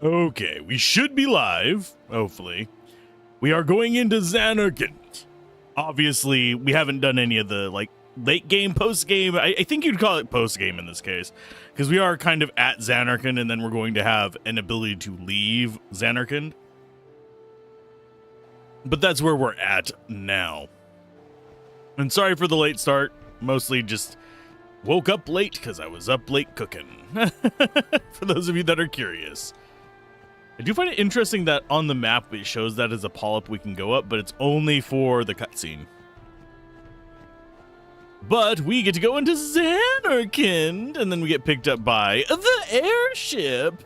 Okay, we should be live, hopefully. We are going into Zanarkand. Obviously, we haven't done any of the, like, late game, post game. I think you'd call it post game in this case, because we are kind of at Zanarkand, and then we're going to have an ability to leave Zanarkand. But that's where we're at now. And sorry for the late start. Mostly just woke up late because I was up late cooking. For those of you that are curious. I do find it interesting that on the map it shows that as a polyp we can go up, but it's only for the cutscene. But we get to go into Zanarkand, and then we get picked up by the airship.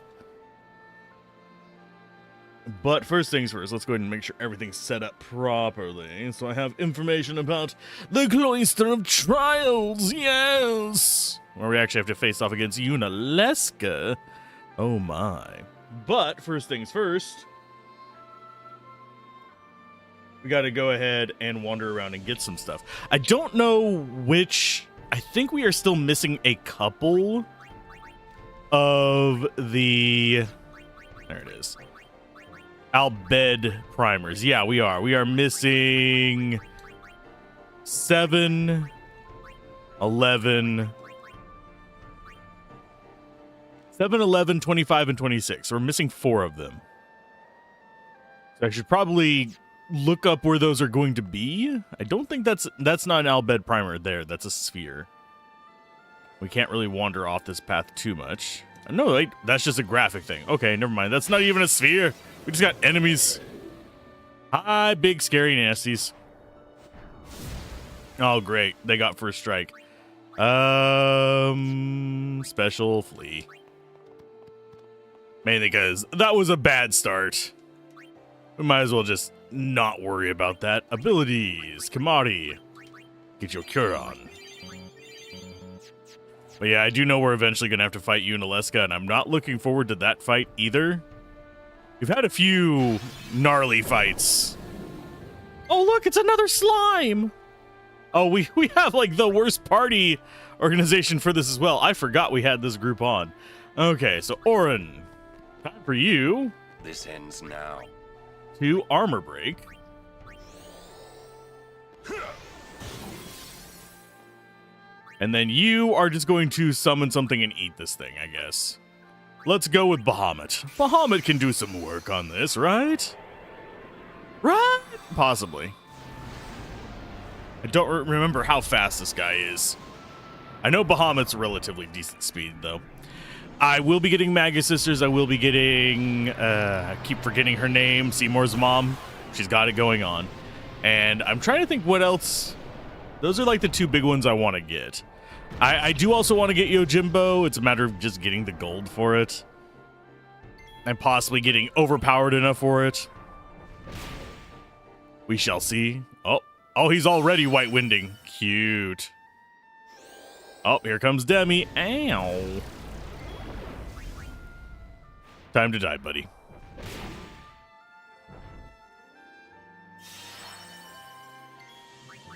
But first things first, let's go ahead and make sure everything's set up properly. So I have information about the Cloister of Trials, yes! Where we actually have to face off against Yunalesca. Oh my. But first things first, we got to go ahead and wander around and get some stuff. I don't know which. I think we are still missing a couple of the. There it is. Albed primers. Yeah, we are. We are missing 7, 11. 7, 11, 25, and 26. We're missing 4 of them. So I should probably look up where those are going to be. I don't think that's not an Albed primer there. That's a sphere. We can't really wander off this path too much. No, wait, that's just a graphic thing. Okay, never mind. That's not even a sphere. We just got enemies. Hi, big scary nasties. Oh, great. They got first strike. Special flea. Mainly because that was a bad start. We might as well just not worry about that. Abilities. Kamari. Get your cure on. But yeah, I do know we're eventually going to have to fight Yunalesca, and I'm not looking forward to that fight either. We've had a few gnarly fights. Oh, look, it's another slime. Oh, we have, like, the worst party organization for this as well. I forgot we had this group on. Okay, so Orin. Time for you. This ends now. To armor break. And then you are just going to summon something and eat this thing, I guess. Let's go with Bahamut. Bahamut can do some work on this, right? Right? Possibly. I don't remember how fast this guy is. I know Bahamut's relatively decent speed, though. I will be getting Magus Sisters. I will be getting, I keep forgetting her name, Seymour's mom. She's got it going on. And I'm trying to think what else. Those are like the 2 big ones I want to get. I do also want to get Yojimbo. It's a matter of just getting the gold for it. And possibly getting overpowered enough for it. We shall see. Oh, he's already white winding. Cute. Oh, here comes Demi. Ow. Time to die, buddy.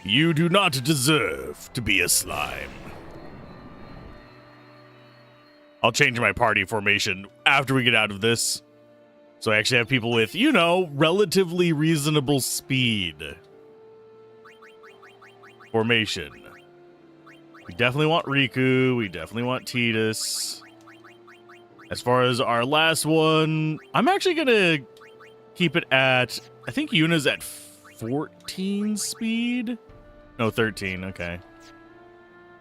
You do not deserve to be a slime. I'll change my party formation after we get out of this. So I actually have people with, you know, relatively reasonable speed. Formation. We definitely want Riku. We definitely want Tidus. As far as our last one, I'm actually going to keep it at, I think Yuna's at 14 speed. No, 13. Okay.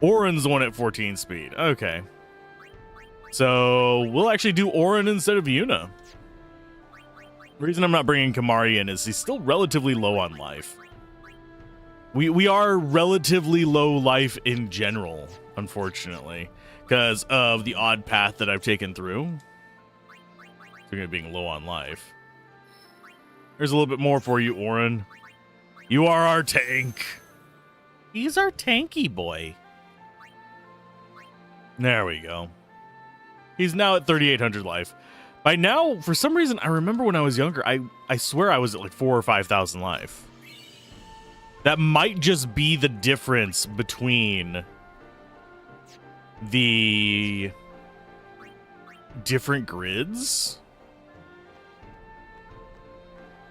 Orin's the one at 14 speed. Okay. So we'll actually do Orin instead of Yuna. The reason I'm not bringing Kamari in is he's still relatively low on life. We are relatively low life in general, unfortunately, because of the odd path that I've taken through. Speaking of being low on life. There's a little bit more for you, Orin. You are our tank. He's our tanky boy. There we go. He's now at 3,800 life. By now, for some reason, I remember when I was younger, I swear I was at like 4,000 or 5,000 life. That might just be the difference between the different grids.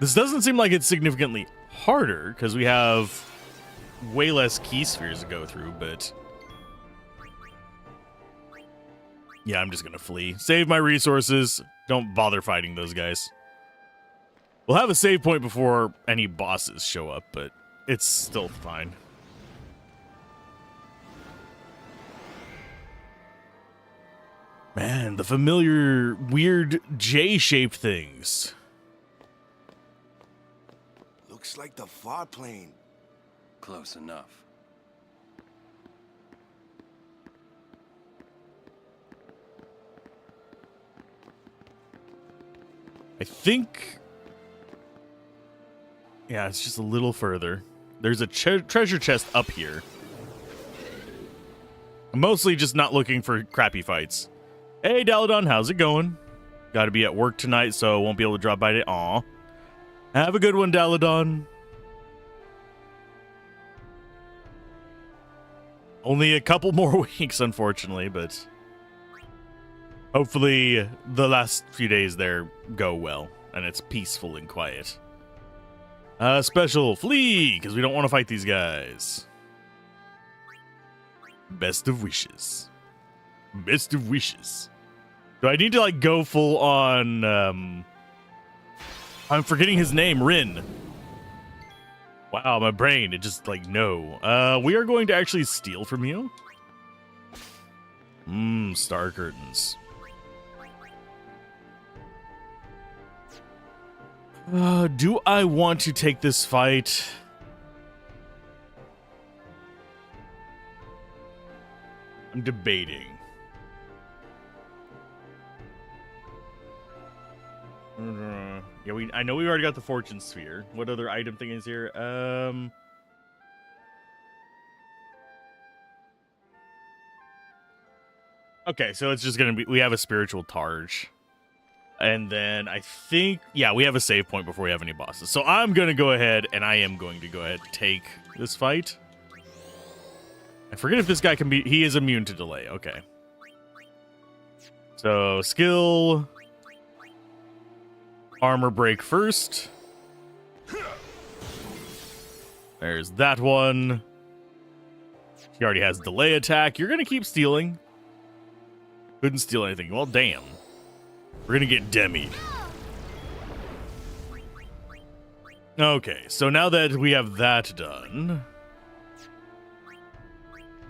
This doesn't seem like it's significantly harder because we have way less key spheres to go through, but yeah, I'm just gonna flee. Save my resources. Don't bother fighting those guys. We'll have a save point before any bosses show up, but it's still fine. Man, the familiar weird J-shaped things. Looks like the far plane. Close enough. I think... yeah, it's just a little further. There's a treasure chest up here. I'm mostly just not looking for crappy fights. Hey, Daladon, how's it going? Gotta be at work tonight, so won't be able to drop by today. Aw. Have a good one, Daladon. Only a couple more weeks, unfortunately, but hopefully the last few days there go well, and it's peaceful and quiet. Special, flee, because we don't want to fight these guys. Best of wishes. Best of wishes. Do I need to, like, go full on, I'm forgetting his name, Rin. Wow, my brain, it just, like, no. We are going to actually steal from you. Star curtains. Do I want to take this fight? I'm debating. Yeah, I know we already got the fortune sphere. What other item thing is here? Okay, so it's just gonna be, we have a spiritual targe. And then I think, yeah, we have a save point before we have any bosses. So I'm gonna go ahead, and I am going to go ahead and take this fight. I forget if this guy can be, he is immune to delay, okay. So, skill... armor break first. There's that one. He already has delay attack. You're gonna keep stealing. Couldn't steal anything. Well, damn. We're gonna get demied. Okay, so now that we have that done,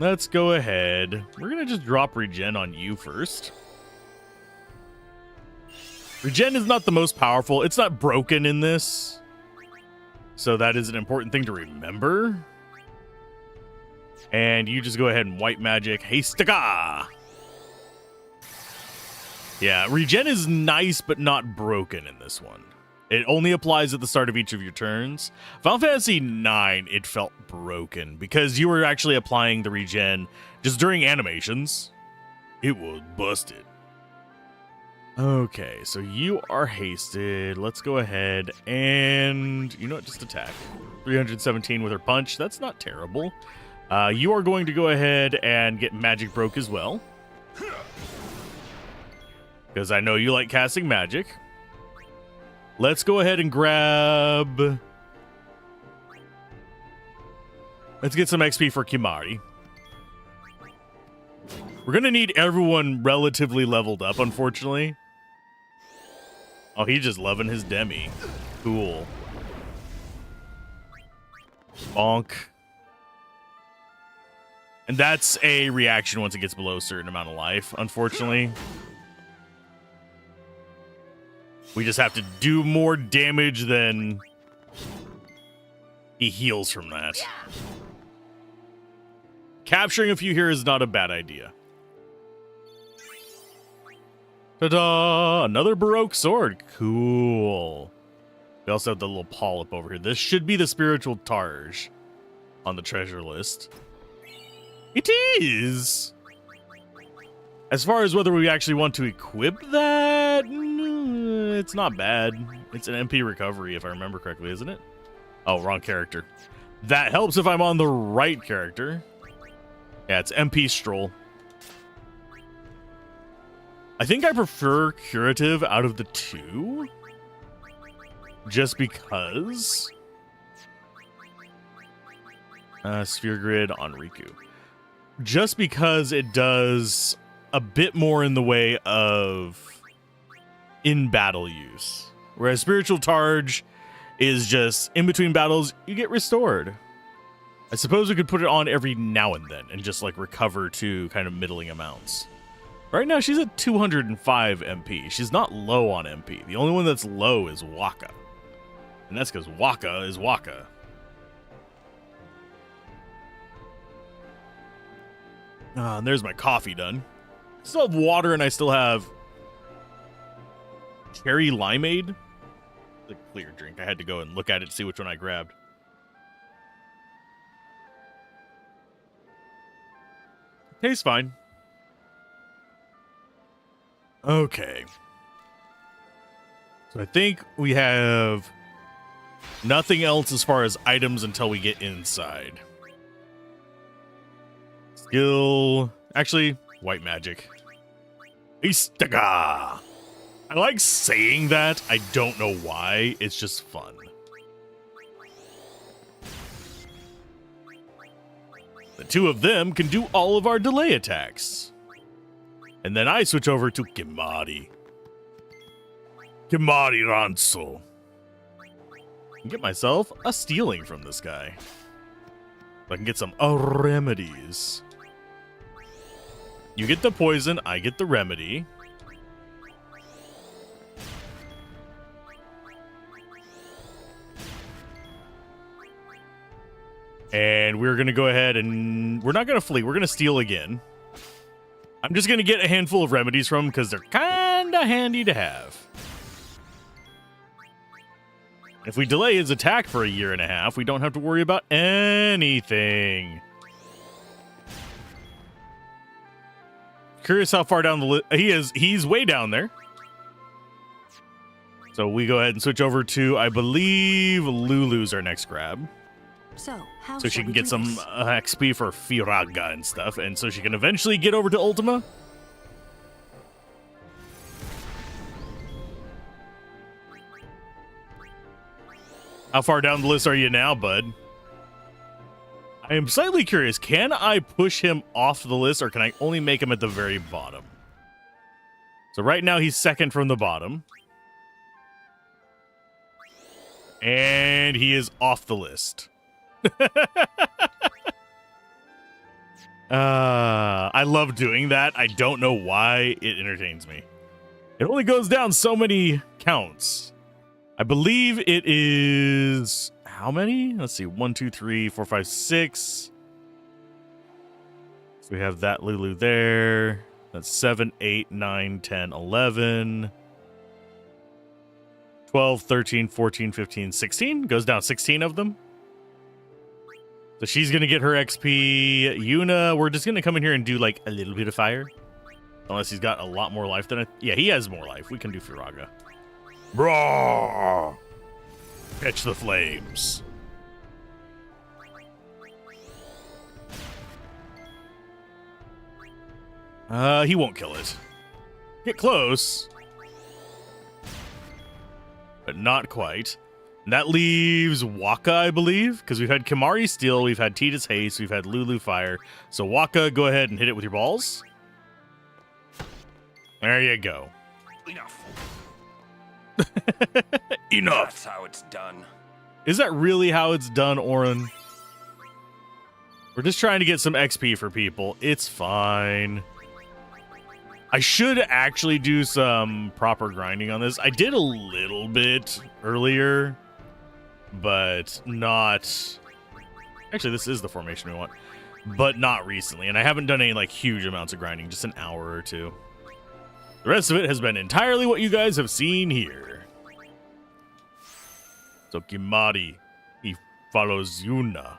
let's go ahead. We're gonna just drop regen on you first. Regen is not the most powerful. It's not broken in this. So that is an important thing to remember. And you just go ahead and white magic. Hastaga! Yeah, regen is nice, but not broken in this one. It only applies at the start of each of your turns. Final Fantasy IX, it felt broken because you were actually applying the regen just during animations. It was busted. Okay, so you are hasted. Let's go ahead and, you know what, just attack. 317 with her punch. That's not terrible. You are going to go ahead and get magic broke as well, because I know you like casting magic. Let's go ahead and grab... let's get some XP for Kimari. We're going to need everyone relatively leveled up, unfortunately. Oh, he's just loving his demi. Cool. Bonk. And that's a reaction once it gets below a certain amount of life, unfortunately. We just have to do more damage than he heals from that. Capturing a few here is not a bad idea. Ta-da! Another Baroque sword. Cool. We also have the little polyp over here. This should be the spiritual targe on the treasure list. It is! As far as whether we actually want to equip that, it's not bad. It's an MP recovery, if I remember correctly, isn't it? Oh, wrong character. That helps if I'm on the right character. Yeah, it's MP Stroll. I think I prefer Curative out of the two. just because. Sphere grid on Riku. Just because it does a bit more in the way of in-battle use. Whereas Spiritual Charge is just in between battles, you get restored. I suppose we could put it on every now and then and just like recover to kind of middling amounts. Right now, she's at 205 MP. She's not low on MP. The only one that's low is Waka. And that's because Waka is Waka. And there's my coffee done. I still have water and I still have cherry limeade. The clear drink. I had to go and look at it to see which one I grabbed. Tastes fine. Okay. So I think we have nothing else as far as items until we get inside. Skill. Actually, white magic. Istaga. I like saying that. I don't know why. It's just fun. The two of them can do all of our delay attacks. And then I switch over to Kimari. Kimari Ranso. And get myself a stealing from this guy. So I can get some remedies. You get the poison, I get the remedy. And we're going to go ahead and... we're not going to flee. We're going to steal again. I'm just going to get a handful of remedies from them because they're kind of handy to have. If we delay his attack for a year and a half, we don't have to worry about anything. Curious how far down the list he is. He's way down there. So we go ahead and switch over to, I believe, Lulu's our next grab. So she can get some XP for Firaga and stuff, and so she can eventually get over to Ultima. How far down the list are you now, bud? I am slightly curious. Can I push him off the list, or can I only make him at the very bottom? So right now he's second from the bottom. And he is off the list. I love doing that. I don't know why it entertains me. It only goes down so many counts. I believe it is how many? Let's see. 1, 2, 3, 4, 5, 6. So we have that Lulu there. That's 7, 8, 9, 10, 11. 12, 13, 14, 15, 16. Goes down 16 of them. So she's going to get her XP. Yuna, we're just going to come in here and do like a little bit of fire. Unless he's got a lot more life than yeah, he has more life. We can do Firaga. Brawr! Catch the flames. He won't kill it. Get close. But not quite. And that leaves Waka, I believe, because we've had Kimari Steel, we've had Tidus Haste, we've had Lulu Fire. So Waka, go ahead and hit it with your balls. There you go. Enough. Enough. That's how it's done. Is that really how it's done, Oren? We're just trying to get some XP for people. It's fine. I should actually do some proper grinding on this. I did a little bit earlier, but not... Actually, this is the formation we want, but not recently. And I haven't done any like huge amounts of grinding, just an hour or two. The rest of it has been entirely what you guys have seen here. So Kimari, he follows Yuna.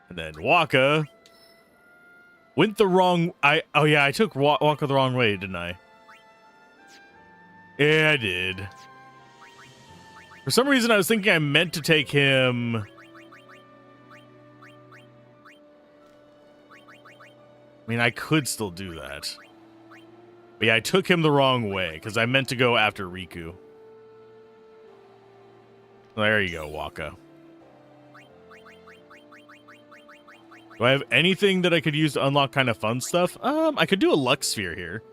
And then Waka went the wrong... Oh yeah, I took Waka the wrong way, didn't I? Yeah, I did. For some reason, I was thinking I meant to take him... I mean, I could still do that. But yeah, I took him the wrong way, because I meant to go after Riku. There you go, Waka. Do I have anything that I could use to unlock kind of fun stuff? I could do a luck sphere here.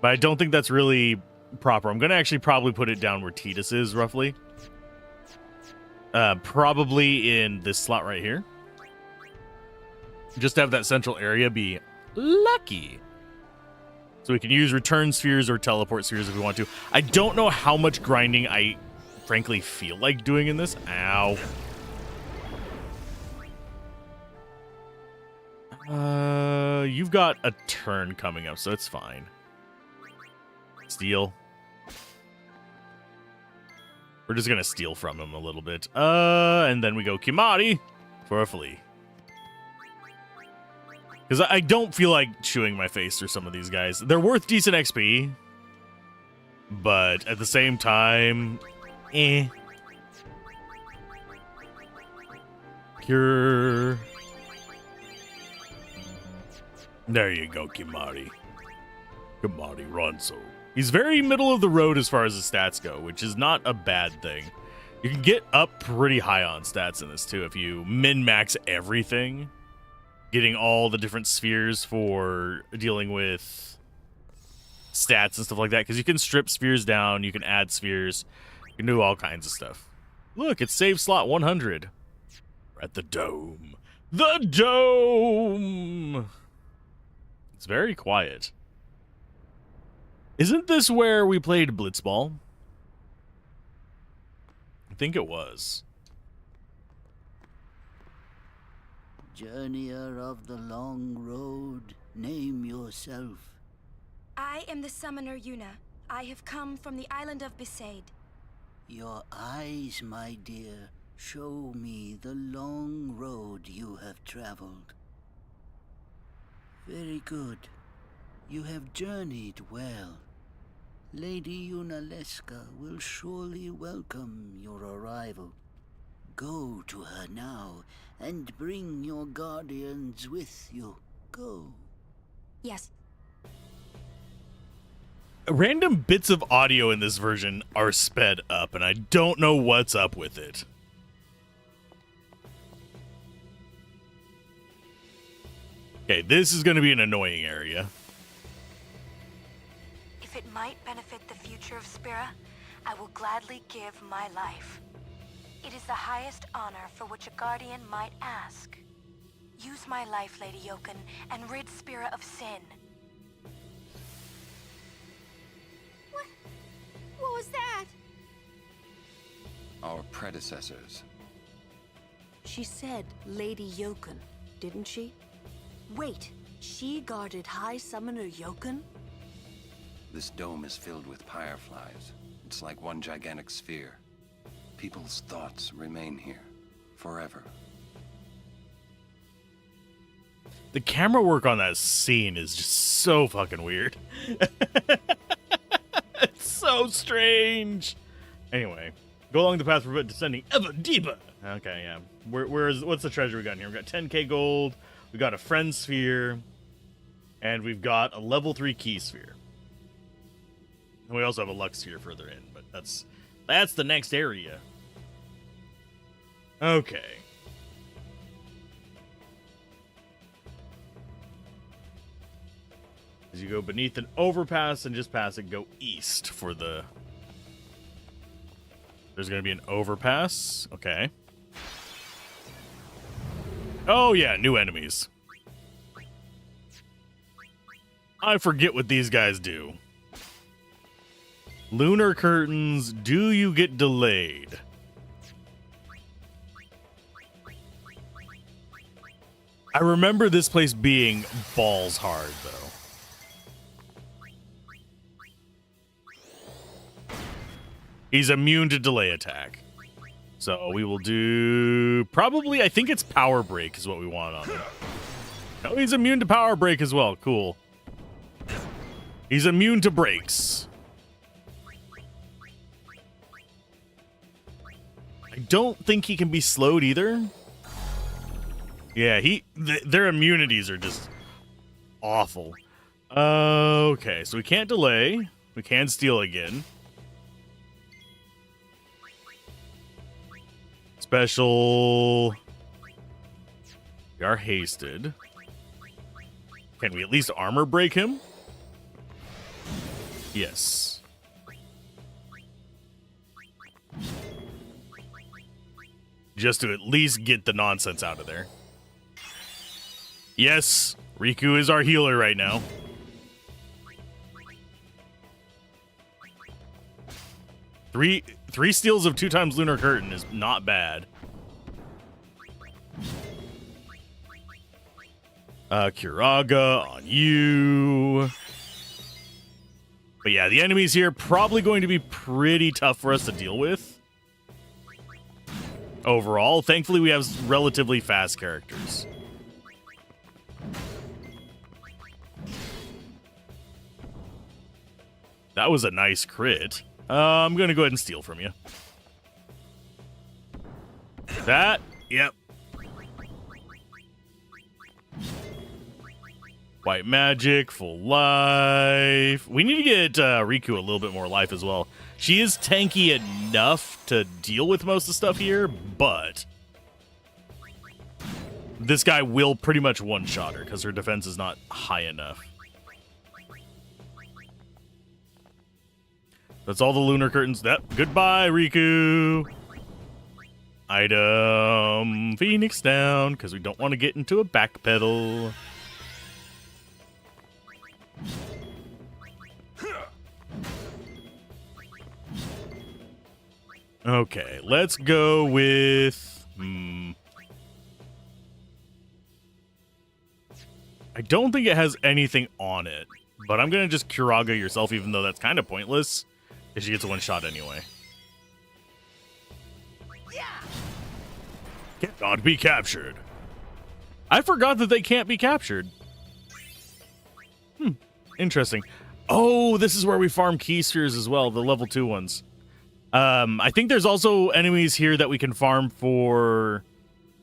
But I don't think that's really proper. I'm going to actually probably put it down where Tidus is, roughly. Probably in this slot right here. Just to have that central area be lucky. So we can use return spheres or teleport spheres if we want to. I don't know how much grinding I frankly feel like doing in this. Ow. You've got a turn coming up, so it's fine. Steal. We're just gonna steal from him a little bit. And then we go Kimari for a flea. Because I don't feel like chewing my face through some of these guys. They're worth decent XP. But at the same time, eh. Cure. There you go, Kimari. Kimari Ronso. He's very middle of the road as far as his stats go, which is not a bad thing. You can get up pretty high on stats in this too if you min-max everything. Getting all the different spheres for dealing with stats and stuff like that. Because you can strip spheres down, you can add spheres, you can do all kinds of stuff. Look, it's save slot 100. We're at the dome. The dome! It's very quiet. Isn't this where we played Blitzball? I think it was. Journeyer of the long road, name yourself. I am the summoner Yuna. I have come from the island of Besaid. Your eyes, my dear, show me the long road you have traveled. Very good. You have journeyed well. Lady Yunalesca will surely welcome your arrival. Go to her now, and bring your guardians with you. Go. Yes. Random bits of audio in this version are sped up, and I don't know what's up with it. Okay, this is going to be an annoying area. If it might benefit the future of Spira, I will gladly give my life. It is the highest honor for which a guardian might ask. Use my life, Lady Yoken, and rid Spira of sin. What was that? Our predecessors. She said Lady Yoken, didn't she? Wait, she guarded High Summoner Yoken? This dome is filled with fireflies. It's like one gigantic sphere. People's thoughts remain here forever. The camera work on that scene is just so fucking weird. It's so strange. Anyway, go along the path we're descending ever deeper. Okay, yeah. What's the treasure we got in here? We got 10k gold. We got a friend sphere. And we've got a level 3 key sphere. And we also have a luck sphere further in, but that's the next area. Okay. As you go beneath an overpass and just pass it, go east for the... There's going to be an overpass. Okay. Oh, yeah, new enemies. I forget what these guys do. Lunar curtains, do you get delayed? I remember this place being balls hard, though. He's immune to delay attack. So we will do... Probably, I think it's power break is what we want on him. No, he's immune to power break as well. Cool. He's immune to breaks. I don't think he can be slowed either. Yeah, their immunities are just awful. Okay, so we can't delay. We can steal again. special. We are hasted. Can we at least armor break him? Yes. Just to at least get the nonsense out of there. Yes, Riku is our healer right now. Three steals of 2 times Lunar Curtain is not bad. Kiraga on you. But yeah, the enemies here probably going to be pretty tough for us to deal with. Overall, thankfully we have relatively fast characters. That was a nice crit. I'm going to go ahead and steal from you. That, yep. White magic, full life. We need to get Riku a little bit more life as well. She is tanky enough to deal with most of the stuff here, but this guy will pretty much one-shot her because her defense is not high enough. That's all the Lunar Curtains. Goodbye, Riku. Item Phoenix down because we don't want to get into a backpedal. Okay, let's go with... I don't think it has anything on it, but I'm going to just Kiraga yourself, even though that's kind of pointless, because she gets a one-shot anyway. Cannot be captured. I forgot that they can't be captured. Interesting. Oh, this is where we farm key spheres as well, the level 2 ones. I think there's also enemies here that we can farm for...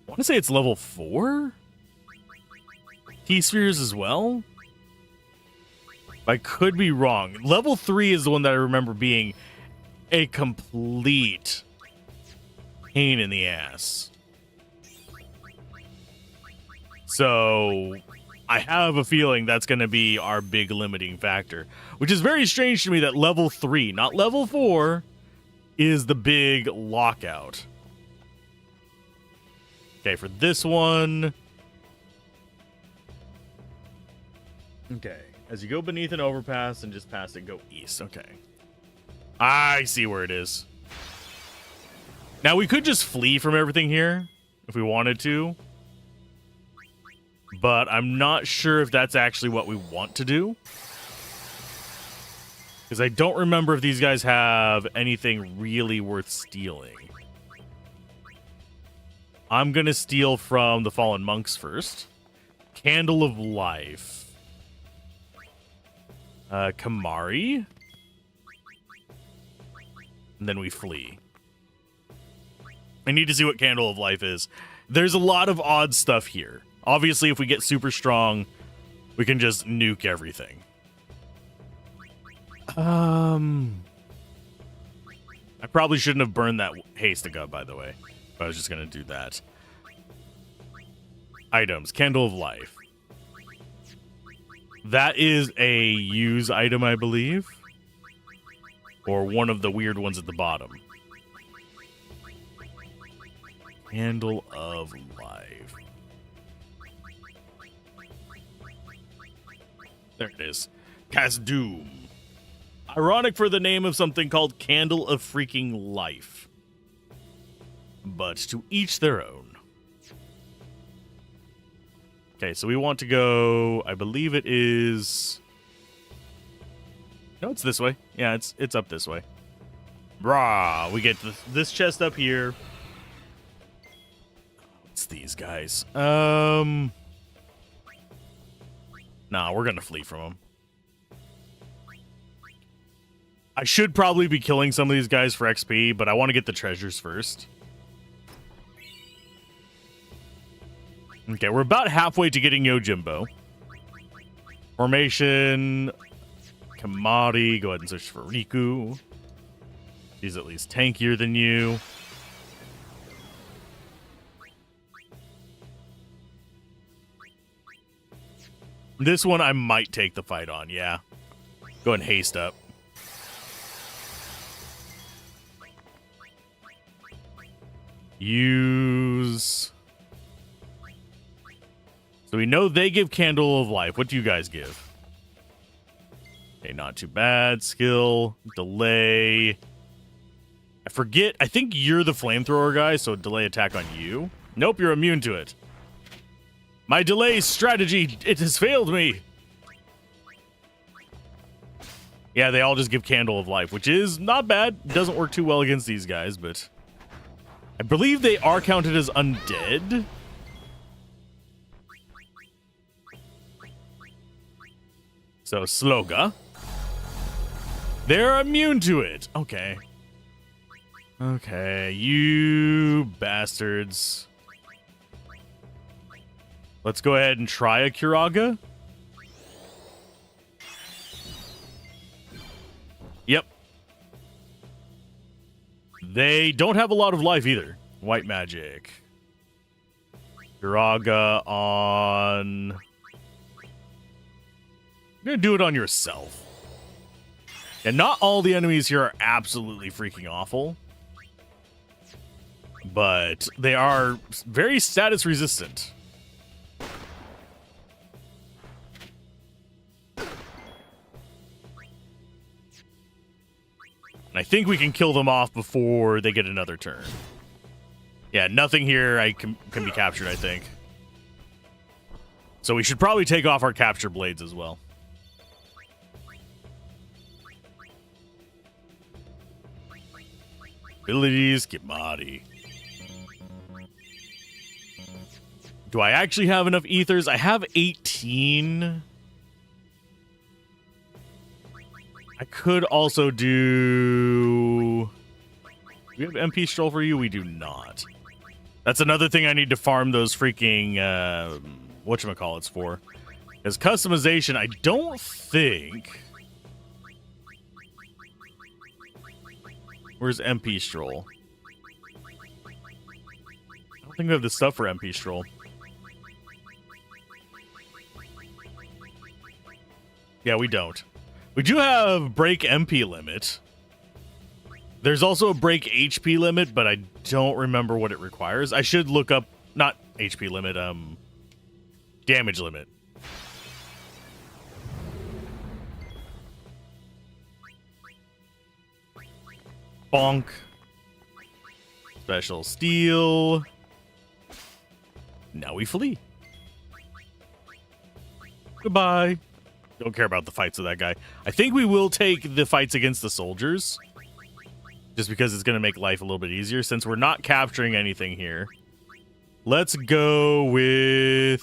I want to say it's level 4? Key spheres as well? I could be wrong. Level 3 is the one that I remember being a complete pain in the ass. So I have a feeling that's going to be our big limiting factor, which is very strange to me that level 3, not level 4, is the big lockout. Okay, for this one... Okay, as you go beneath an overpass and just past it, go east. Okay. I see where it is. Now, we could just flee from everything here if we wanted to. But I'm not sure if that's actually what we want to do. Because I don't remember if these guys have anything really worth stealing. I'm going to steal from the Fallen Monks first. Candle of Life. Kamari. And then we flee. I need to see what Candle of Life is. There's a lot of odd stuff here. Obviously, if we get super strong, we can just nuke everything. I probably shouldn't have burned that Hastaga, by the way. But I was just going to do that. Items. Candle of Life. That is a use item, I believe. Or one of the weird ones at the bottom. Candle of Life. There it is. Cast Doom. Ironic for the name of something called Candle of Freaking Life. But to each their own. Okay, so we want to go... I believe it is... No, it's this way. Yeah, it's up this way. Brah! We get this chest up here. It's these guys. Nah, we're gonna flee from them. I should probably be killing some of these guys for XP, but I want to get the treasures first. Okay, we're about halfway to getting Yojimbo. Formation. Kamari. Go ahead and search for Riku. She's at least tankier than you. This one I might take the fight on, yeah. Go ahead and haste up. Use... So we know they give Candle of Life. What do you guys give? Okay, not too bad. Skill, delay. I forget. I think you're the flamethrower guy, so delay attack on you. Nope, you're immune to it. My delay strategy, it has failed me. Yeah, they all just give Candle of Life, which is not bad. Doesn't work too well against these guys, but I believe they are counted as undead. So, Sloga. They're immune to it. Okay. Okay, you bastards. Let's go ahead and try a Kiraga. Yep. They don't have a lot of life either. White magic. Kiraga on... You're gonna do it on yourself. And not all the enemies here are absolutely freaking awful. But they are very status resistant. And I think we can kill them off before they get another turn. Yeah, nothing here can be captured, I think. So we should probably take off our capture blades as well. Abilities, Kimari. Do I actually have enough ethers? I have 18. I could also do... Do we have MP Stroll for you? We do not. That's another thing I need to farm those freaking... whatchamacallits for. Because customization, I don't think... Where's MP Stroll? I don't think we have the stuff for MP Stroll. Yeah, we don't. We do have break MP limit. There's also a break HP limit, but I don't remember what it requires. I should look up, not HP limit, damage limit. Bonk. Special steel. Now we flee. Goodbye. Don't care about the fights with that guy. I think we will take the fights against the soldiers. Just because it's going to make life a little bit easier. Since we're not capturing anything here. Let's go with...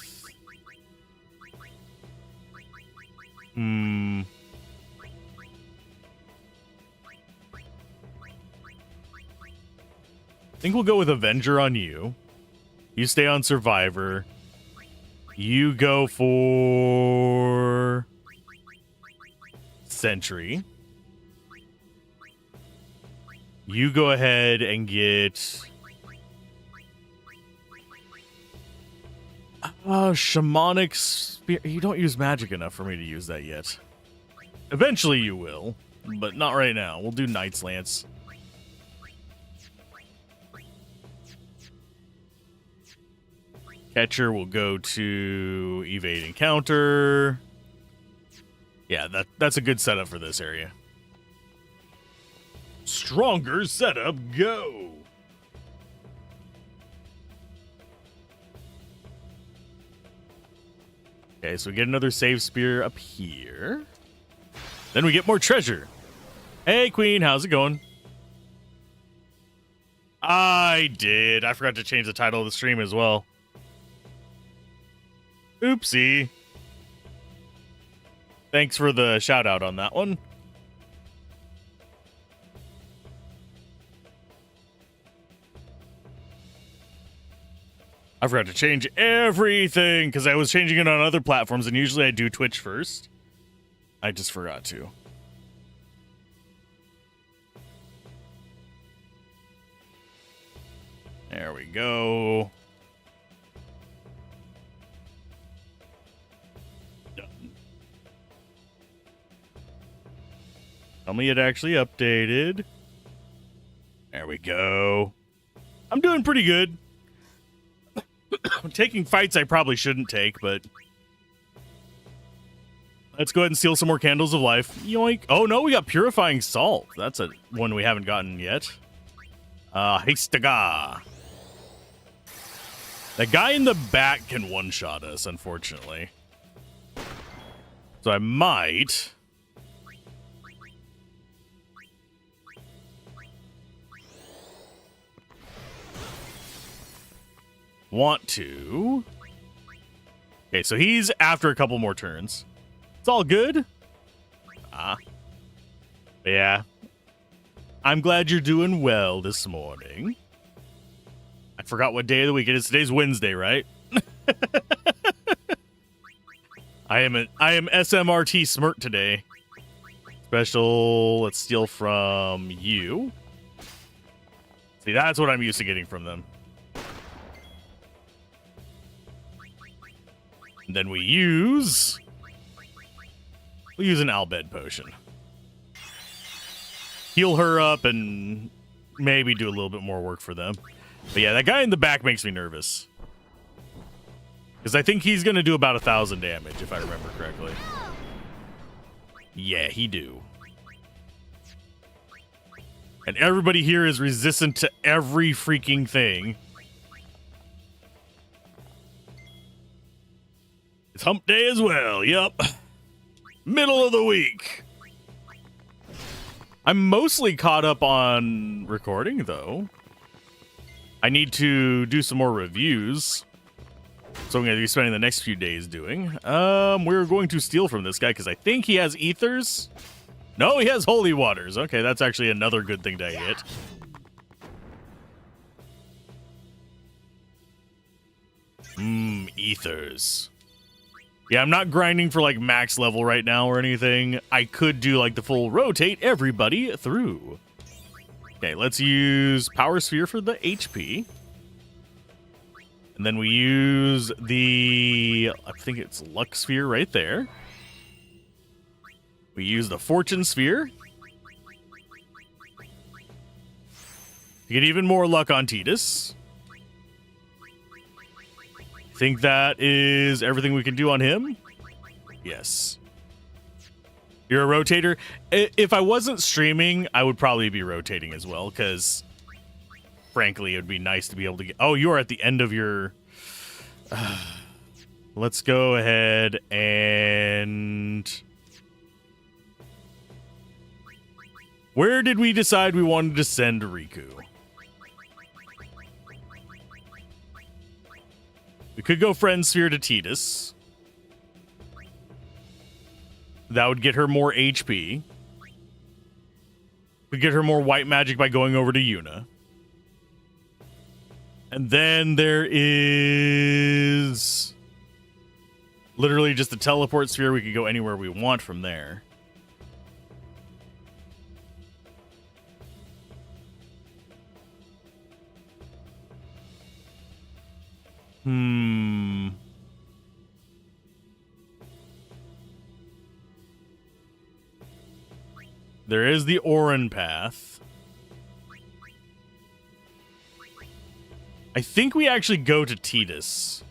I think we'll go with Avenger on you. You stay on Survivor. You go for... Sentry. You go ahead and get... Shamanic Spear. You don't use magic enough for me to use that yet. Eventually you will, but not right now. We'll do Knight's Lance. Catcher will go to evade encounter. Yeah, that's a good setup for this area. Stronger setup, go! Okay, so we get another save spear up here. Then we get more treasure. Hey, Queen, how's it going? I did. I forgot to change the title of the stream as well. Oopsie. Thanks for the shout out on that one. I forgot to change everything because I was changing it on other platforms and usually I do Twitch first. I just forgot to. There we go. Tell me it actually updated. There we go. I'm doing pretty good. I'm taking fights I probably shouldn't take, but let's go ahead and steal some more candles of life. Yoink. Oh no, we got purifying salt. That's a one we haven't gotten yet. Hastaga. The guy in the back can one-shot us, unfortunately. So I might want to. Okay, so he's after a couple more turns. It's all good. Yeah. I'm glad you're doing well this morning. I forgot what day of the week it is. Today's Wednesday, right? I am SMRT Smirk today. Special, let's steal from you. See, that's what I'm used to getting from them. And then we'll use an Albed potion. Heal her up and maybe do a little bit more work for them. But yeah, that guy in the back makes me nervous. Because I think he's going to do about 1,000 damage, if I remember correctly. Yeah, he do. And everybody here is resistant to every freaking thing. It's hump day as well, yep. Middle of the week. I'm mostly caught up on recording, though. I need to do some more reviews. So I'm going to be spending the next few days doing. We're going to steal from this guy because I think he has ethers. No, he has holy waters. Okay, that's actually another good thing to hit. Ethers. Yeah, I'm not grinding for like max level right now or anything. I could do like the full rotate everybody through. Okay, let's use Power Sphere for the HP. And then we use the, I think it's Luck Sphere right there. We use the Fortune Sphere to get even more luck on Tidus. Think that is everything we can do on him? Yes. You're a rotator? If I wasn't streaming, I would probably be rotating as well, because frankly, it would be nice to be able to get... Oh, you are at the end of your... Let's go ahead and... Where did we decide we wanted to send Riku? We could go Friend Sphere to Tidus. That would get her more HP. We get her more white magic by going over to Yuna. And then there is literally just the teleport sphere. We could go anywhere we want from there. There is the Orin path. I think we actually go to Tidus.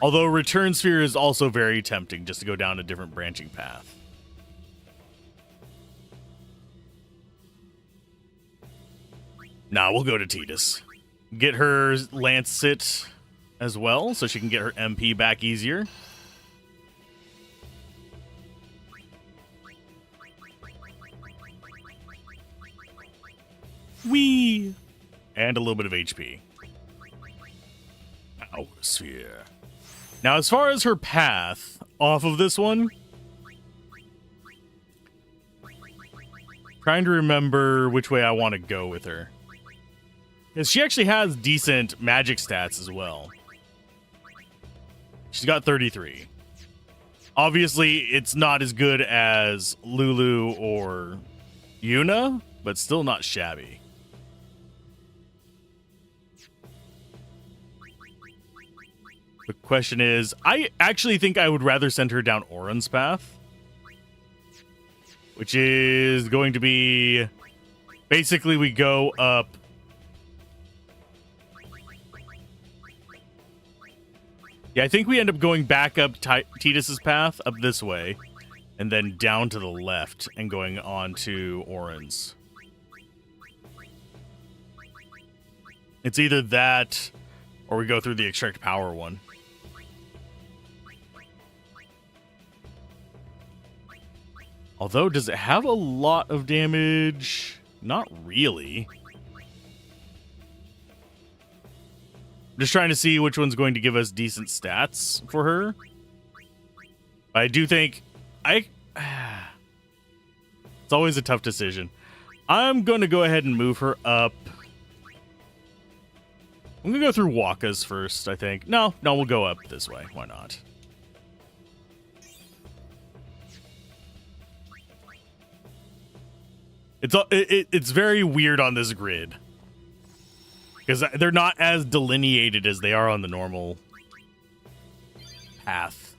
Although Return Sphere is also very tempting just to go down a different branching path. Nah, we'll go to Tidus. Get her Lance Sit as well, so she can get her MP back easier. Whee! And a little bit of HP. Power Sphere. Now, as far as her path off of this one, trying to remember which way I want to go with her. Because she actually has decent magic stats as well. She's got 33. Obviously, it's not as good as Lulu or Yuna, but still not shabby. The question is, I actually think I would rather send her down Orin's path. which is going to be basically we go up. Yeah, I think we end up going back up Titus's path up this way, and then down to the left and going on to Orin's. It's either that or we go through the extract power one. Although, does it have a lot of damage? Not really. I'm just trying to see which one's going to give us decent stats for her. I do think it's always a tough decision. I'm going to go ahead and move her up. I'm going to go through Waka's first, I think. No, we'll go up this way. Why not? It's very weird on this grid. Because they're not as delineated as they are on the normal path.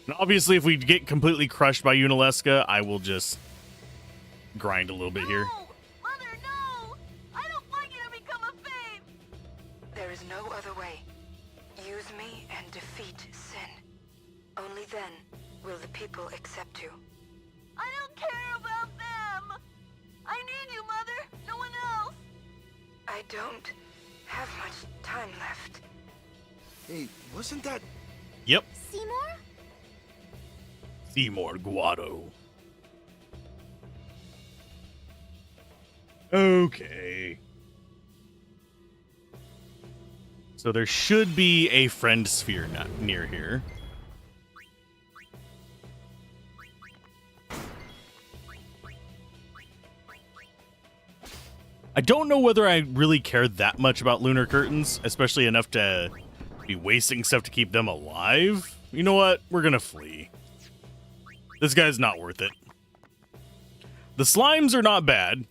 And obviously, if we get completely crushed by Unaleska, I will just grind a little bit here. No! Mother, no! I don't want you to become a babe! There is no other way. Use me and defeat sin. Only then will the people accept you. I don't care about them! I need you, Mother! No one else! I don't have much time left. Hey, wasn't that... Yep. Seymour? Seymour Guado. Okay. So there should be a friend sphere near here. I don't know whether I really care that much about lunar curtains, especially enough to be wasting stuff to keep them alive. You know what? We're gonna flee. This guy's not worth it. The slimes are not bad,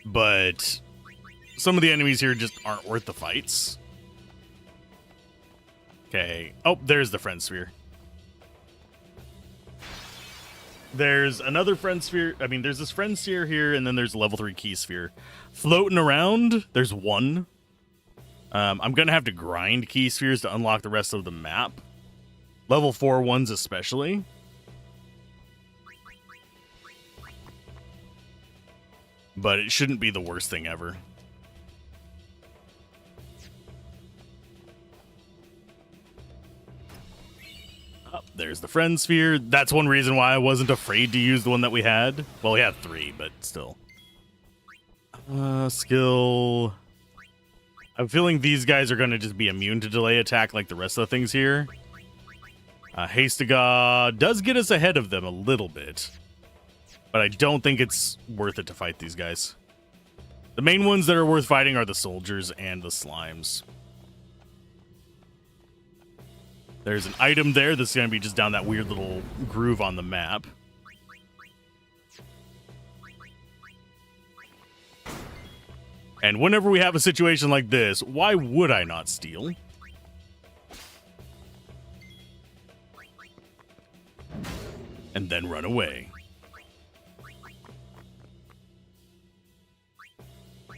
but some of the enemies here just aren't worth the fights. Okay. Oh, there's the friend sphere. There's another friend sphere. I mean, there's this friend sphere here, and then there's a level 3 key sphere. Floating around, there's one. I'm going to have to grind key spheres to unlock the rest of the map. Level 4 ones especially. But it shouldn't be the worst thing ever. Oh, there's the friend sphere. That's one reason why I wasn't afraid to use the one that we had. Well, we had 3, but still. Skill. I'm feeling these guys are going to just be immune to delay attack like the rest of the things here. Hastaga does get us ahead of them a little bit. But I don't think it's worth it to fight these guys. The main ones that are worth fighting are the soldiers and the slimes. There's an item there that's going to be just down that weird little groove on the map. And whenever we have a situation like this, why would I not steal? And then run away.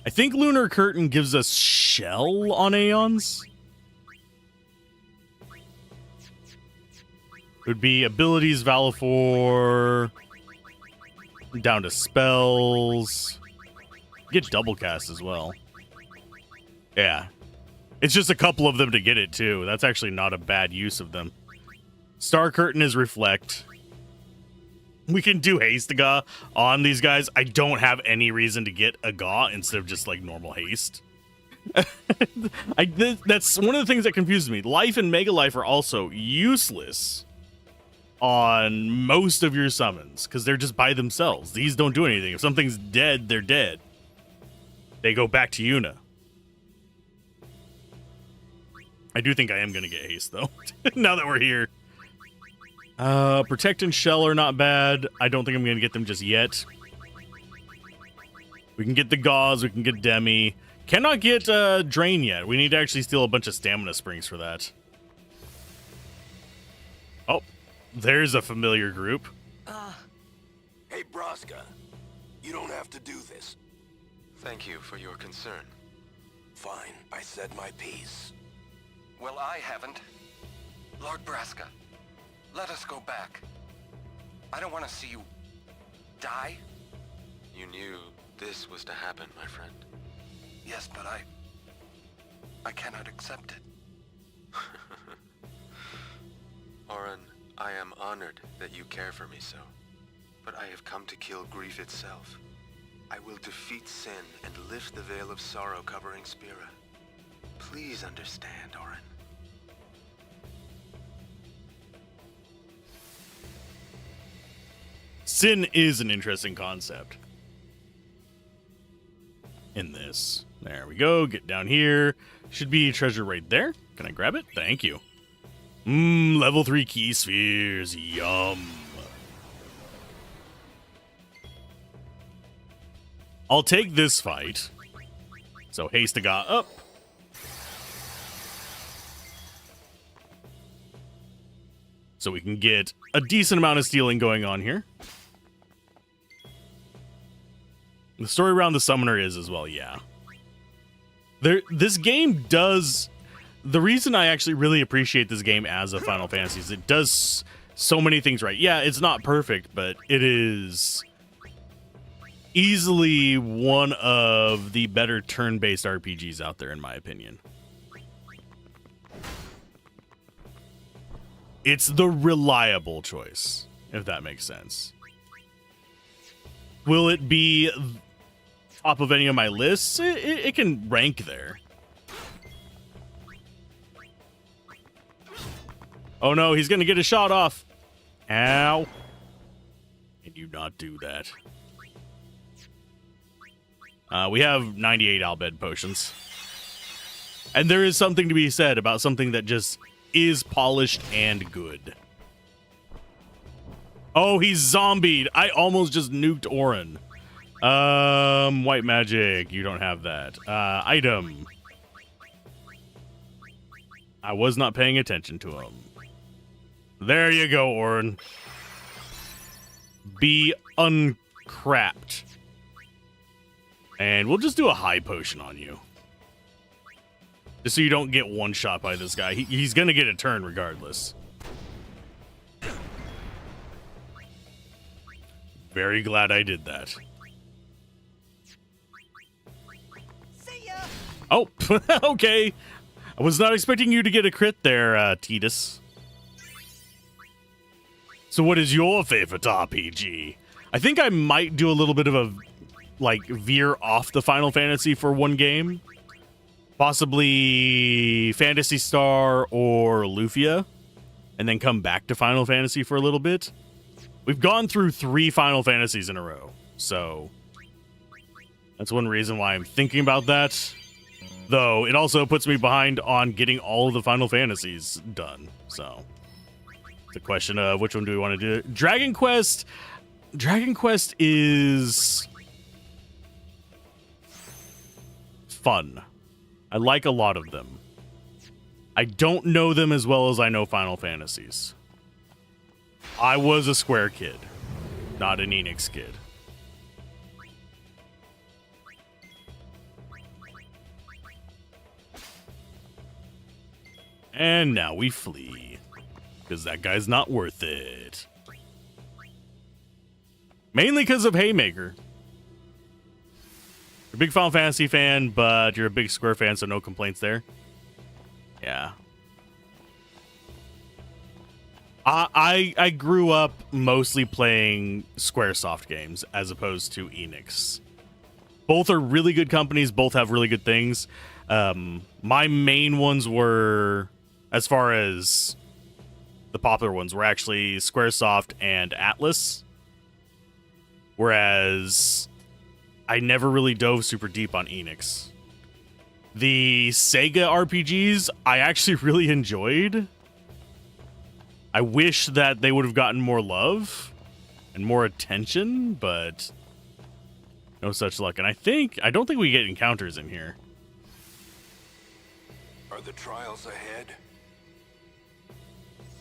I think Lunar Curtain gives us shell on Aeons. It would be abilities, Valifor, down to spells. Get double cast as well. Yeah. It's just a couple of them to get it too. That's actually not a bad use of them. Star Curtain is Reflect. We can do Hastaga on these guys. I don't have any reason to get a Gaw instead of just like normal haste. That's one of the things that confuses me. Life and Mega Life are also useless on most of your summons because they're just by themselves. These don't do anything. If something's dead, they're dead. They go back to Yuna. I do think I am going to get haste though, now that we're here. Protect and Shell are not bad. I don't think I'm going to get them just yet. We can get the Gauze. We can get Demi. Cannot get Drain yet. We need to actually steal a bunch of Stamina Springs for that. Oh, there's a familiar group. Hey, Braska. You don't have to do this. Thank you for your concern. Fine, I said my piece. Well, I haven't. Lord Braska, let us go back. I don't want to see you die. You knew this was to happen, my friend. Yes, but I cannot accept it. Oren, I am honored that you care for me so. But I have come to kill grief itself. I will defeat sin and lift the veil of sorrow covering Spira. Please understand, Oren. Sin is an interesting concept in this. There we go. Get down here. Should be a treasure right there. Can I grab it? Thank you. Level 3 key spheres. Yum. I'll take this fight. So Hastaga up. So we can get a decent amount of stealing going on here. The story around the summoner is as well, yeah. This game does... The reason I actually really appreciate this game as a Final Fantasy is it does so many things right. Yeah, it's not perfect, but it is easily one of the better turn-based RPGs out there, in my opinion. It's the reliable choice, if that makes sense. Will it be top of any of my lists? It can rank there. Oh no, he's gonna get a shot off. Ow. Can you not do that? We have 98 Albed potions. And there is something to be said about something that just is polished and good. Oh, he's zombied. I almost just nuked Oren. White magic. You don't have that. Item. I was not paying attention to him. There you go, Oren. Be uncrapped. And we'll just do a high potion on you. Just so you don't get one shot by this guy. He's going to get a turn regardless. Very glad I did that. See ya. Oh, okay. I was not expecting you to get a crit there, Tidus. So what is your favorite RPG? I think I might do a little bit of a, like, veer off the Final Fantasy for one game. Possibly Phantasy Star or Lufia. And then come back to Final Fantasy for a little bit. We've gone through 3 Final Fantasies in a row. So that's one reason why I'm thinking about that. Though it also puts me behind on getting all of the Final Fantasies done. So the question of which one do we want to do? Dragon Quest is fun. I like a lot of them. I don't know them as well as I know Final Fantasies. I was a Square kid, not an Enix kid. And now we flee. Because that guy's not worth it. Mainly because of Haymaker. You're a big Final Fantasy fan, but you're a big Square fan, so no complaints there. Yeah. I grew up mostly playing Squaresoft games as opposed to Enix. Both are really good companies. Both have really good things. My main ones were, as far as the popular ones, were actually Squaresoft and Atlas. Whereas I never really dove super deep on Enix. The Sega RPGs I actually really enjoyed. I wish that they would have gotten more love and more attention, but no such luck. And I don't think we get encounters in here. Are the trials ahead?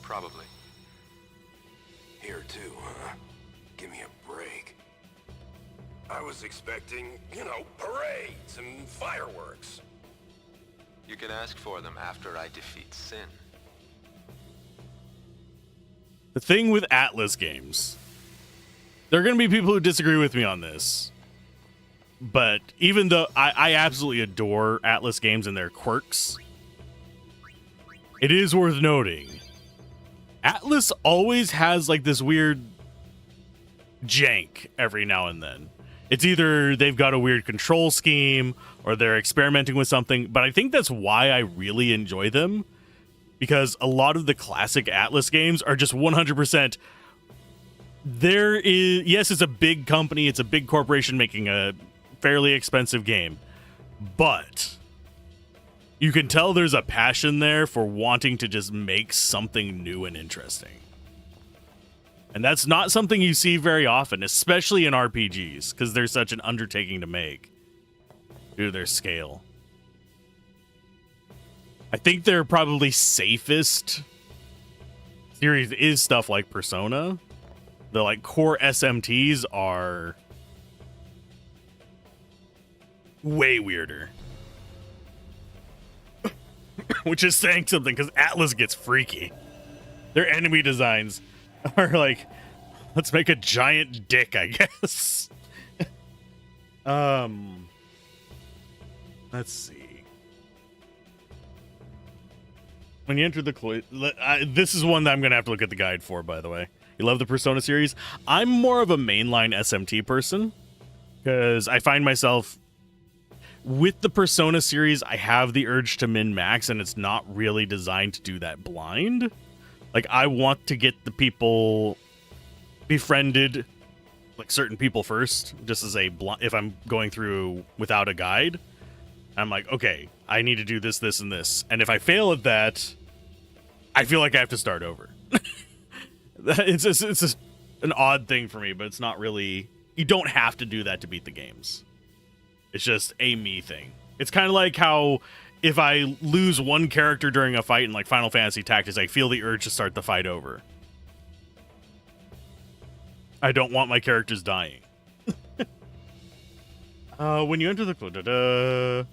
Probably. Here too, huh? Give me a break. I was expecting, you know, parades and fireworks. You can ask for them after I defeat Sin. The thing with Atlas games, there are going to be people who disagree with me on this, but even though I absolutely adore Atlas games and their quirks, it is worth noting Atlas always has like this weird jank every now and then. It's either they've got a weird control scheme or they're experimenting with something, but I think that's why I really enjoy them, because a lot of the classic Atlas games are just 100%. There is, yes, it's a big company, it's a big corporation making a fairly expensive game, but you can tell there's a passion there for wanting to just make something new and interesting. And that's not something you see very often, especially in RPGs, because they're such an undertaking to make due to their scale. I think their probably safest series is stuff like Persona. The like core SMTs are way weirder. Which is saying something, because Atlas gets freaky. Their enemy designs are like, let's make a giant dick, I guess. Let's see. When you enter the this is one that I'm gonna have to look at the guide for, by the way. You love the Persona series? I'm more of a mainline SMT person, because I find myself with the Persona series, I have the urge to min-max, and it's not really designed to do that blind. Like, I want to get the people befriended, like certain people first, just as a if I'm going through without a guide. I'm like, okay, I need to do this, this, and this. And if I fail at that, I feel like I have to start over. It's an odd thing for me, but it's not really... You don't have to do that to beat the games. It's just a me thing. It's kind of like how if I lose one character during a fight in like Final Fantasy Tactics, I feel the urge to start the fight over. I don't want my characters dying. When you enter the...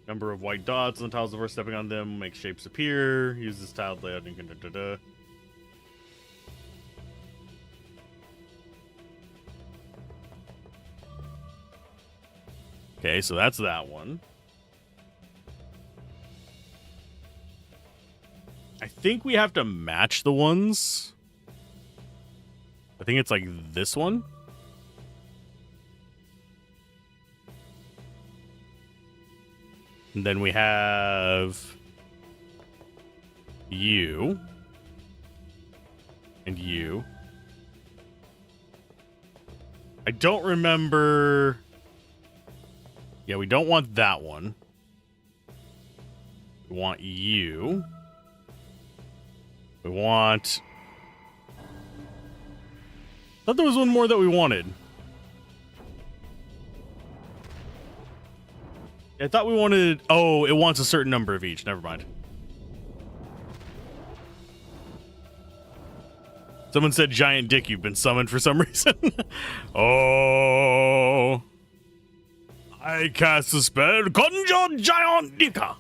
Number of white dots on the tiles before stepping on them make shapes appear. Use this tile layout and you can... Okay, so that's that one. I think we have to match the ones. I think it's like this one. And then we have you and you. I don't remember. Yeah, we don't want that one. We want you. We want... I thought there was one more that we wanted. I thought we wanted... Oh, it wants a certain number of each. Never mind. Someone said giant dick, you've been summoned for some reason. Oh... I cast a spell, Conjure Giant Dicka.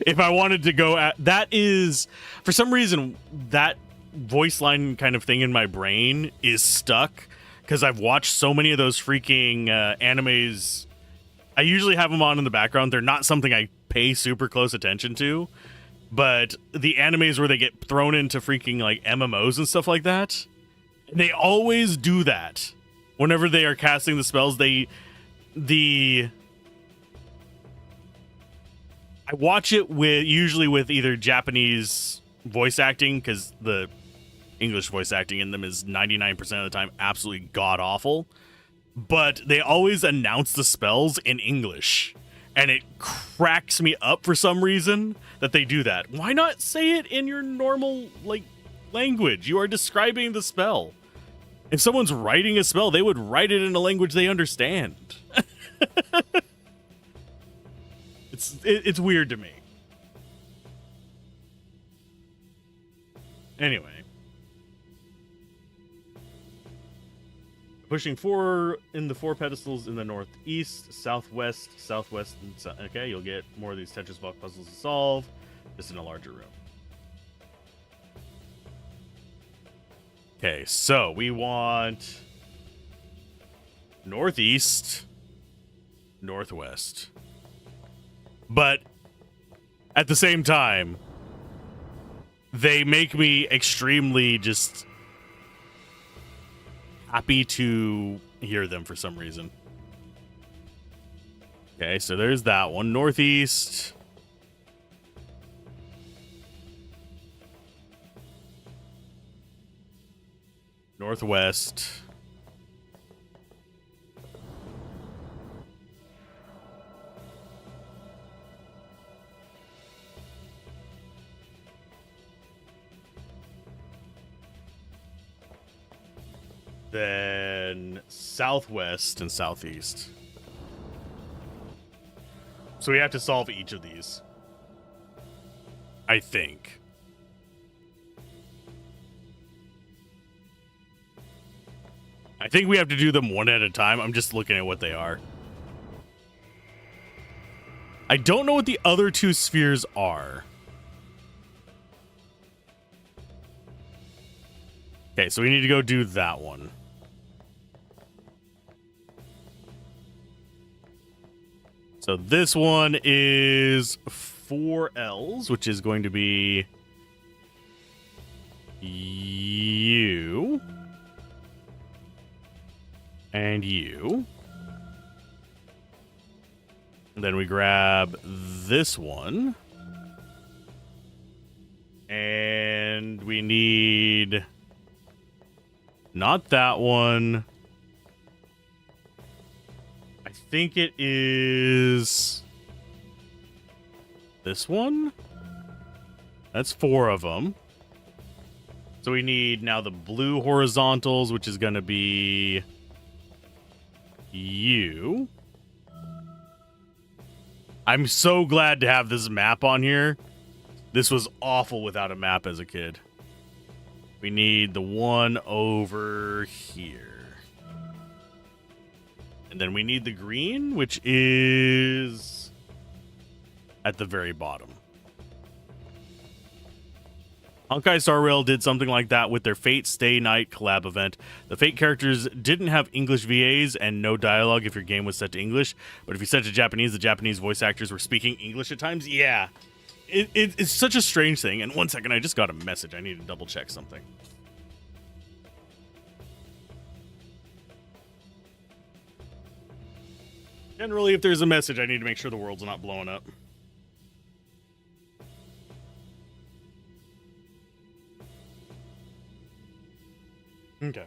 If I wanted to go at... That is... For some reason, that voice line kind of thing in my brain is stuck, because I've watched so many of those freaking animes. I usually have them on in the background. They're not something I pay super close attention to, but the animes where they get thrown into freaking like MMOs and stuff like that, they always do that. Whenever they are casting the spells, I watch it usually with either Japanese voice acting, because the English voice acting in them is 99% of the time absolutely god-awful. But they always announce the spells in English, and it cracks me up for some reason that they do that. Why not say it in your normal language? You are describing the spell. If someone's writing a spell, they would write it in a language they understand. It's weird to me. Anyway. Pushing 4 in the 4 pedestals in the northeast, southwest, and okay, you'll get more of these Tetris block puzzles to solve, just in a larger room. Okay, so we want northeast, northwest. But at the same time, they make me extremely just happy to hear them for some reason. Okay, so there's that one. Northeast. Northwest. Then southwest and southeast. So we have to solve each of these, I think. I think we have to do them one at a time. I'm just looking at what they are. I don't know what the other 2 spheres are. Okay, so we need to go do that one. So this one is 4 L's, which is going to be you and you. And then we grab this one. And we need not that one. I think it is this one. That's 4 of them. So we need now the blue horizontals, which is going to be you. I'm so glad to have this map on here. This was awful without a map as a kid. We need the one over here. And then we need the green, which is at the very bottom. Honkai Star Rail did something like that with their Fate Stay Night collab event. The Fate characters didn't have English VAs and no dialogue if your game was set to English. But if you set to Japanese, the Japanese voice actors were speaking English at times. Yeah, it's such a strange thing. And 1 second, I just got a message. I need to double check something. Generally, if there's a message, I need to make sure the world's not blowing up. Okay.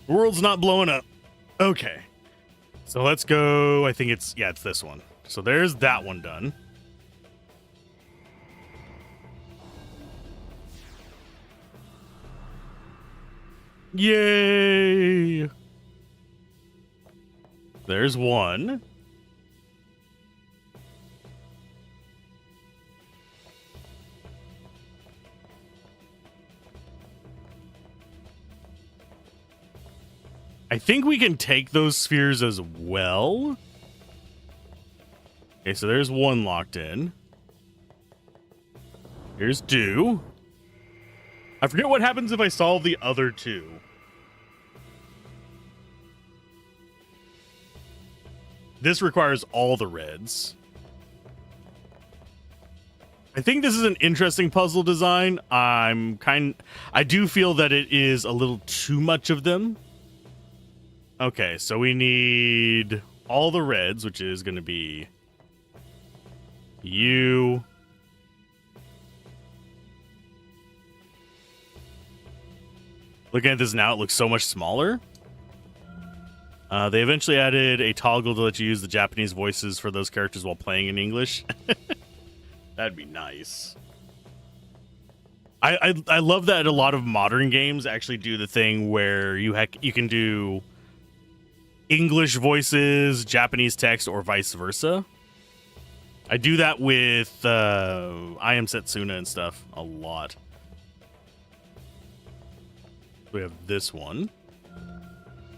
The world's not blowing up. Okay. So let's go. I think it's this one. So there's that one done. Yay! There's one. I think we can take those spheres as well. Okay, so there's one locked in. Here's 2. I forget what happens if I solve the other 2. This requires all the reds. I think this is an interesting puzzle design. I do feel that it is a little too much of them. Okay, so we need all the reds, which is going to be you. Looking at this now, it looks so much smaller. They eventually added a toggle to let you use the Japanese voices for those characters while playing in English. That'd be nice. I love that a lot of modern games actually do the thing where you can do English voices, Japanese text, or vice versa. I do that with I Am Setsuna and stuff a lot. We have this one.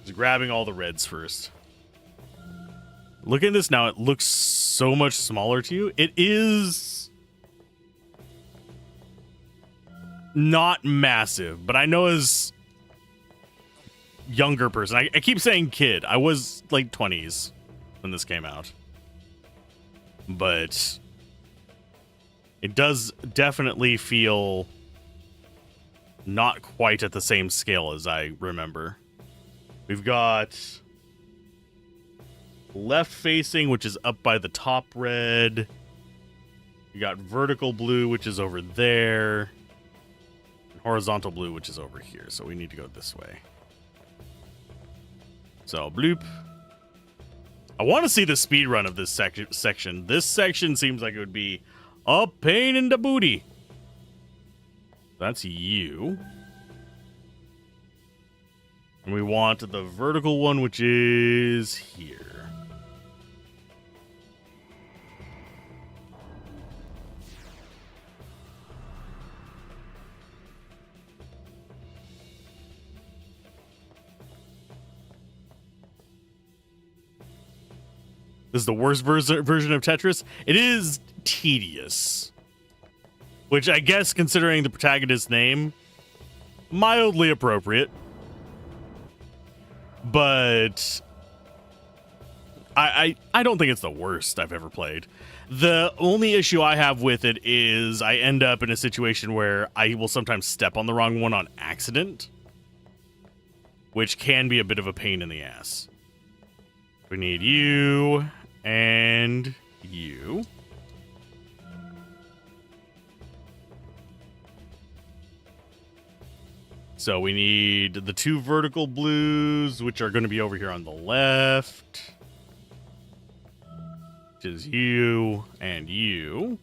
Just grabbing all the reds first. Look at this now. It looks so much smaller to you. It is not massive, but I know as younger person, I keep saying kid. I was like 20s when this came out. But it does definitely feel not quite at the same scale as I remember. We've got left facing, which is up by the top red. We got vertical blue, which is over there. And horizontal blue, which is over here. So we need to go this way. So bloop. I want to see the speed run of this section. This section seems like it would be a pain in the booty. That's you. And we want the vertical one, which is here. This is the worst version of Tetris. It is tedious. Which I guess, considering the protagonist's name, mildly appropriate. But I don't think it's the worst I've ever played. The only issue I have with it is I end up in a situation where I will sometimes step on the wrong one on accident, which can be a bit of a pain in the ass. We need you and you. So we need the two vertical blues, which are going to be over here on the left. Which is you and you.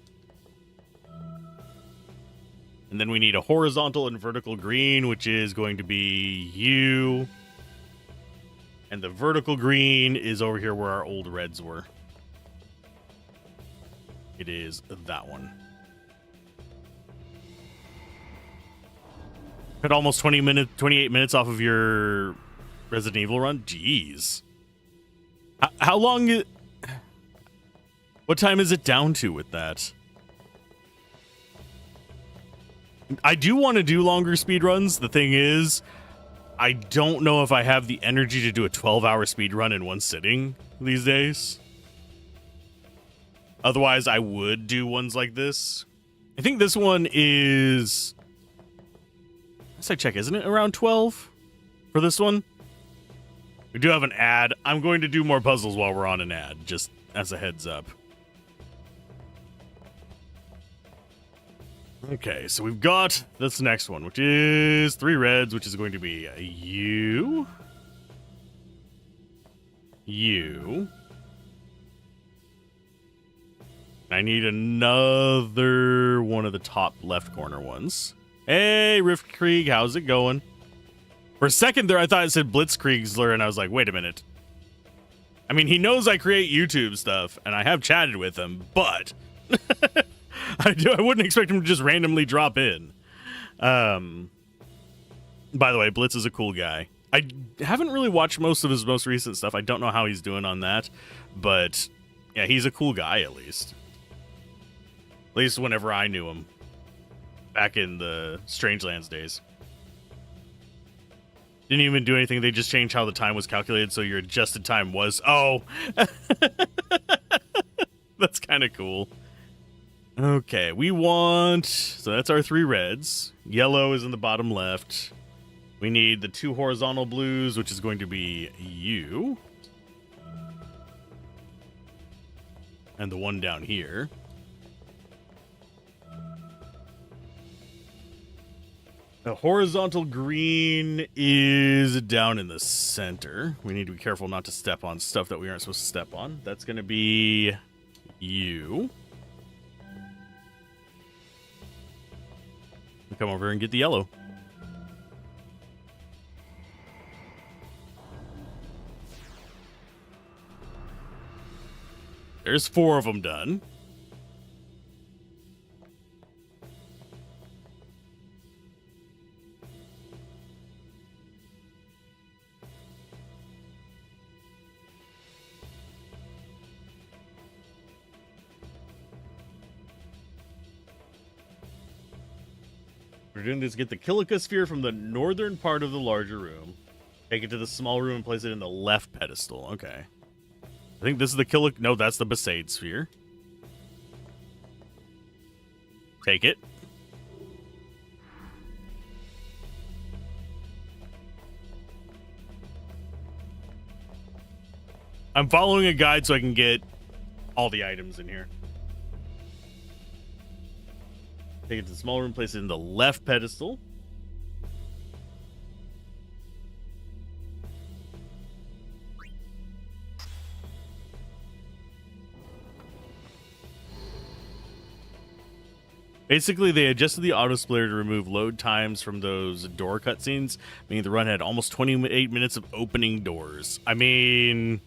And then we need a horizontal and vertical green, which is going to be you. And the vertical green is over here where our old reds were. It is that one. Cut almost 28 minutes off of your Resident Evil run? Jeez. How long... What time is it down to with that? I do want to do longer speed runs. The thing is, I don't know if I have the energy to do a 12-hour speed run in one sitting these days. Otherwise, I would do ones like this. I think this one is... Let's check, isn't it around 12 for this one? We do have an ad. I'm going to do more puzzles while we're on an ad, just as a heads up. Okay, so we've got this next one, which is 3 reds, which is going to be you. You. I need another one of the top left corner ones. Hey, Riftkrieg, how's it going? For a second there, I thought it said Blitzkriegsler, and I was like, wait a minute. I mean, he knows I create YouTube stuff, and I have chatted with him, but I wouldn't expect him to just randomly drop in. By the way, Blitz is a cool guy. I haven't really watched most of his most recent stuff. I don't know how he's doing on that, but yeah, he's a cool guy at least. At least whenever I knew him. Back in the Strangelands days. Didn't even do anything. They just changed how the time was calculated, so your adjusted time was... Oh! That's kind of cool. Okay, we want... So that's our 3 reds. Yellow is in the bottom left. We need the 2 horizontal blues, which is going to be you. And the one down here. The horizontal green is down in the center. We need to be careful not to step on stuff that we aren't supposed to step on. That's going to be you. Come over and get the yellow. There's 4 of them done. We're doing this. Get the Kilika sphere from the northern part of the larger room. Take it to the small room and place it in the left pedestal. Okay. I think this is the Kilika. No, that's the Besaid sphere. Take it. I'm following a guide so I can get all the items in here. Take it to the small room, place it in the left pedestal. Basically, they adjusted the auto splitter to remove load times from those door cutscenes, meaning the run had almost 28 minutes of opening doors. I mean,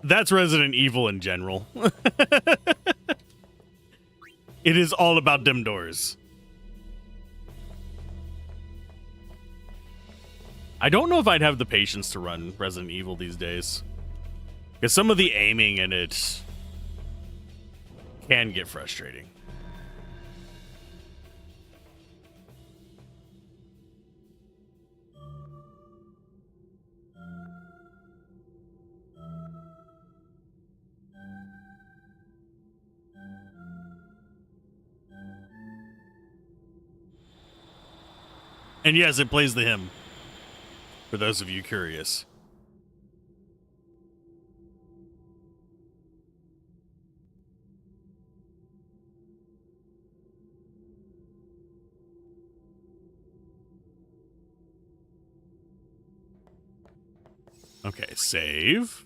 that's Resident Evil in general. It is all about dim doors. I don't know if I'd have the patience to run Resident Evil these days, because some of the aiming in it can get frustrating. And yes, it plays the hymn, for those of you curious. Okay, save.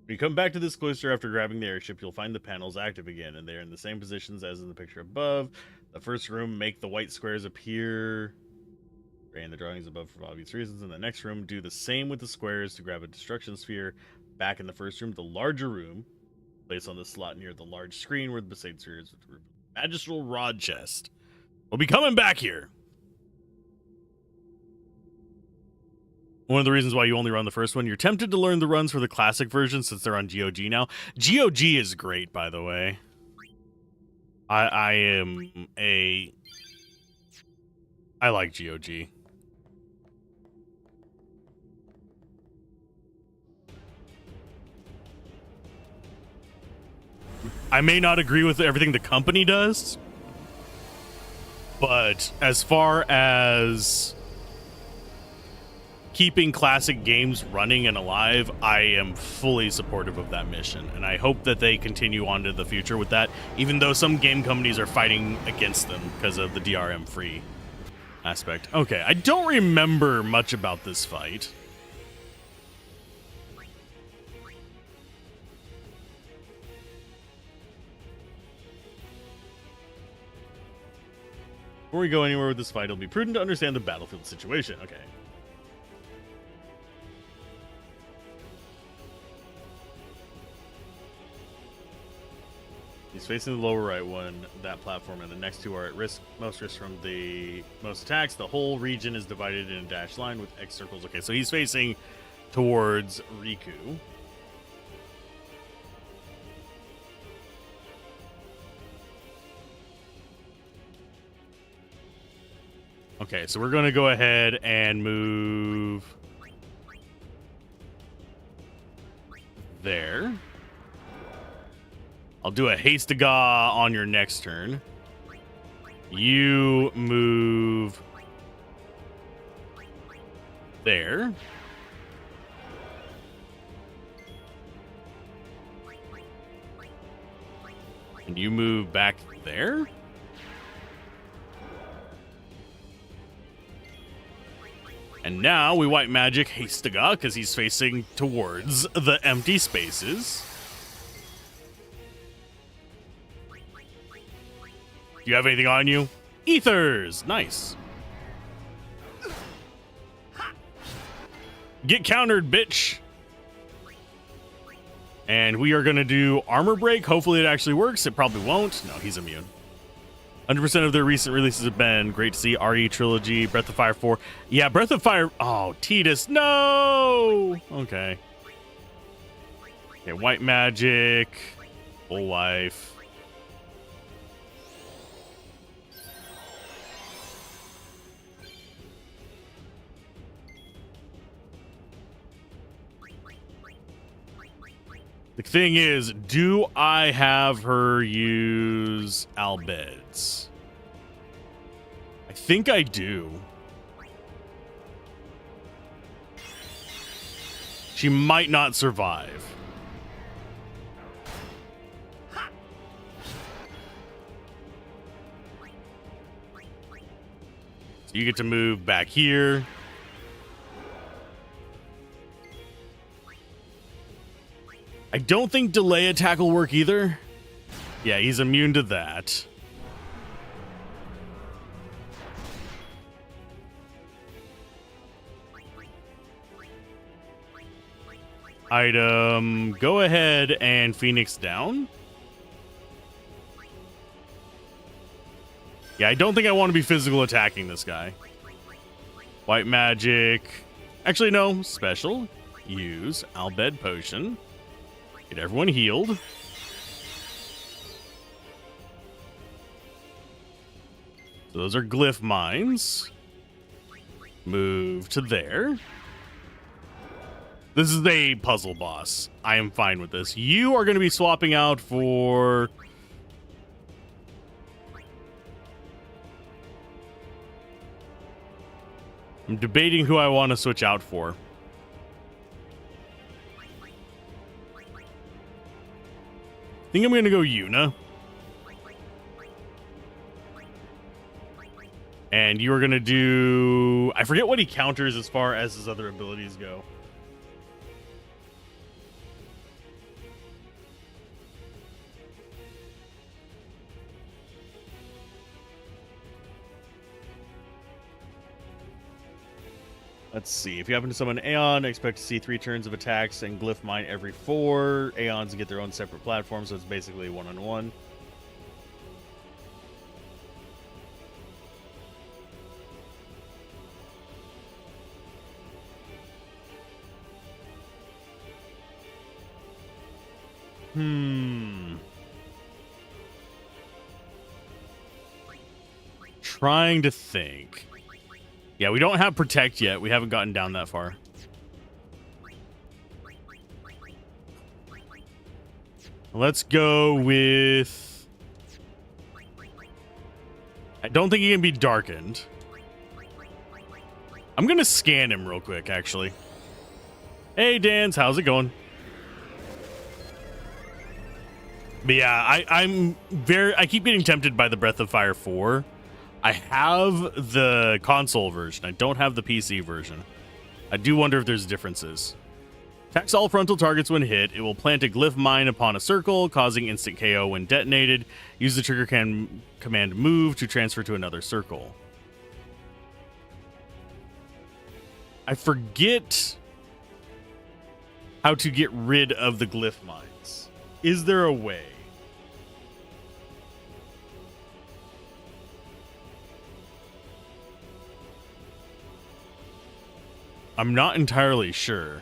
When you come back to this cloister after grabbing the airship, you'll find the panels active again, and they're in the same positions as in the picture above. The first room, make the white squares appear and the drawings above for obvious reasons. In the next room, do the same with the squares to grab a destruction sphere. Back in the first room, the larger room, place on the slot near the large screen where the Besaid sphere is with the magistral rod chest. We'll be coming back here. One of the reasons why you only run the first one, you're tempted to learn the runs for the classic version since they're on GOG now. GOG is great, by the way. I like GOG. I may not agree with everything the company does, but as far as keeping classic games running and alive, I am fully supportive of that mission, and I hope that they continue on to the future with that, even though some game companies are fighting against them because of the DRM free aspect. Okay, I don't remember much about this fight. Before we go anywhere with this fight, it'll be prudent to understand the battlefield situation. Okay. He's facing the lower right one, that platform, and the next two are at risk, most risk from the most attacks. The whole region is divided in a dashed line with X circles. Okay, so he's facing towards Riku. Okay, so we're going to go ahead and move there. I'll do a Haste-a-Gaw on your next turn. You move there. And you move back there. And now we white magic Haste-a-Gaw because he's facing towards the empty spaces. Do you have anything on you? Ethers! Nice. Get countered, bitch! And we are going to do Armor Break. Hopefully it actually works. It probably won't. No, he's immune. 100% of their recent releases have been great to see. RE Trilogy, Breath of Fire 4. Yeah, Breath of Fire. Oh, Tidus. No. Okay. Okay, White Magic. Full Life. The thing is, do I have her use Albeds? I think I do. She might not survive. So you get to move back here. I don't think delay attack will work either. Yeah, he's immune to that. Item, go ahead and Phoenix down. Yeah, I don't think I want to be physical attacking this guy. White magic. Actually, no. Special. Use Albed Potion. Get everyone healed. So those are glyph mines. Move to there. This is a puzzle boss. I am fine with this. You are going to be swapping out for... I'm debating who I want to switch out for. I think I'm going to go Yuna. And you are going to do... I forget what he counters as far as his other abilities go. Let's see. If you happen to summon Aeon, expect to see 3 turns of attacks and glyph mine every 4. Aeons get their own separate platform, so it's basically one-on-one. Trying to think. Yeah, we don't have Protect yet. We haven't gotten down that far. Let's go with... I don't think he can be darkened. I'm going to scan him real quick, actually. Hey, Dans, how's it going? But yeah, I keep getting tempted by the Breath of Fire 4. I have the console version. I don't have the PC version. I do wonder if there's differences. Attacks all frontal targets when hit. It will plant a glyph mine upon a circle, causing instant KO when detonated. Use the trigger command move to transfer to another circle. I forget how to get rid of the glyph mines. Is there a way? I'm not entirely sure.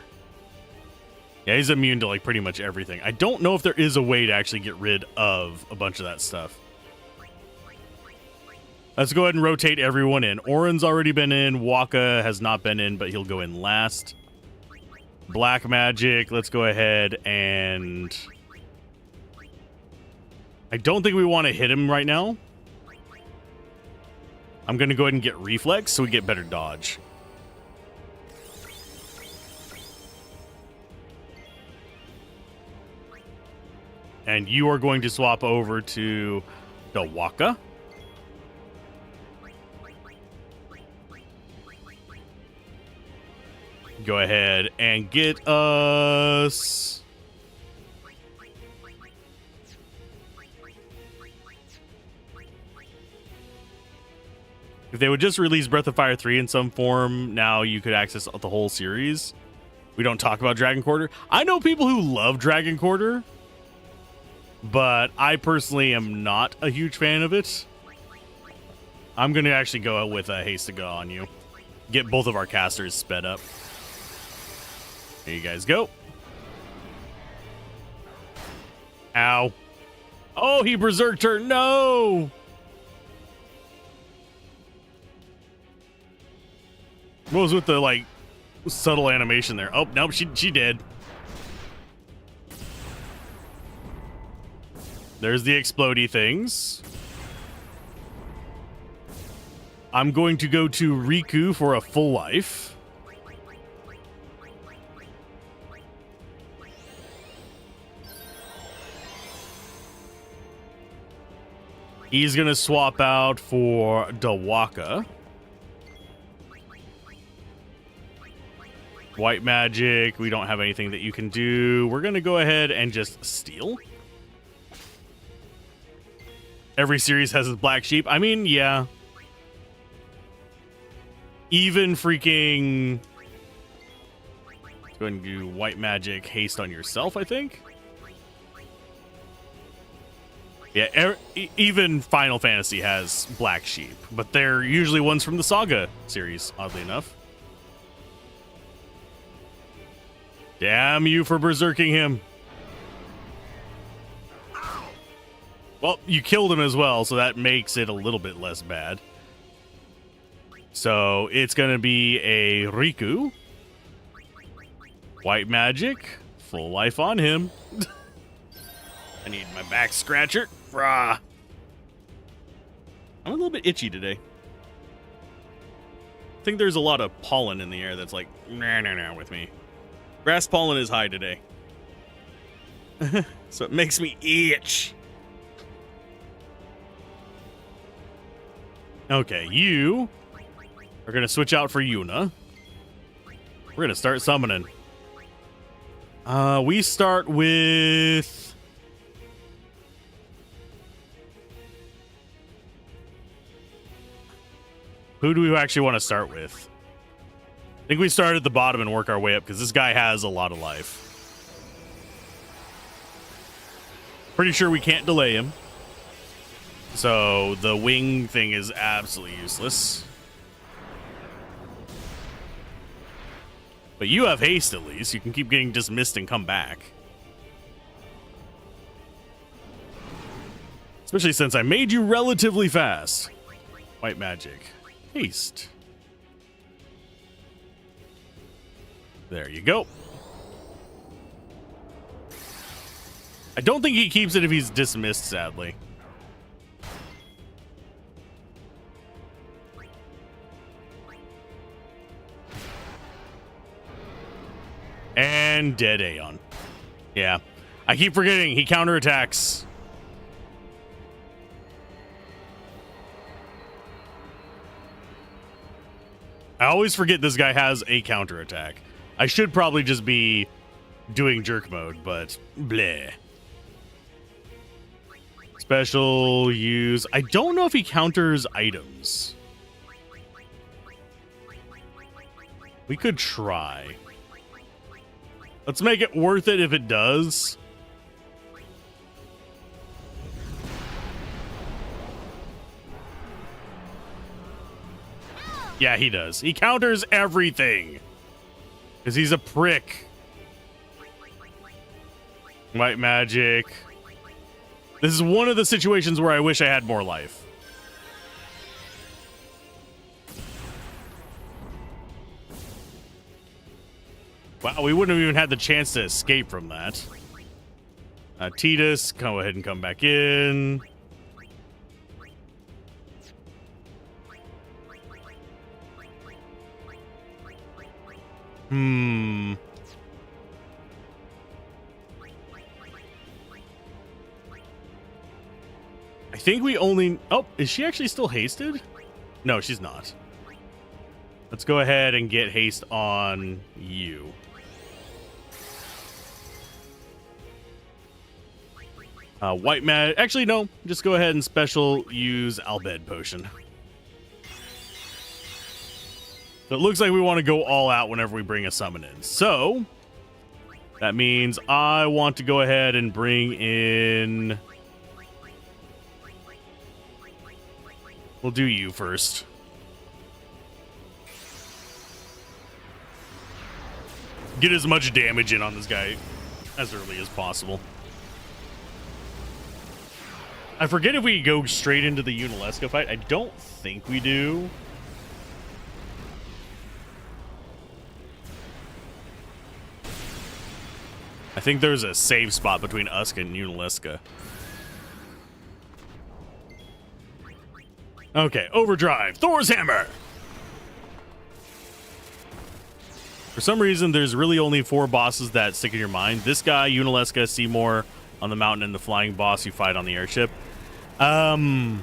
Yeah, he's immune to like pretty much everything. I don't know if there is a way to actually get rid of a bunch of that stuff. Let's go ahead and rotate everyone in. Orin's already been in. Waka has not been in, but he'll go in last. Black magic. Let's go ahead and... I don't think we want to hit him right now. I'm going to go ahead and get reflex so we get better dodge. And you are going to swap over to the Waka. Go ahead and get us... If they would just release Breath of Fire 3 in some form, now you could access the whole series. We don't talk about Dragon Quarter. I know people who love Dragon Quarter, but I personally am not a huge fan of it. I'm going to actually go with a haste to go on you. Get both of our casters sped up. There you guys go. Ow. Oh, he berserked her. No. What was with the, like, subtle animation there? Oh, nope, she did. There's the explodey things. I'm going to go to Riku for a full life. He's going to swap out for Dawaka. White magic. We don't have anything that you can do. We're going to go ahead and just steal. Every series has its black sheep. I mean, yeah. Even freaking... Let's go ahead and do white magic haste on yourself, I think. Yeah, even Final Fantasy has black sheep, but they're usually ones from the Saga series, oddly enough. Damn you for berserking him. Well, you killed him as well, so that makes it a little bit less bad. So it's going to be a Riku. White magic. Full life on him. I need my back scratcher. Rah. I'm a little bit itchy today. I think there's a lot of pollen in the air that's like, nah with me. Grass pollen is high today. So it makes me itch. Okay, you are going to switch out for Yuna. We're going to start summoning. We start with... Who do we actually want to start with? I think we start at the bottom and work our way up because this guy has a lot of life. Pretty sure we can't delay him. So the wing thing is absolutely useless. But you have haste at least. You can keep getting dismissed and come back. Especially since I made you relatively fast. White magic. Haste. There you go. I don't think he keeps it if he's dismissed, sadly. And dead Aeon. Yeah. I keep forgetting he counterattacks. I always forget this guy has a counterattack. I should probably just be doing jerk mode, but bleh. Special use. I don't know if he counters items. We could try. Let's make it worth it if it does. Yeah, he does. He counters everything. Because he's a prick. White magic. This is one of the situations where I wish I had more life. Wow, we wouldn't have even had the chance to escape from that. Titus, go ahead and come back in. I think we only... Oh, is she actually still hasted? No, she's not. Let's go ahead and get haste on you. White mag... Actually, no. Just go ahead and special use Albed Potion. So it looks like we want to go all out whenever we bring a summon in. So, that means I want to go ahead and bring in... We'll do you first. Get as much damage in on this guy as early as possible. I forget if we go straight into the Unalesca fight. I don't think we do. I think there's a save spot between us and Unalesca. Okay, overdrive. Thor's hammer. For some reason, there's really only 4 bosses that stick in your mind. This guy, Unalesca, Seymour on the mountain, and the flying boss you fight on the airship. The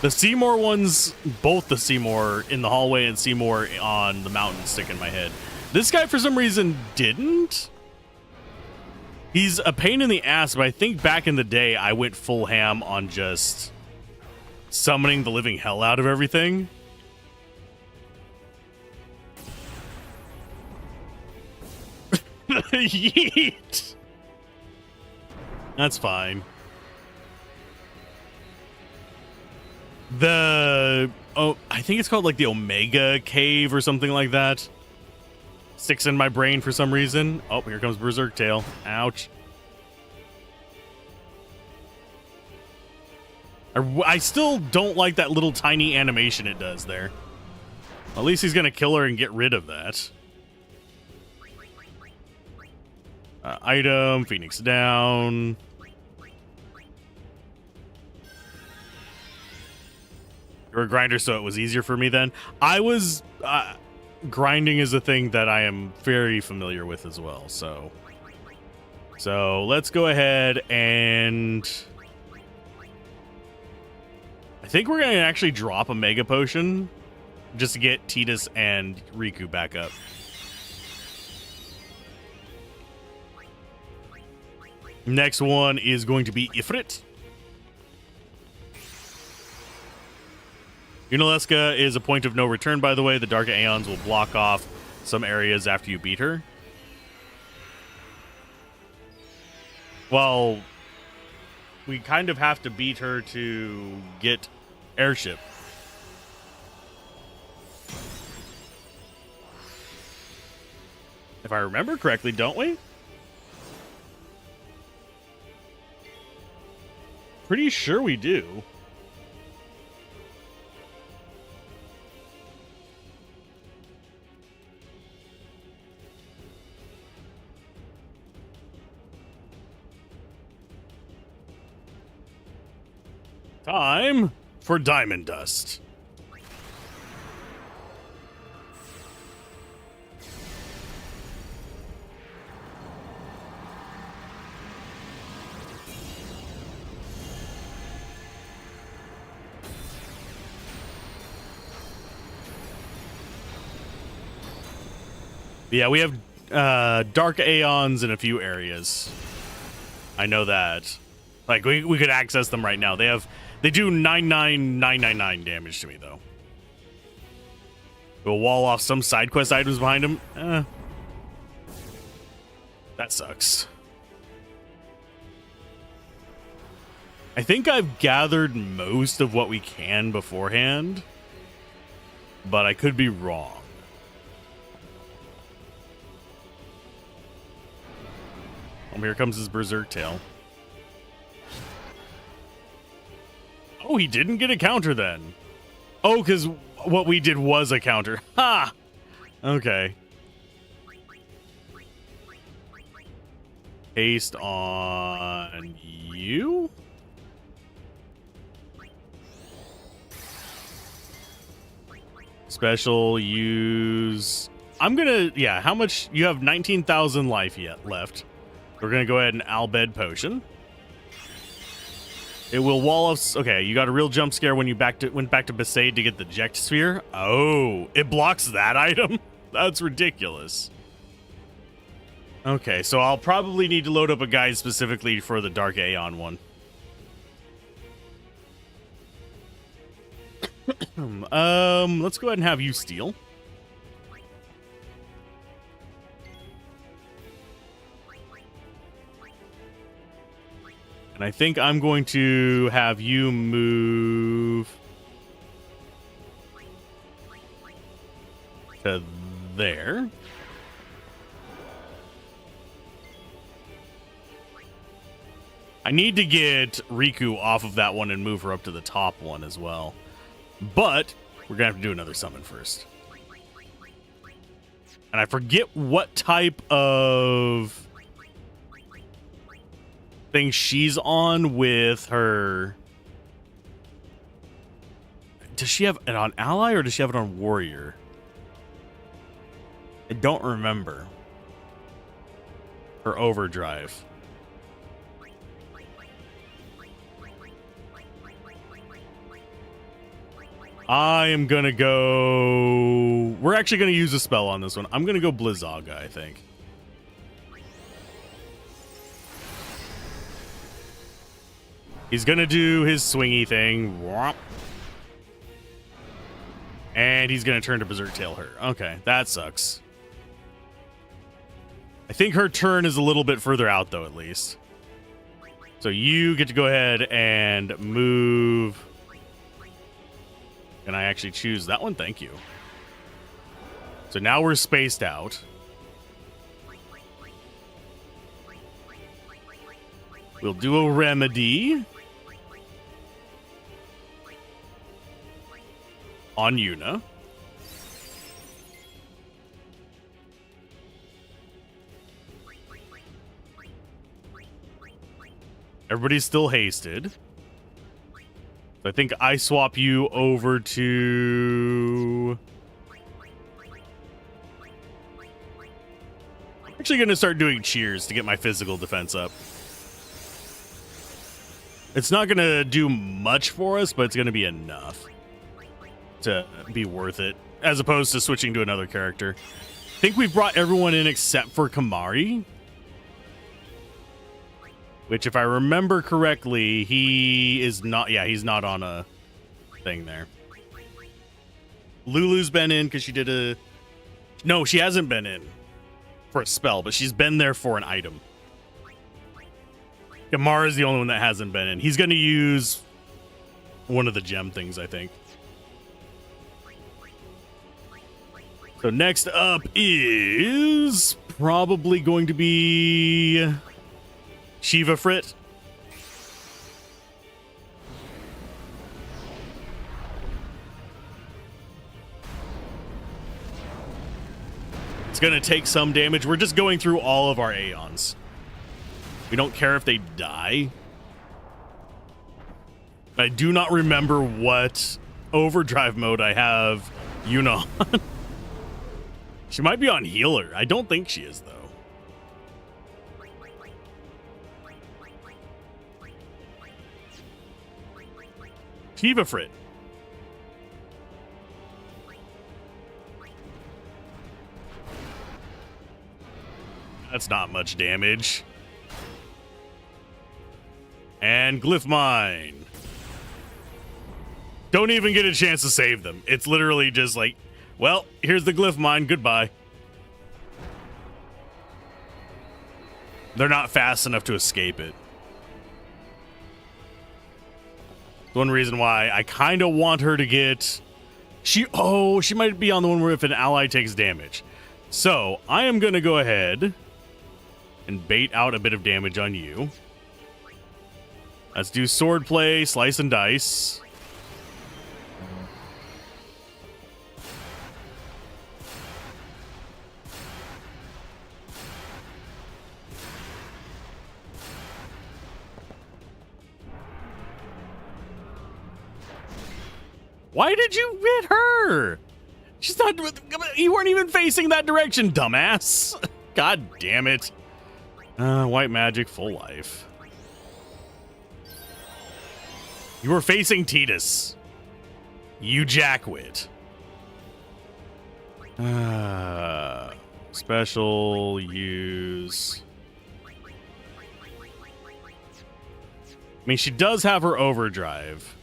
Seymour ones, both the Seymour in the hallway and Seymour on the mountain stick in my head. This guy, for some reason, didn't. He's a pain in the ass, but I think back in the day, I went full ham on just summoning the living hell out of everything. Yeet. That's fine. I think it's called like the Omega Cave or something like that. Sticks in my brain for some reason. Oh, here comes Berserk Tail. Ouch. I still don't like that little tiny animation it does there. At least he's gonna kill her and get rid of that. Item, Phoenix down. You're a grinder, so it was easier for me then. I was... grinding is a thing that I am very familiar with as well, so let's go ahead and I think we're gonna actually drop a mega potion just to get Tidus and Riku back up. Next one is going to be Ifrit. Unalesca is a point of no return, by the way. The Dark Aeons will block off some areas after you beat her. Well, we kind of have to beat her to get airship. If I remember correctly, don't we? Pretty sure we do. Time for Diamond Dust. Yeah, we have Dark Aeons in a few areas. I know that. Like, we could access them right now. They do 99999 damage to me, though. We'll wall off some side quest items behind them. That sucks. I think I've gathered most of what we can beforehand, but I could be wrong. Here comes his Berserk Tail. Oh, he didn't get a counter then. Oh, because what we did was a counter. Ha! Okay. Haste on you? Special use... I'm gonna... Yeah, how much... You have 19,000 life yet left. We're gonna go ahead and Albed Potion. It will wall us. Okay, you got a real jump scare when you went back to Besaid to get the Ject Sphere. Oh, it blocks that item? That's ridiculous. Okay, so I'll probably need to load up a guide specifically for the Dark Aeon one. Let's go ahead and have you steal. And I think I'm going to have you move to there. I need to get Riku off of that one and move her up to the top one as well. But we're going to have to do another summon first. And I forget what type of thing she's on with her. Does she have it on ally or does she have it on warrior? I don't remember. Her overdrive. I am going to go... We're actually going to use a spell on this one. I'm going to go Blizzaga, I think. He's going to do his swingy thing. And he's going to turn to Berserk Tail her. Okay, that sucks. I think her turn is a little bit further out, though, at least. So you get to go ahead and move... Can I actually choose that one? Thank you. So now we're spaced out. We'll do a remedy on Yuna. Everybody's still hasted. I think I swap you over to... I'm actually going to start doing cheers to get my physical defense up. It's not going to do much for us, but it's going to be enough to be worth it, as opposed to switching to another character. I think we've brought everyone in except for Kamari. Which, if I remember correctly, he is not... Yeah, he's not on a thing there. Lulu's been in because she did a... No, she hasn't been in for a spell, but she's been there for an item. Gamara's the only one that hasn't been in. He's going to use one of the gem things, I think. So next up is probably going to be... Shiva Frit. It's going to take some damage. We're just going through all of our Aeons. We don't care if they die. I do not remember what overdrive mode I have Yuna on. She might be on healer. I don't think she is, though. Shiva Frit. That's not much damage. And Glyph Mine. Don't even get a chance to save them. It's literally just like, well, here's the Glyph Mine. Goodbye. They're not fast enough to escape it. One reason why I kind of want her to get... She might be on the one where if an ally takes damage. So, I am going to go ahead and bait out a bit of damage on you. Let's do sword play, slice and dice. Why did you hit her? She's not... You weren't even facing that direction, dumbass. God damn it. White magic, full life. You were facing Tidus. You jackwit. Special use. I mean, she does have her overdrive.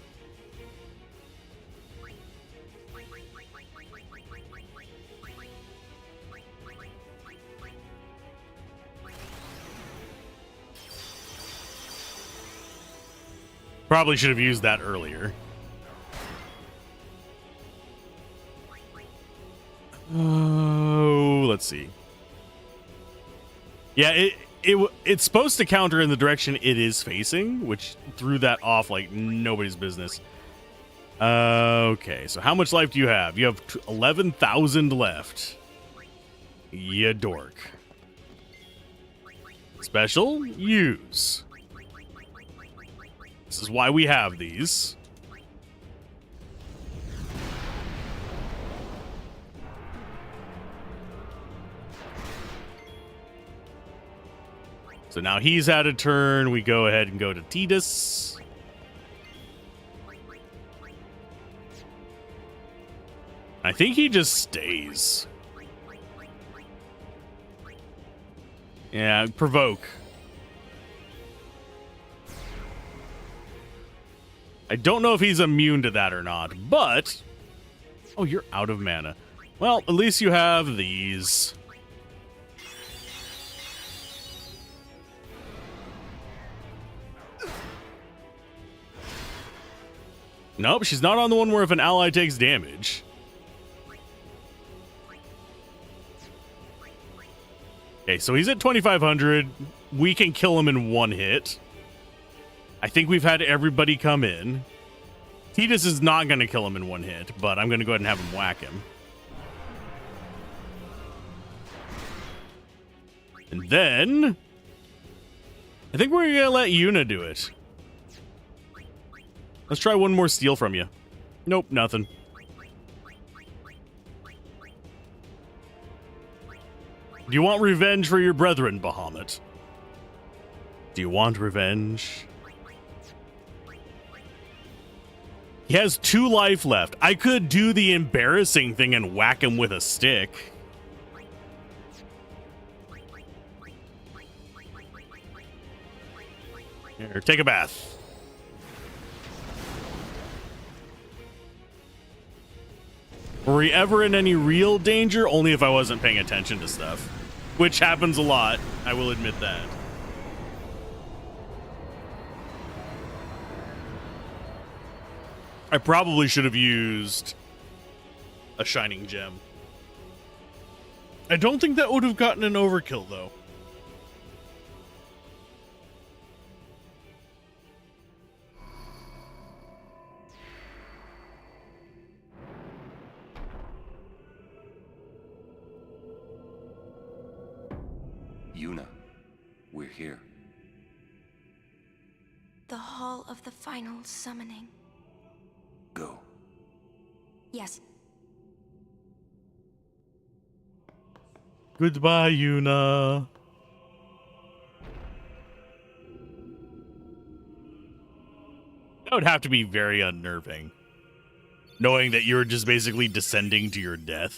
Probably should have used that earlier. Oh, let's see. Yeah, it's supposed to counter in the direction it is facing, which threw that off like nobody's business. Okay, so how much life do you have? You have 11,000 left. Ya dork. Special, use. This is why we have these. So now he's had a turn. We go ahead and go to Tidus. I think he just stays. Yeah, provoke. I don't know if he's immune to that or not, but... Oh, you're out of mana. Well, at least you have these. Nope, she's not on the one where if an ally takes damage. Okay, so he's at 2,500. We can kill him in one hit. I think we've had everybody come in. Tidus is not going to kill him in one hit, but I'm going to go ahead and have him whack him. And then... I think we're going to let Yuna do it. Let's try one more steal from you. Nope, nothing. Do you want revenge for your brethren, Bahamut? Do you want revenge? He has 2 life left. I could do the embarrassing thing and whack him with a stick. Here, take a bath. Were we ever in any real danger? Only if I wasn't paying attention to stuff. Which happens a lot, I will admit that. I probably should have used a shining gem. I don't think that would have gotten an overkill, though. Yuna, we're here. The Hall of the Final Summoning. Go. Yes. Goodbye, Yuna. That would have to be very unnerving. Knowing that you're just basically descending to your death.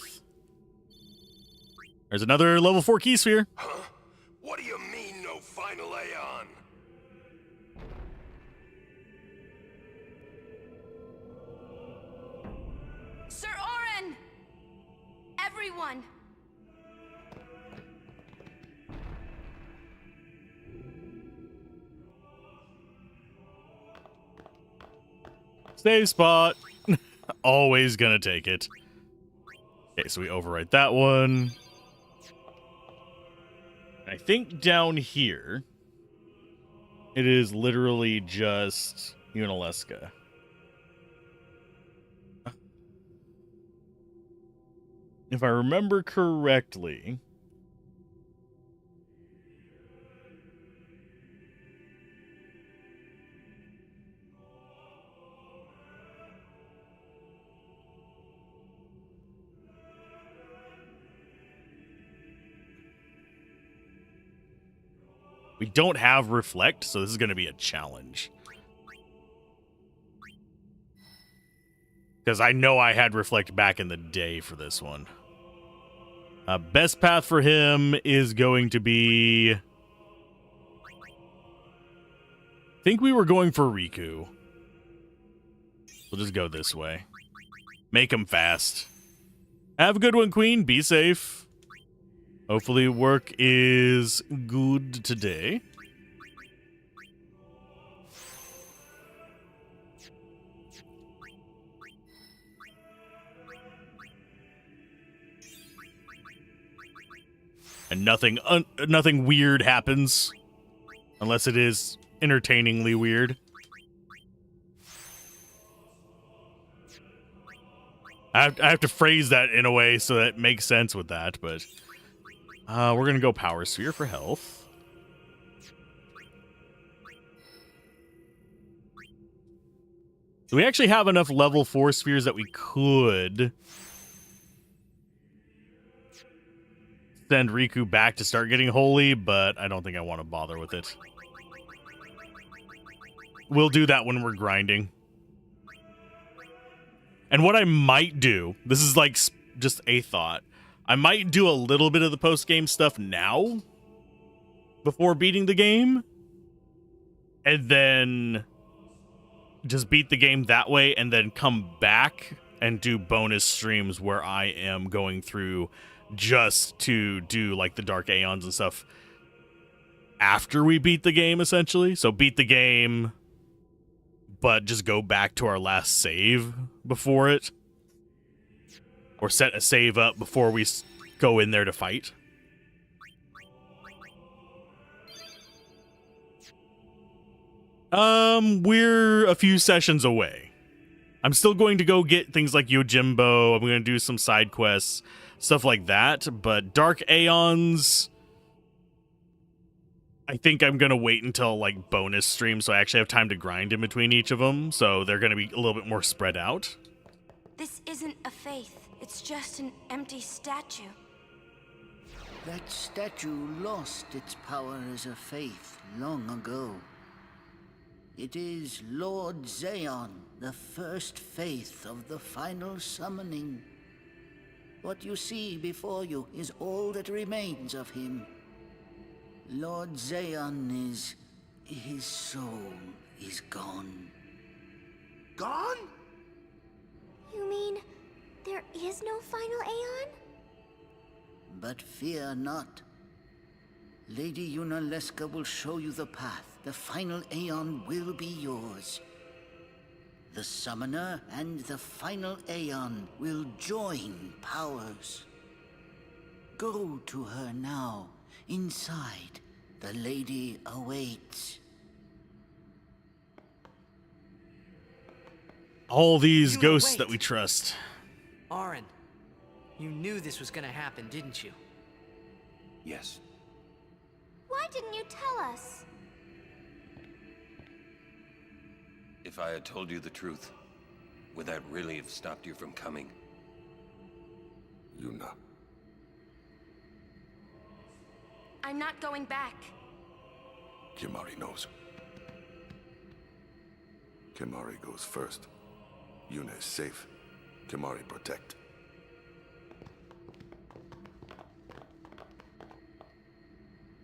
There's another level 4 key sphere. Huh? What do you mean, no final Aeon? Sir Oren! Everyone! Save spot. Always gonna take it. Okay, so we overwrite that one. I think down here, it is literally just Yunalesca. If I remember correctly, we don't have Reflect, so this is going to be a challenge. Because I know I had Reflect back in the day for this one. Best path for him is going to be... I think we were going for Riku. We'll just go this way. Make him fast. Have a good one, Queen. Be safe. Hopefully work is good today. and nothing weird happens, unless it is entertainingly weird. I have to phrase that in a way so that it makes sense with that, but we're gonna go Power Sphere for health. So we actually have enough level 4 spheres that we could send Riku back to start getting holy, but I don't think I want to bother with it. We'll do that when we're grinding. And what I might do, this is like just a thought, I might do a little bit of the post-game stuff now before beating the game, and then just beat the game that way, and then come back and do bonus streams where I am going through just to do like the Dark Aeons and stuff after we beat the game, essentially. So beat the game, but just go back to our last save before it, or set a save up before we go in there to fight. We're a few sessions away. I'm still going to go get things like Yojimbo. I'm going to do some side quests, stuff like that. But Dark Aeons, I think I'm going to wait until like bonus stream so I actually have time to grind in between each of them. So they're going to be a little bit more spread out. This isn't a faith. It's just an empty statue. That statue lost its power as a faith long ago. It is Lord Zeon, the first faith of the final summoning. What you see before you is all that remains of him. Lord Zeon is... his soul is gone. Gone? You mean there is no final Aeon? But fear not. Lady Yunalesca will show you the path. The final Aeon will be yours. The Summoner and the final Aeon will join powers. Go to her now. Inside, the lady awaits. All these Yuna, ghosts wait. that we trust. Auron, you knew this was gonna happen, didn't you? Yes. Why didn't you tell us? If I had told you the truth, would that really have stopped you from coming? Yuna. I'm not going back. Kimahri knows. Kimahri goes first. Yuna is safe. Kimahri protect.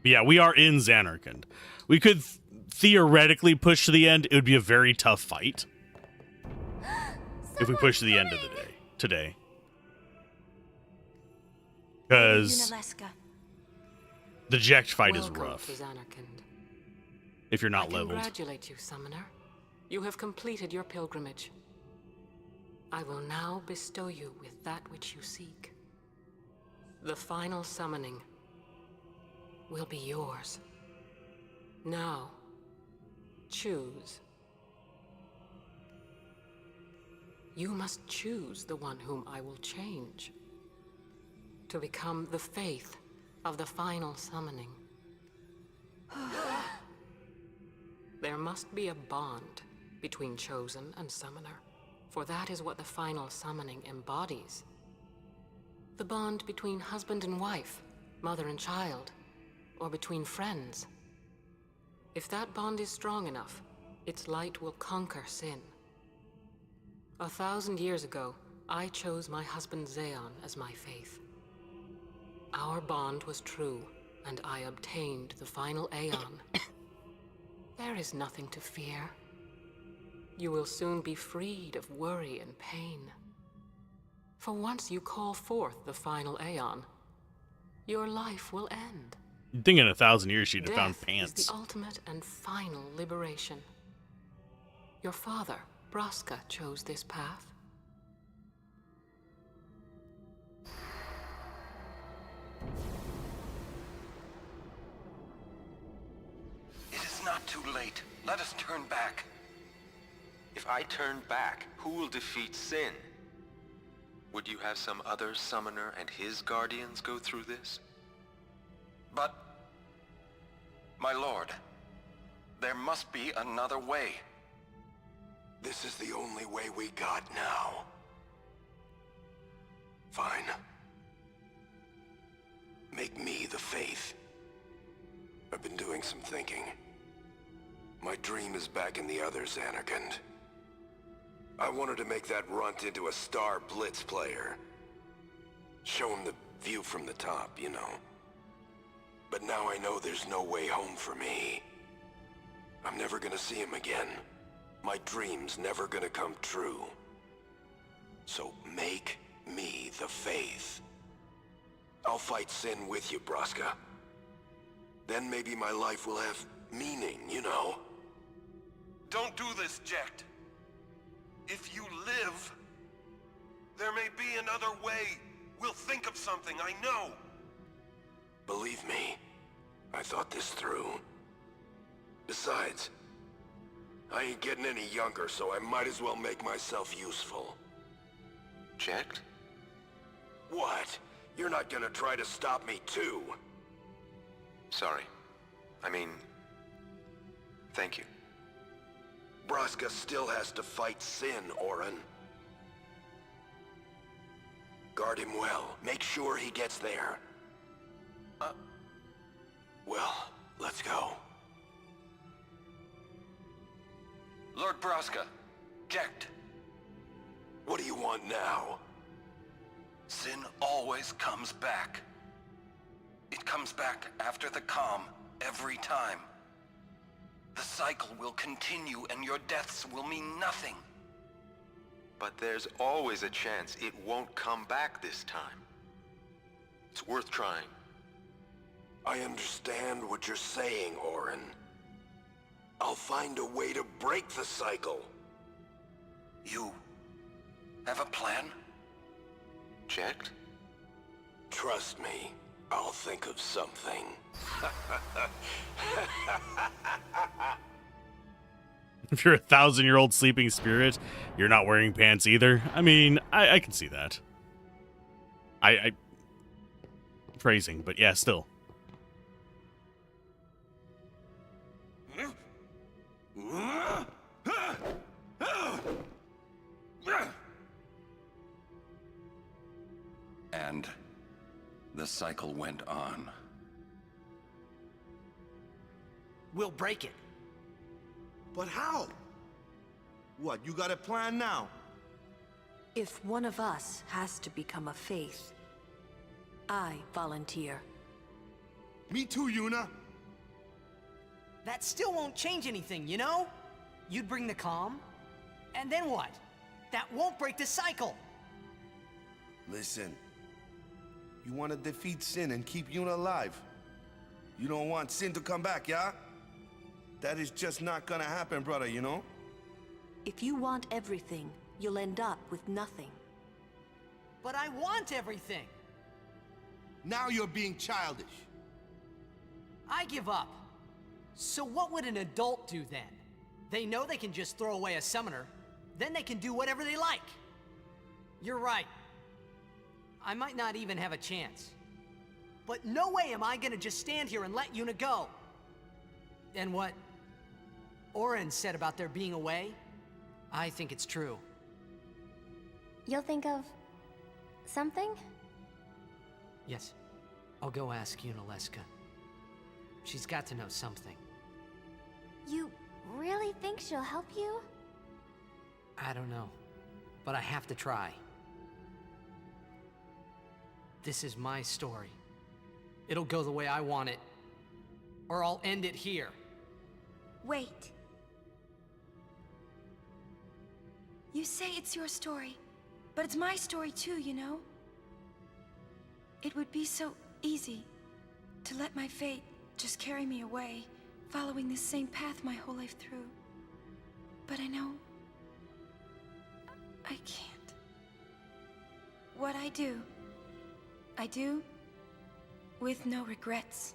Yeah, we are in Xanarkand. We could theoretically push to the end. It would be a very tough fight if we push to the end of the day today. Because Yunalesca. the Jekt fight is Welcome rough to Xanarkand. if you're not I leveled. congratulate you, Summoner. You have completed your pilgrimage. I will now bestow you with that which you seek. The final summoning will be yours. Now, choose. You must choose the one whom I will change to become the faith of the final summoning. There must be a bond between Chosen and Summoner, for that is what the final summoning embodies. The bond between husband and wife, mother and child, or between friends. If that bond is strong enough, its light will conquer sin. 1,000 years ago, I chose my husband Zeon as my faith. Our bond was true, and I obtained the final Aeon. There is nothing to fear. You will soon be freed of worry and pain. For once you call forth the final Aeon, your life will end. You'd think in 1,000 years she'd have found Death pants. is the ultimate and final liberation. Your father, Braska, chose this path. not too late. Let us turn back. If I turn back, who will defeat Sin? Would you have some other summoner and his guardians go through this? But, my lord, there must be another way. This is the only way we got now. Fine. Make me the Faith. I've been doing some thinking. My dream is back in the others, Anakin. I wanted to make that runt into a star blitz player. Show him the view from the top, you know. But now I know there's no way home for me. I'm never gonna see him again. My dream's never gonna come true. So make me the Faith. I'll fight Sin with you, Braska. Then maybe my life will have meaning, you know? Don't do this, Jecht. If you live, there may be another way. We'll think of something, I know. Believe me, I thought this through. Besides, I ain't getting any younger, so I might as well make myself useful. Jecht? What? You're not gonna try to stop me too? Sorry. I mean, thank you. Braska still has to fight Sin, Orin. Guard him well. Make sure he gets there. Well, let's go. Lord Braska, Jecht. What do you want now? Sin always comes back. It comes back after the calm, every time. The cycle will continue and your deaths will mean nothing. But there's always a chance it won't come back this time. It's worth trying. I understand what you're saying, Orin. I'll find a way to break the cycle. You have a plan? Jecht? Trust me, I'll think of something. If you're a 1,000-year-old sleeping spirit, you're not wearing pants either. I mean, I can see that. I phrasing, but yeah, still. And the cycle went on. We'll break it. But how? What, you got a plan now? If one of us has to become a Faith, I volunteer. Me too, Yuna. That still won't change anything, you know? You'd bring the calm, and then what? That won't break the cycle. Listen. You want to defeat Sin and keep Yuna alive. You don't want Sin to come back, yeah? That is just not gonna happen, brother, you know? If you want everything, you'll end up with nothing. But I want everything. Now you're being childish. I give up. So what would an adult do then? They know they can just throw away a summoner, then they can do whatever they like. You're right. I might not even have a chance. But no way am I gonna just stand here and let Yuna go. And what Orin said about there being a way, I think it's true. You'll think of something? Yes, I'll go ask Yuna Leska. She's got to know something. You really think she'll help you? I don't know, but I have to try. This is my story. It'll go the way I want it, or I'll end it here. Wait. You say it's your story, but it's my story too, you know? It would be so easy to let my fate just carry me away, following this same path my whole life through. But I know I can't. What I do with no regrets.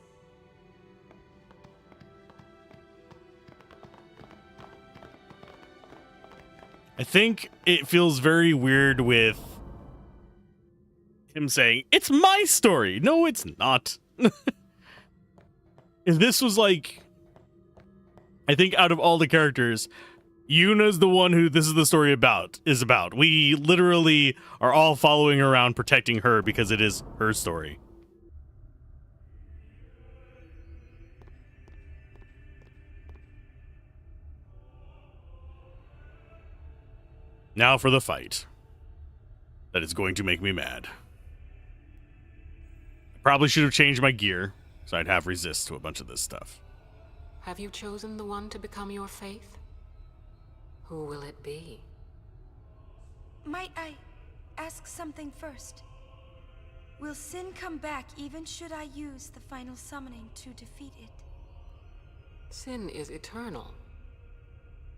I think it feels very weird with him saying, "It's my story." No, it's not. If this was like, I think out of all the characters, Yuna's the one who this is the story is about. We literally are all following her around, protecting her because it is her story. Now for the fight. That is going to make me mad. I probably should have changed my gear, so I'd have resist to a bunch of this stuff. Have you chosen the one to become your faith? Who will it be? Might I ask something first? Will Sin come back even should I use the final summoning to defeat it? Sin is eternal.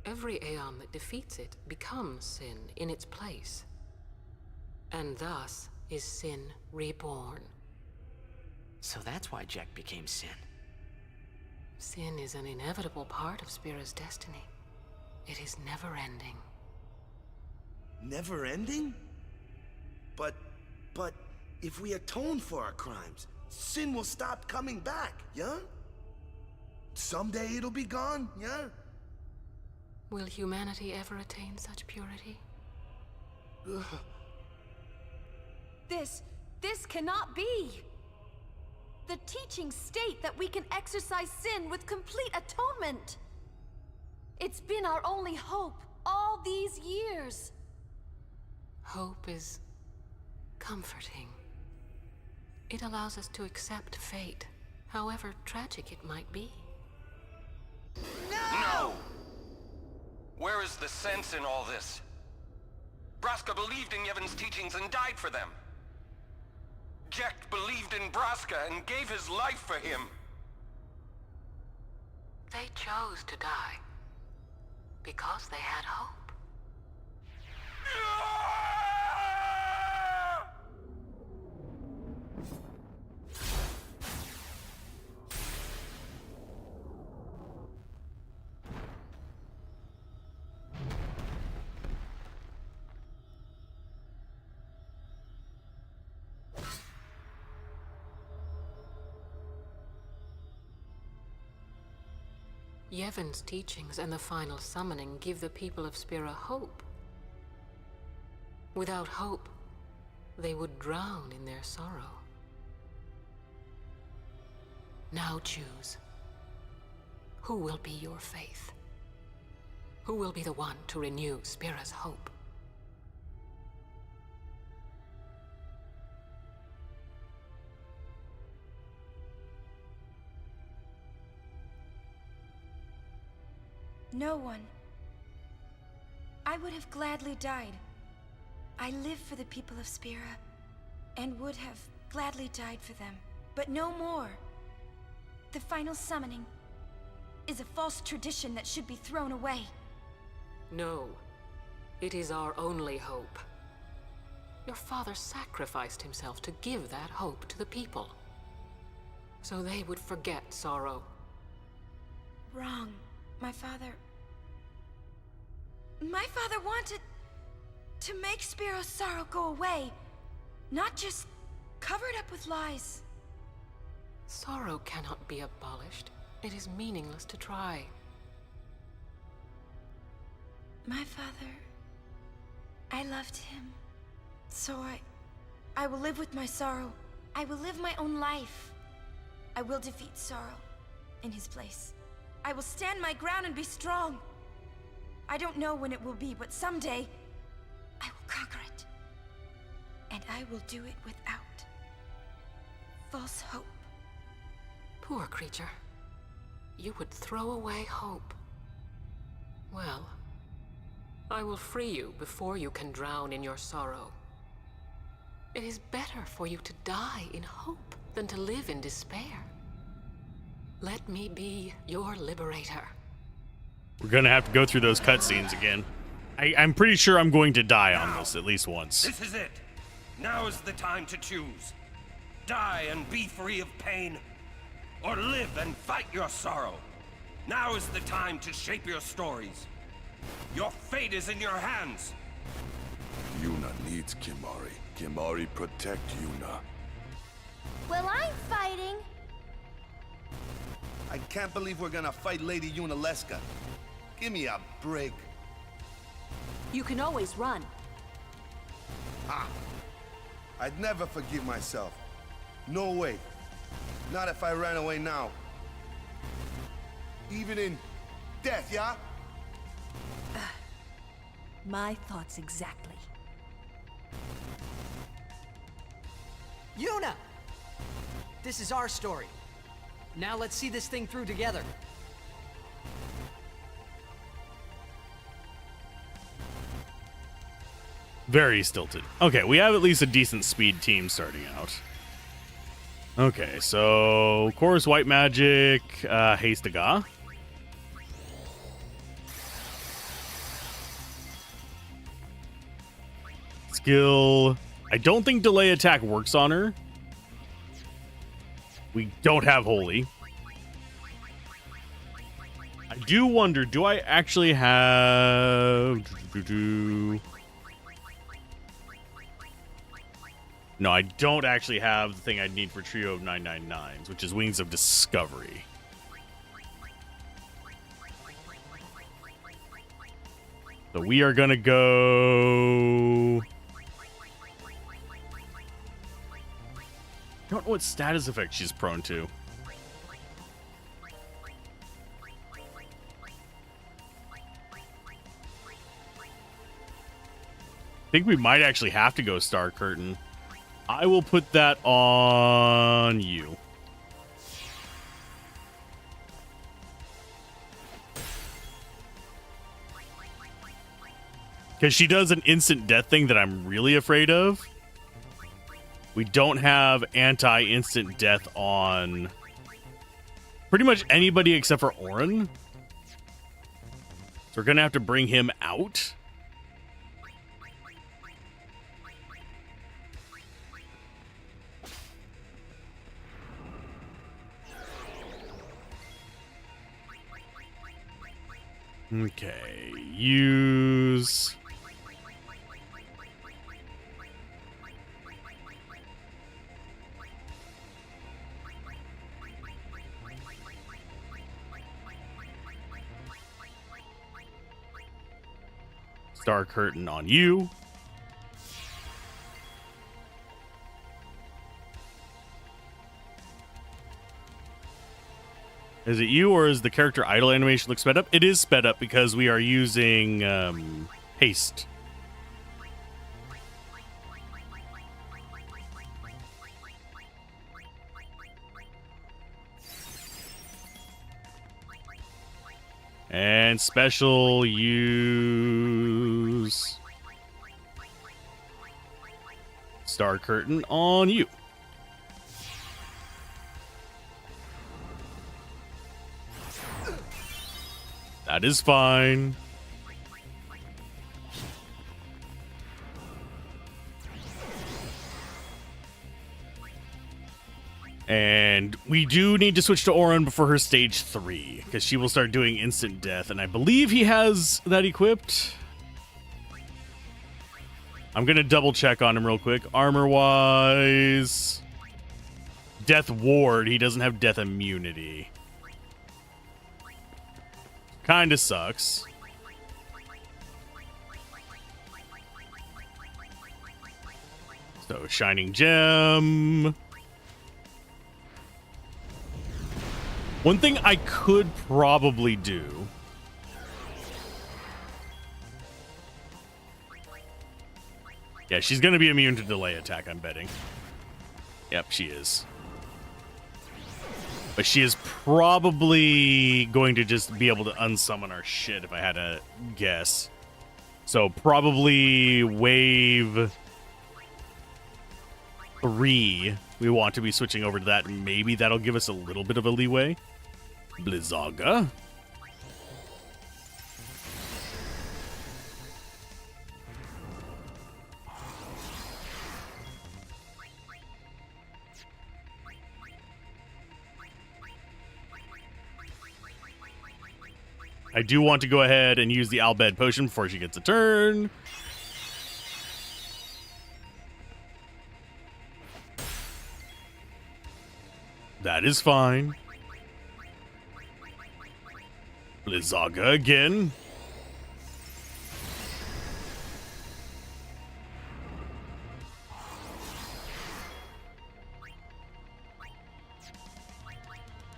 Every Aeon that defeats it becomes Sin in its place. And thus is Sin reborn. So that's why Jack became Sin. Sin is an inevitable part of Spira's destiny. It is never-ending. Never-ending? But if we atone for our crimes, Sin will stop coming back, yeah? Someday it'll be gone, yeah? Will humanity ever attain such purity? Ugh. This cannot be! The teachings state that we can exercise sin with complete atonement! It's been our only hope all these years! Hope is comforting. It allows us to accept fate, however tragic it might be. No! Where is the sense in all this? Braska believed in Yevon's teachings and died for them. Jekt believed in Braska and gave his life for him. They chose to die because they had hope. Yevon's teachings and the final summoning give the people of Spira hope. Without hope, they would drown in their sorrow. Now choose. Who will be your faith? Who will be the one to renew Spira's hope? No one. I would have gladly died. I live for the people of Spira, and would have gladly died for them. But no more. The final summoning is a false tradition that should be thrown away. No. It is our only hope. Your father sacrificed himself to give that hope to the people, so they would forget sorrow. Wrong. My father wanted to make Spiro's sorrow go away, not just cover it up with lies. Sorrow cannot be abolished. It is meaningless to try. My father, I loved him. So I will live with my sorrow. I will live my own life. I will defeat sorrow in his place. I will stand my ground and be strong. I don't know when it will be, but someday I will conquer it. And I will do it without false hope. Poor creature. You would throw away hope. Well, I will free you before you can drown in your sorrow. It is better for you to die in hope than to live in despair. Let me be your liberator. We're gonna have to go through those cutscenes again. I'm pretty sure I'm going to die on this at least once. This is it. Now is the time to choose. Die and be free of pain, or live and fight your sorrow. Now is the time to shape your stories. Your fate is in your hands. Yuna needs Kimari. Kimari protect Yuna. Well, I'm fighting. I can't believe we're gonna fight Lady Yunalesca. Give me a break. You can always run. Ha! I'd never forgive myself. No way. Not if I ran away now. Even in death, yeah? My thoughts exactly. Yuna! This is our story. Now let's see this thing through together. Very stilted. Okay, we have at least a decent speed team starting out. Okay, so Chorus White Magic, Hastaga. Skill. I don't think delay attack works on her. We don't have Holy. I do wonder, do I actually have... No, I don't actually have the thing I'd need for Trio of 999s, which is Wings of Discovery. So we are gonna go... I don't know what status effect she's prone to. I think we might actually have to go Star Curtain. I will put that on you. Because she does an instant death thing that I'm really afraid of. We don't have anti-instant death on pretty much anybody except for Orin. So we're going to have to bring him out. Okay, use... Star Curtain on you. Is it you, or is the character idle animation look sped up? It is sped up because we are using haste. And special use Star Curtain on you. That is fine. And we do need to switch to Orin before her stage 3, because she will start doing instant death, and I believe he has that equipped. I'm going to double check on him real quick. Armor-wise... Death Ward, he doesn't have death immunity. Kinda sucks. So, Shining Gem... One thing I could probably do... Yeah, she's going to be immune to delay attack, I'm betting. Yep, she is. But she is probably going to just be able to unsummon our shit if I had to guess. So probably wave 3, we want to be switching over to that. Maybe that'll give us a little bit of a leeway. Blizzaga. I do want to go ahead and use the Albed potion before she gets a turn. That is fine. Blizzaga again.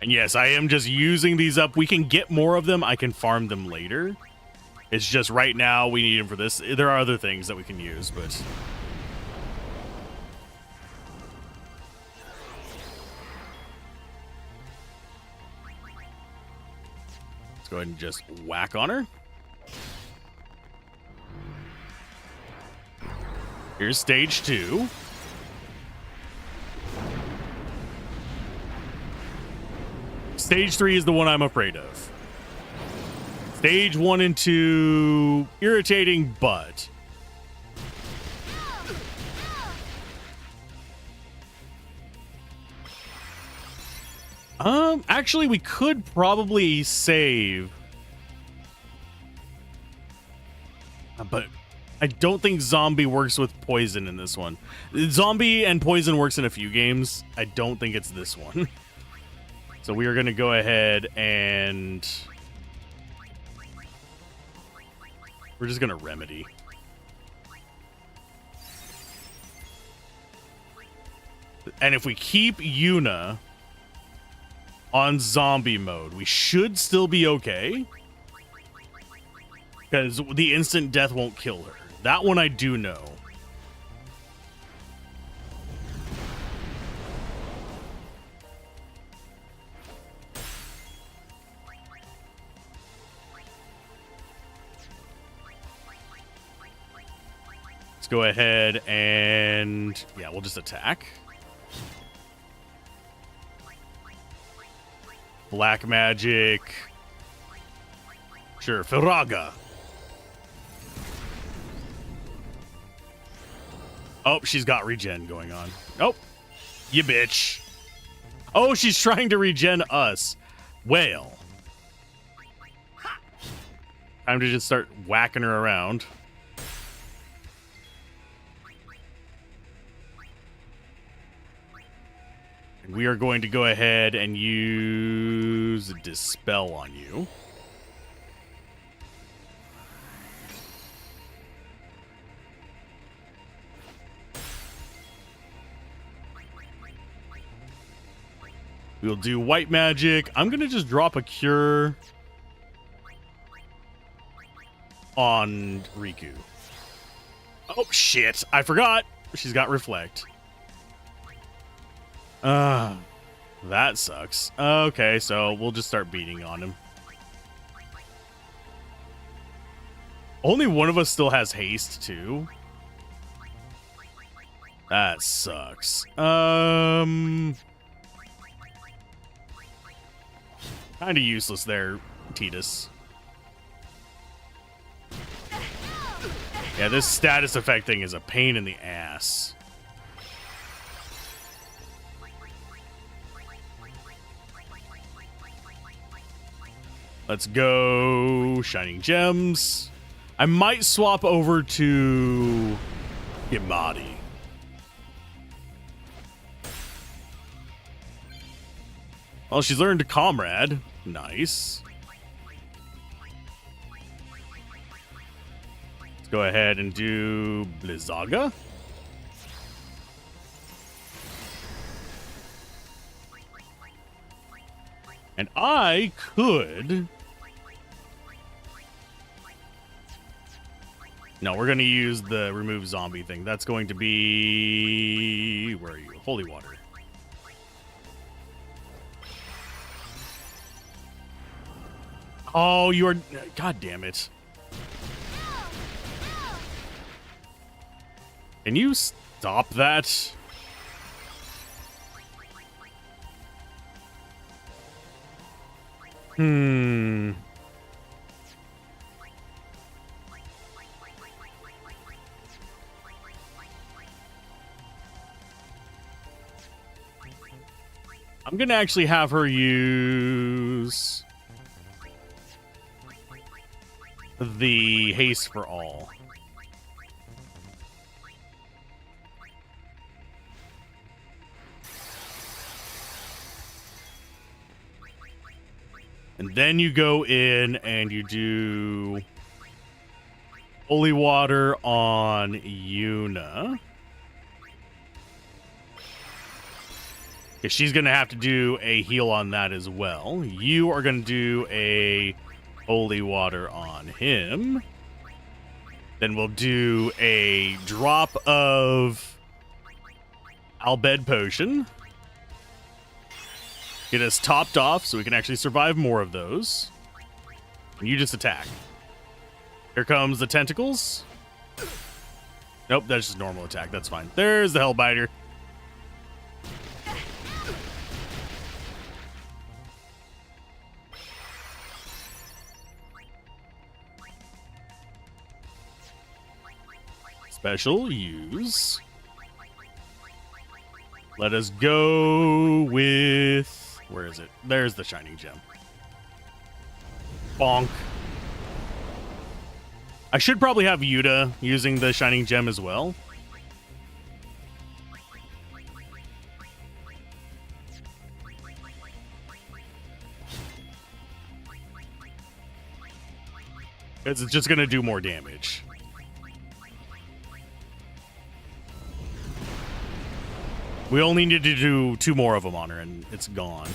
And yes, I am just using these up. We can get more of them. I can farm them later. It's just right now we need them for this. There are other things that we can use, but... let's go ahead and just whack on her. Here's stage 2. Stage 3 is the one I'm afraid of. Stage 1 and 2, irritating, but... actually, we could probably save. But I don't think zombie works with poison in this one. Zombie and poison works in a few games. I don't think it's this one. So we are going to go ahead and... we're just going to remedy. And if we keep Yuna on zombie mode, we should still be okay. Because the instant death won't kill her. That one I do know. Let's go ahead and... yeah, we'll just attack. Black magic. Sure, Firaga. Oh, she's got regen going on. Oh, you bitch. Oh, she's trying to regen us. Well. Time to just start whacking her around. And we are going to go ahead and use Dispel on you. We'll do white magic. I'm going to just drop a cure on Riku. Oh, shit. I forgot. She's got reflect. That sucks. Okay, so we'll just start beating on him. Only one of us still has haste, too. That sucks. Kind of useless there, Tidus. Yeah, this status effect thing is a pain in the ass. Let's go Shining Gems. I might swap over to Himari. Well, she's learned to Comrade. Nice. Let's go ahead and do Blizzaga. And I could... no, we're going to use the remove zombie thing. That's going to be... where are you? Holy Water. Oh, you are... god damn it. Can you stop that? I'm gonna actually have her use the haste for all. And then you go in and you do holy water on Yuna. Because she's going to have to do a heal on that as well. You are going to do a holy water on him. Then we'll do a drop of Albed Potion. Get us topped off so we can actually survive more of those. And you just attack. Here comes the tentacles. Nope, that's just normal attack. That's fine. There's the Hellbiter. Special use. Let us go with... Where is it? There's the Shining Gem. Bonk. I should probably have Yuta using the Shining Gem as well. It's just going to do more damage. We only need to do 2 more of them on her, and it's gone.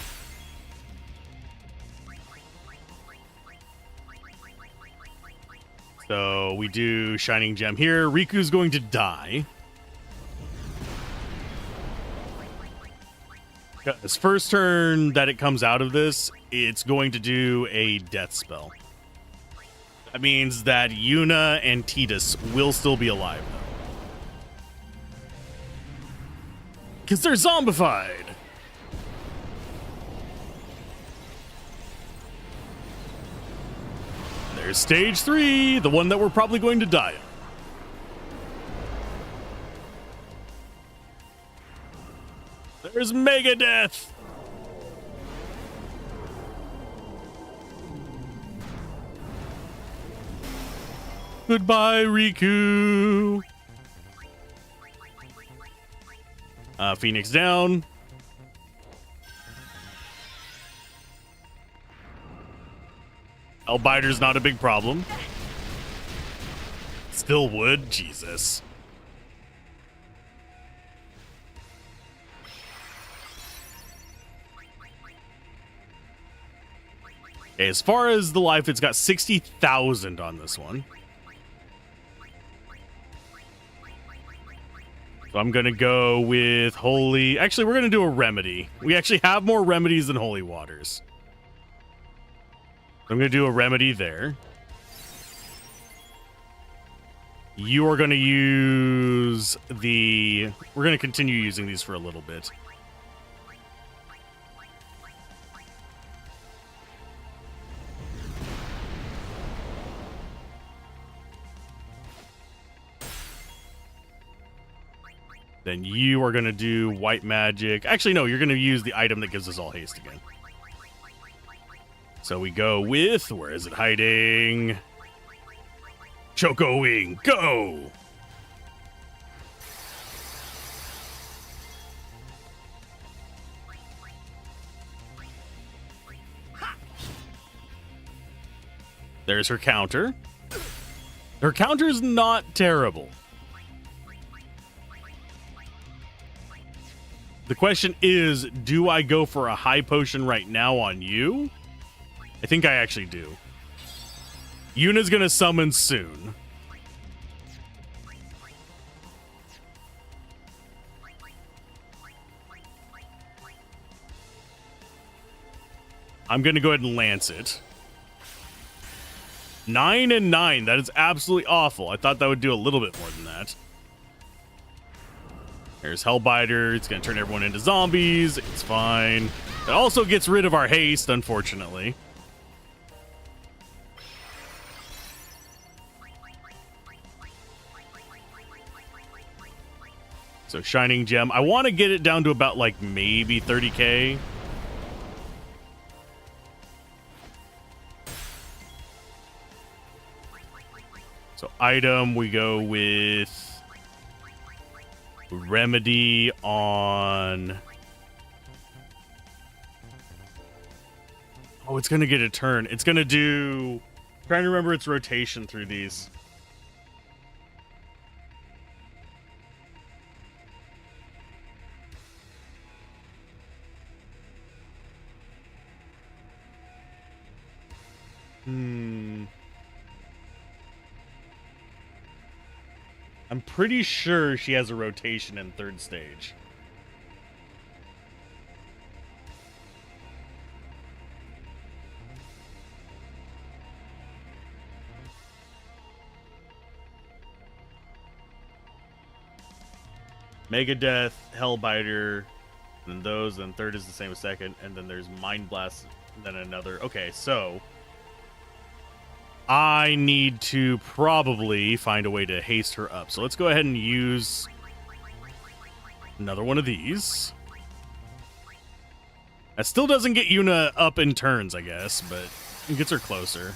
So we do Shining Gem here. Riku's going to die. His first turn that it comes out of this, it's going to do a death spell. That means that Yuna and Tidus will still be alive, though. Because they're zombified. There's stage 3, the one that we're probably going to die on. There's Megadeth. Goodbye, Riku. Phoenix down. Hellbiter's not a big problem. Still would? Jesus. Okay, as far as the life, it's got 60,000 on this one. So I'm going to go with holy... Actually, we're going to do a remedy. We actually have more remedies than holy waters. I'm going to do a remedy there. You are going to use the... We're going to continue using these for a little bit. Then you are going to do white magic. Actually, no, you're going to use the item that gives us all haste again. So we go with, where is it hiding? Choco Wing, go! There's her counter. Her counter's not terrible. The question is, do I go for a high potion right now on you? I think I actually do. Yuna's gonna summon soon. I'm gonna go ahead and lance it. 9 and 9. That is absolutely awful. I thought that would do a little bit more than that. There's Hellbiter. It's going to turn everyone into zombies. It's fine. It also gets rid of our haste, unfortunately. So Shining Gem. I want to get it down to about like maybe 30k. So item, we go with remedy on... Oh, it's going to get a turn. It's going to do... I'm trying to remember its rotation through these. I'm pretty sure she has a rotation in third stage. Megadeth, Hellbiter, and those, and third is the same as second, and then there's Mind Blast, then another. Okay, so I need to probably find a way to haste her up. So let's go ahead and use another one of these. That still doesn't get Yuna up in turns, I guess, but it gets her closer.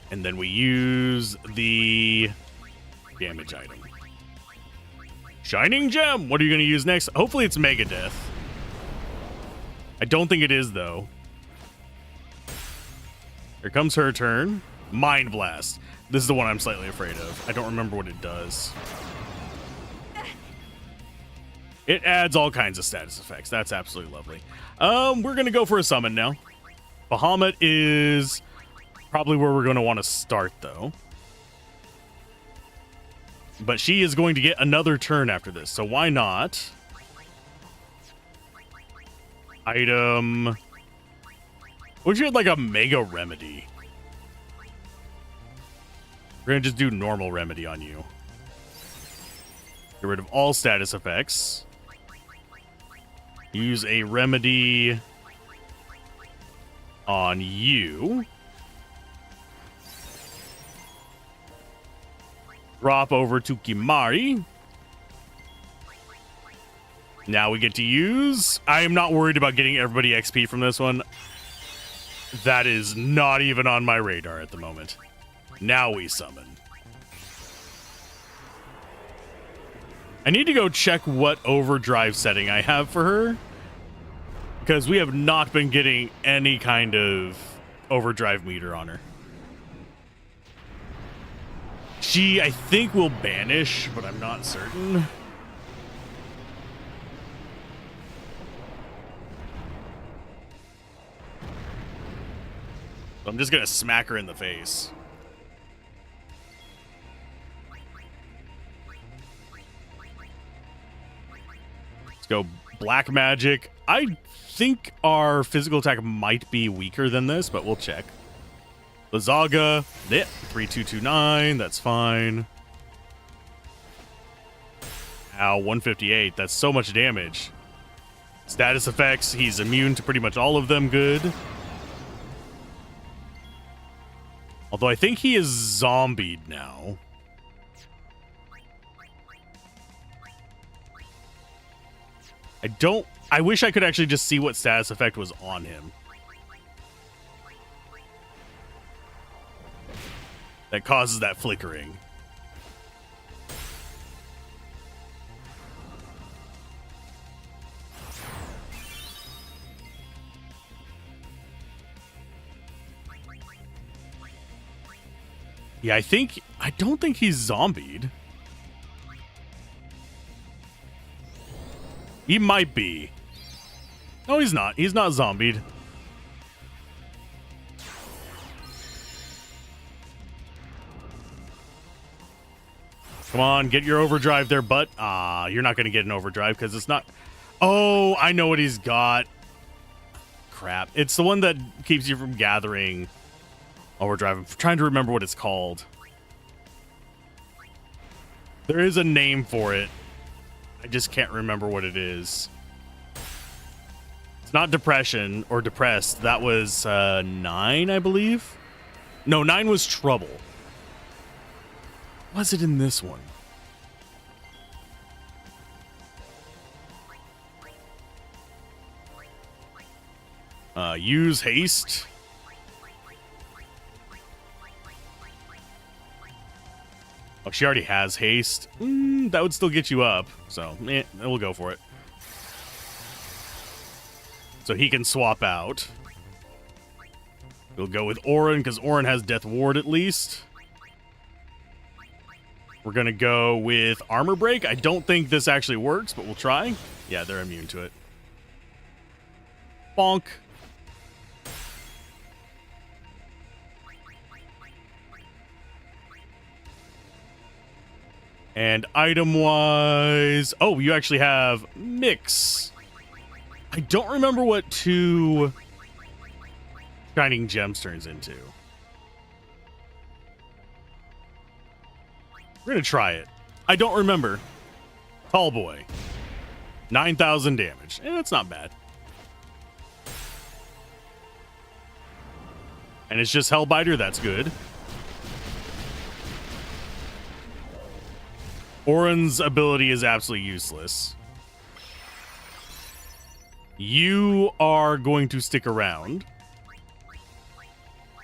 And then we use the damage item. Shining Gem! What are you going to use next? Hopefully it's Megadeth. I don't think it is, though. Here comes her turn. Mind Blast. This is the one I'm slightly afraid of. I don't remember what it does. It adds all kinds of status effects. That's absolutely lovely. We're going to go for a summon now. Bahamut is... probably where we're going to want to start, though. But she is going to get another turn after this, so why not? Item... what if you had, like, a Mega Remedy? We're going to just do normal Remedy on you. Get rid of all status effects. Use a Remedy on you. Drop over to Kimari. Now we get to use... I am not worried about getting everybody XP from this one. That is not even on my radar at the moment. Now we summon. I need to go check what overdrive setting I have for her, because we have not been getting any kind of overdrive meter on her. She, I think, will banish, but I'm not certain. I'm just gonna smack her in the face. Let's go Black Magic. I think our physical attack might be weaker than this, but we'll check. Lazaga, 3229, that's fine. Ow, 158, that's so much damage. Status effects, he's immune to pretty much all of them, good. Although I think he is zombied now. I wish I could actually just see what status effect was on him. That causes that flickering. Yeah, I don't think he's zombied. He might be. No, he's not. He's not zombied. Come on, get your overdrive there, but you're not going to get an overdrive because it's not... Oh, I know what he's got. Crap. It's the one that keeps you from gathering overdrive. I'm trying to remember what it's called. There is a name for it. I just can't remember what it is. It's not depression or depressed. That was 9, I believe. No, 9 was trouble. was it in this one? Use haste. Oh, she already has haste. That would still get you up. So, we'll go for it. So he can swap out. We'll go with Orin, because Orin has Death Ward at least. We're going to go with Armor Break. I don't think this actually works, but we'll try. Yeah, they're immune to it. Bonk. And item-wise... Oh, you actually have Mix. I don't remember what 2 Shining Gems turns into. We're going to try it. I don't remember. Tall boy. 9,000 damage. That's not bad. And it's just Hellbiter. That's good. Orin's ability is absolutely useless. You are going to stick around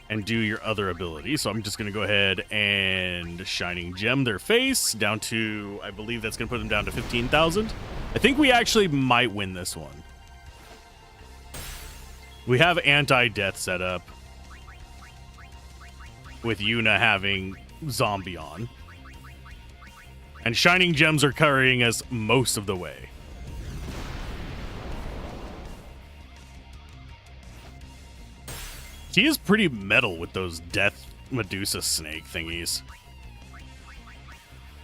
and do your other ability. So I'm just going to go ahead and Shining Gem their face down to, I believe that's going to put them down to 15,000. I think we actually might win this one. We have anti-death set up with Yuna having zombie on. And Shining Gems are carrying us most of the way. He is pretty metal with those Death Medusa snake thingies.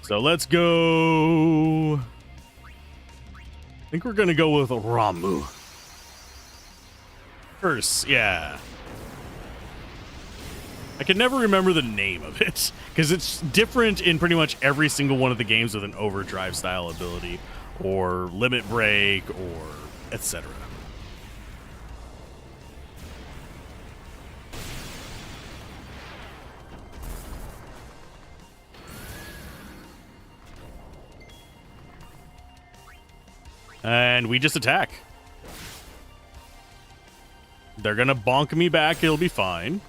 So let's go... I think we're going to go with Ramu. Curse, yeah. I can never remember the name of it, because it's different in pretty much every single one of the games with an overdrive style ability, or limit break, or etc. And we just attack. They're gonna bonk me back, it'll be fine.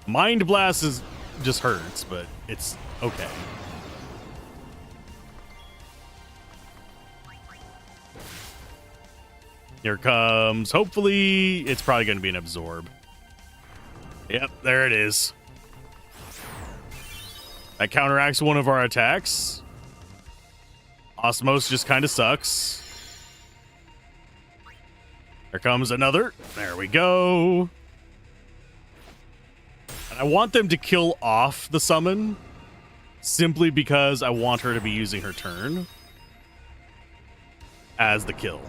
Mind Blast is just hurts, but it's okay. Here comes, hopefully, it's probably going to be an Absorb. Yep, there it is. That counteracts one of our attacks. Osmos just kind of sucks. Here comes another. There we go. I want them to kill off the summon simply because I want her to be using her turn as the kill.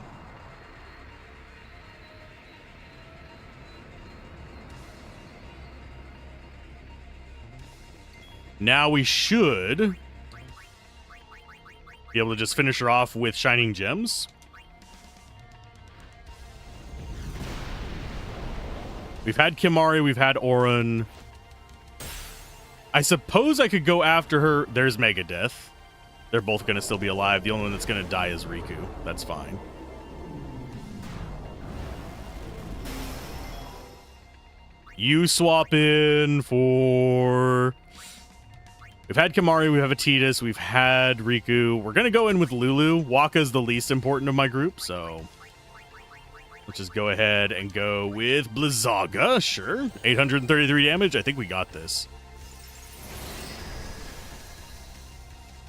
Now we should be able to just finish her off with Shining Gems. We've had Kimari, we've had Orin. I suppose I could go after her. There's Megadeth. They're both going to still be alive. The only one that's going to die is Riku. That's fine. You swap in for... We've had Kimari, we have a Tidus, we've had Riku. We're going to go in with Lulu. Wakka's the least important of my group, so... Let's just go ahead and go with Blizzaga. Sure. 833 damage. I think we got this.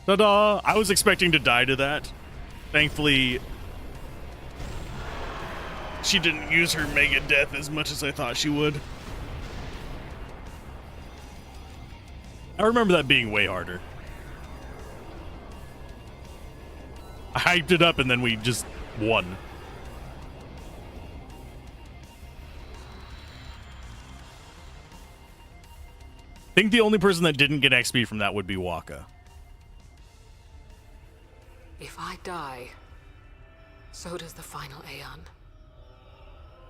Ta-da! I was expecting to die to that. Thankfully, she didn't use her Mega Death as much as I thought she would. I remember that being way harder. I hyped it up and then we just won. I think the only person that didn't get XP from that would be Wakka. If I die, so does the final Aeon.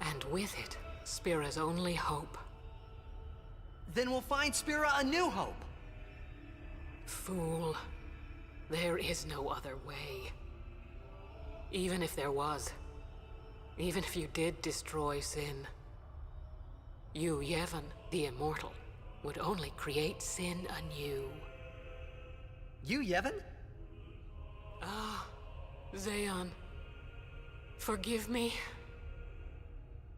And with it, Spira's only hope. Then we'll find Spira a new hope. Fool. There is no other way. Even if there was, even if you did destroy Sin, you, Yevon, the Immortal, would only create Sin anew. You, Yevon? Ah, Zeon. Forgive me.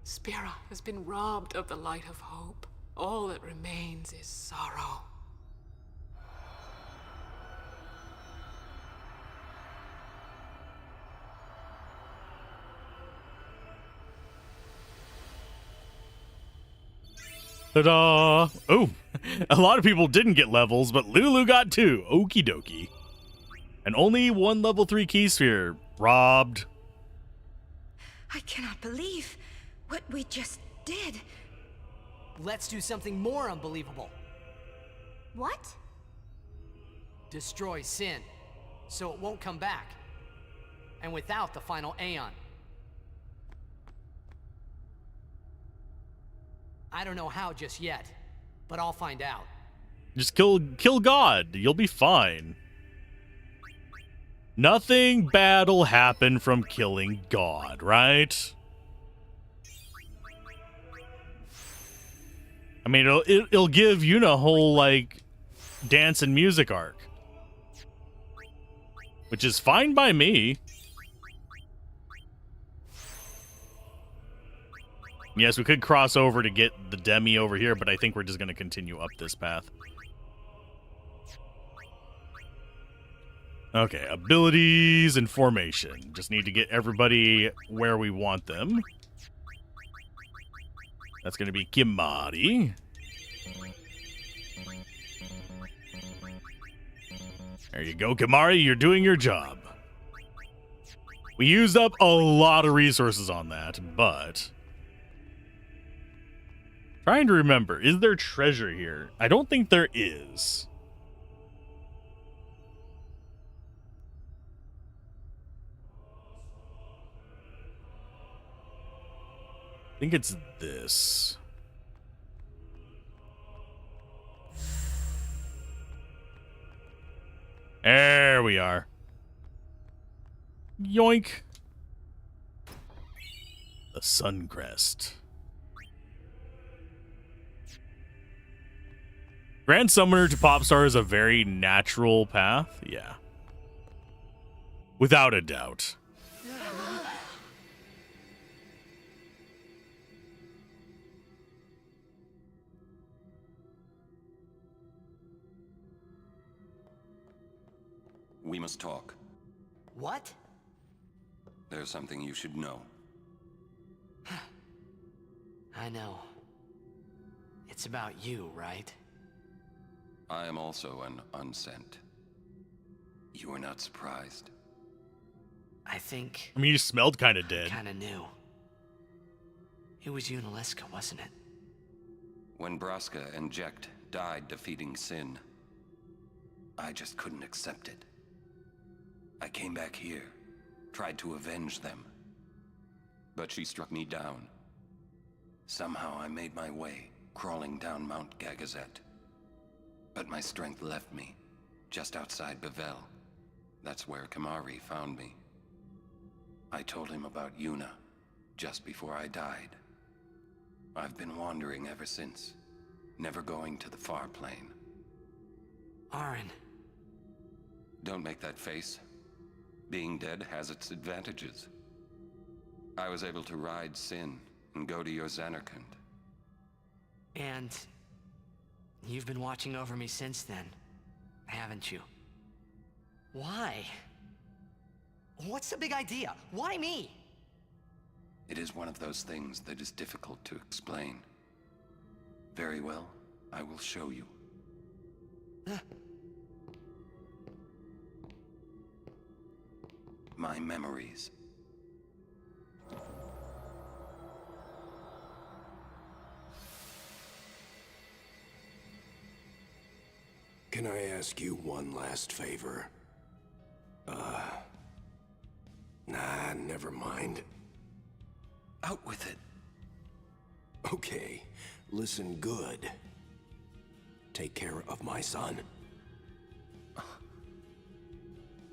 Spira has been robbed of the light of hope. All that remains is sorrow. Ta-da! Oh, a lot of people didn't get levels, but Lulu got 2. Okie dokie. And only 1 level 3 key sphere. Robbed. I cannot believe what we just did. Let's do something more unbelievable. What? Destroy Sin, so it won't come back. And without the final Aeon. I don't know how just yet, but I'll find out. Just kill God. You'll be fine. Nothing bad'll happen from killing God, right? I mean, it'll give Yuna a whole, like, dance and music arc. Which is fine by me. Yes, we could cross over to get the Demi over here, but I think we're just going to continue up this path. Okay, abilities and formation. Just need to get everybody where we want them. That's going to be Kimari. There you go, Kimari. You're doing your job. We used up a lot of resources on that, but... Trying to remember, is there treasure here? I don't think there is. I think it's this. There we are. Yoink. The Sun Crest. Grand Summoner to Popstar is a very natural path. Yeah. Without a doubt. We must talk. What? There's something you should know. I know. It's about you, right? I am also an unsent. You are not surprised. I think... I mean, you smelled kind of dead. Kind of knew. It was Yunalesca, wasn't it? When Braska and Jecht died defeating Sin, I just couldn't accept it. I came back here, tried to avenge them. But she struck me down. Somehow I made my way, crawling down Mount Gagazet. But my strength left me, just outside Bevel. That's where Kimari found me. I told him about Yuna, just before I died. I've been wandering ever since, never going to the far plane. Aren. Don't make that face. Being dead has its advantages. I was able to ride Sin and go to your Xanarkand. And you've been watching over me since then, haven't you? Why? What's the big idea? Why me? It is one of those things that is difficult to explain. Very well, I will show you. My memories. Can I ask you one last favor? Nah, never mind. Out with it. Okay, listen good. Take care of my son.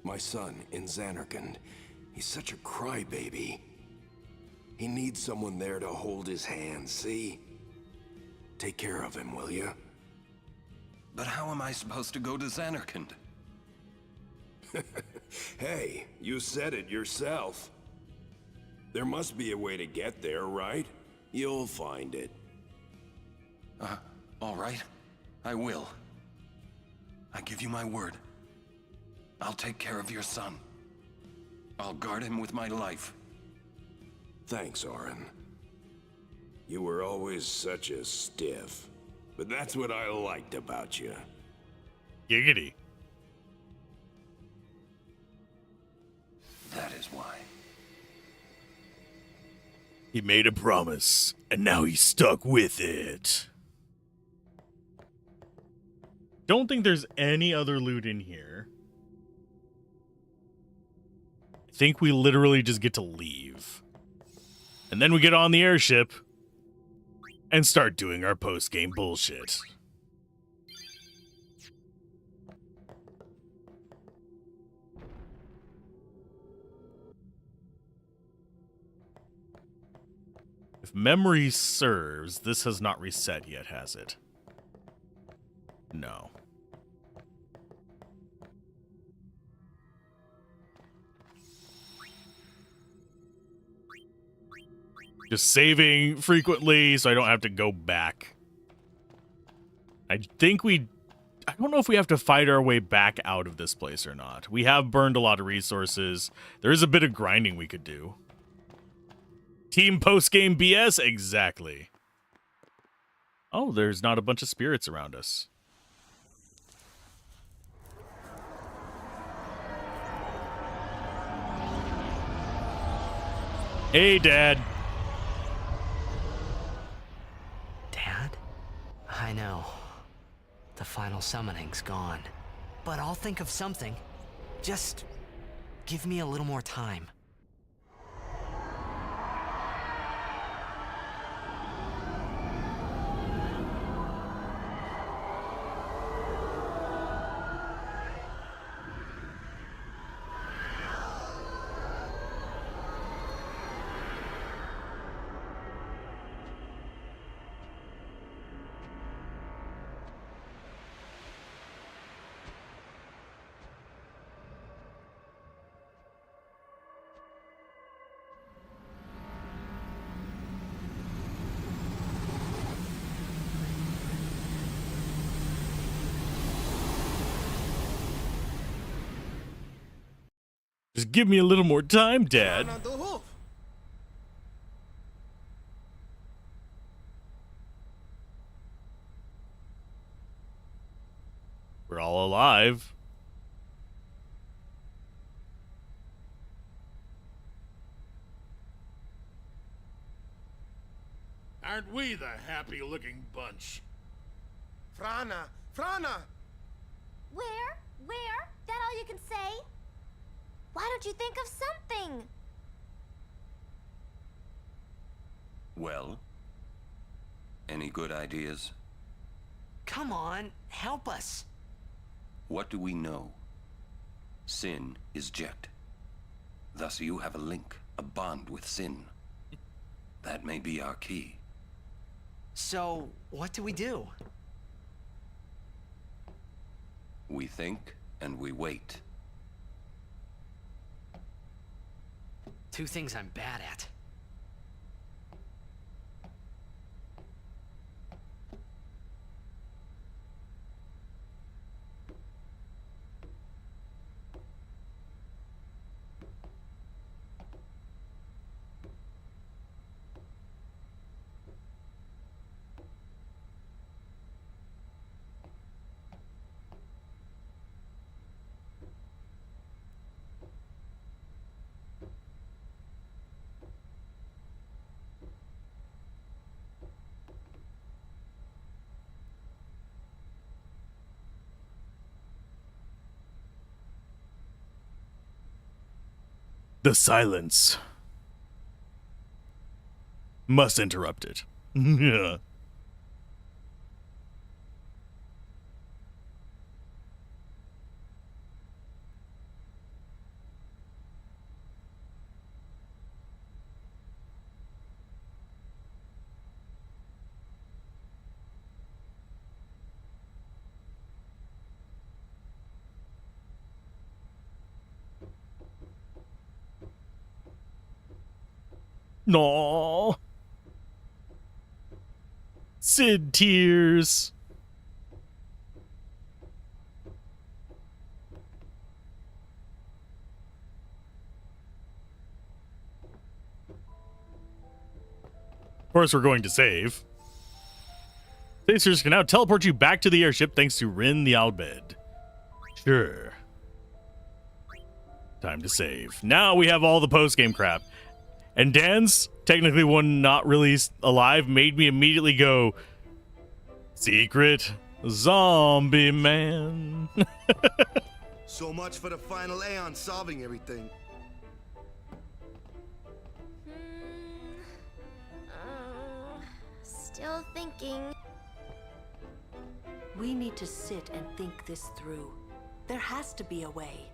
My son, in Xanarkand. He's such a crybaby. He needs someone there to hold his hand, see? Take care of him, will you? But how am I supposed to go to Xanarkand? Hey, you said it yourself. There must be a way to get there, right? You'll find it. All right. I will. I give you my word. I'll take care of your son. I'll guard him with my life. Thanks, Orin. You were always such a stiff. But that's what I liked about you. Giggity. That is why. He made a promise, and now he's stuck with it. Don't think there's any other loot in here. I think we literally just get to leave. And then we get on the airship and start doing our post-game bullshit. If memory serves, this has not reset yet, has it? No. Just saving frequently so I don't have to go back. I don't know if we have to fight our way back out of this place or not. We have burned a lot of resources. There is a bit of grinding we could do. Team post-game BS? Exactly. Oh, there's not a bunch of spirits around us. Hey, Dad. Dad? I know. The final summoning's gone. But I'll think of something. Just give me a little more time. Just give me a little more time, Dad. We're all alive. Aren't we the happy-looking bunch? Frana! Frana! Where? That all you can say? Why don't you think of something? Well? Any good ideas? Come on, help us. What do we know? Sin is Jet. Thus you have a link, a bond with Sin. That may be our key. So, what do we do? We think and we wait. Two things I'm bad at. The silence. Must interrupt it. Yeah. No. Sid tears. Of course, we're going to save. Spacers can now teleport you back to the airship thanks to Rin the Albed. Sure. Time to save. Now we have all the post-game crap. And Dan's, technically one not really alive, made me immediately go, Secret Zombie Man. So much for the final Aeon solving everything. Still thinking. We need to sit and think this through. There has to be a way.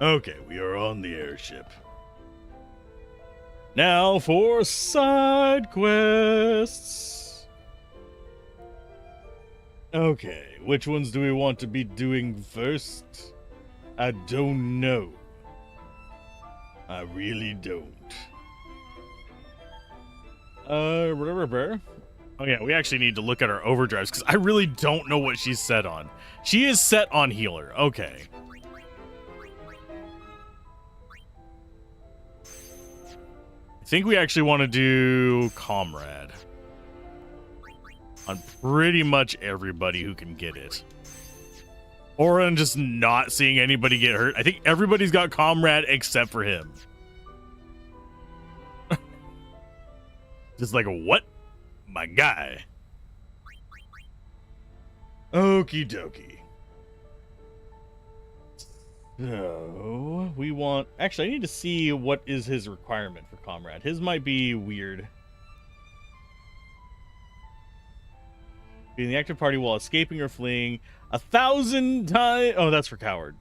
Okay, we are on the airship. Now for side quests. Okay, which ones do we want to be doing first? I don't know. I really don't. Oh yeah, we actually need to look at our overdrives because I really don't know what she's set on. She is set on healer. Okay. I think we actually want to do Comrade on pretty much everybody who can get it. Or I'm just not seeing anybody get hurt. I think everybody's got Comrade except for him. Just like, what? My guy. Okie dokie. So, we want... Actually, I need to see what is his requirement for Comrade. His might be weird. Be in the active party while escaping or fleeing 1,000 times... Oh, that's for Coward.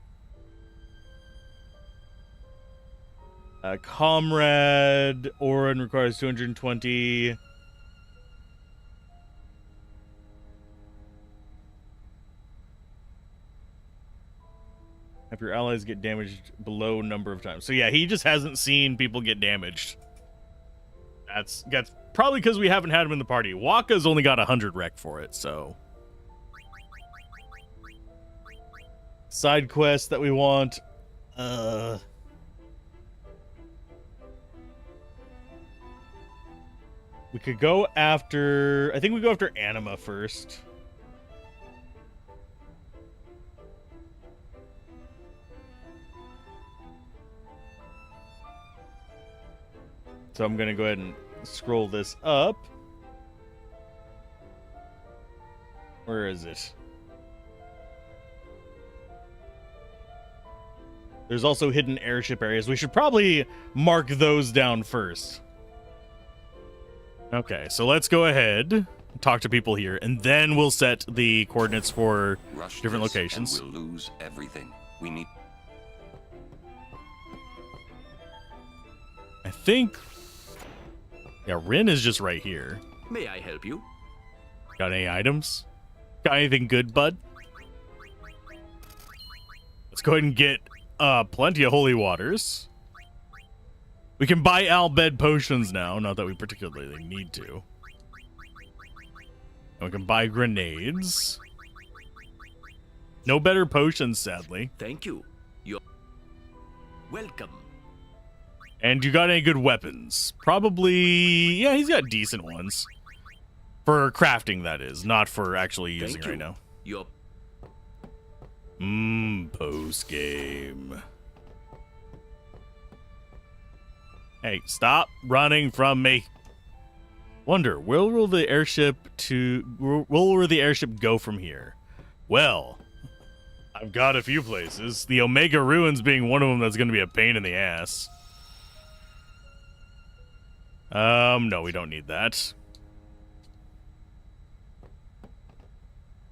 Comrade Orin requires 220... If your allies get damaged below number of times. So yeah, he just hasn't seen people get damaged. That's probably because we haven't had him in the party. Waka's only got 100 rec for it, so. Side quest that we want. We could go after... I think we go after Anima first. So I'm going to go ahead and scroll this up. Where is it? There's also hidden airship areas. We should probably mark those down first. Okay, so let's go ahead, talk to people here, and then we'll set the coordinates for different locations. We'll lose everything. We need... I think... Yeah, Rin is just right here. May I help you? Got any items? Got anything good, bud? Let's go ahead and get plenty of holy waters. We can buy Albed potions now, not that we particularly need to. And we can buy grenades. No better potions, sadly. Thank you. You're welcome. And you got any good weapons? Probably, yeah, he's got decent ones. For crafting, that is, not for actually using right now. You're... Post-game. Hey, stop running from me. Wonder, where will the airship go from here? Well, I've got a few places. The Omega Ruins being one of them that's going to be a pain in the ass. No, we don't need that.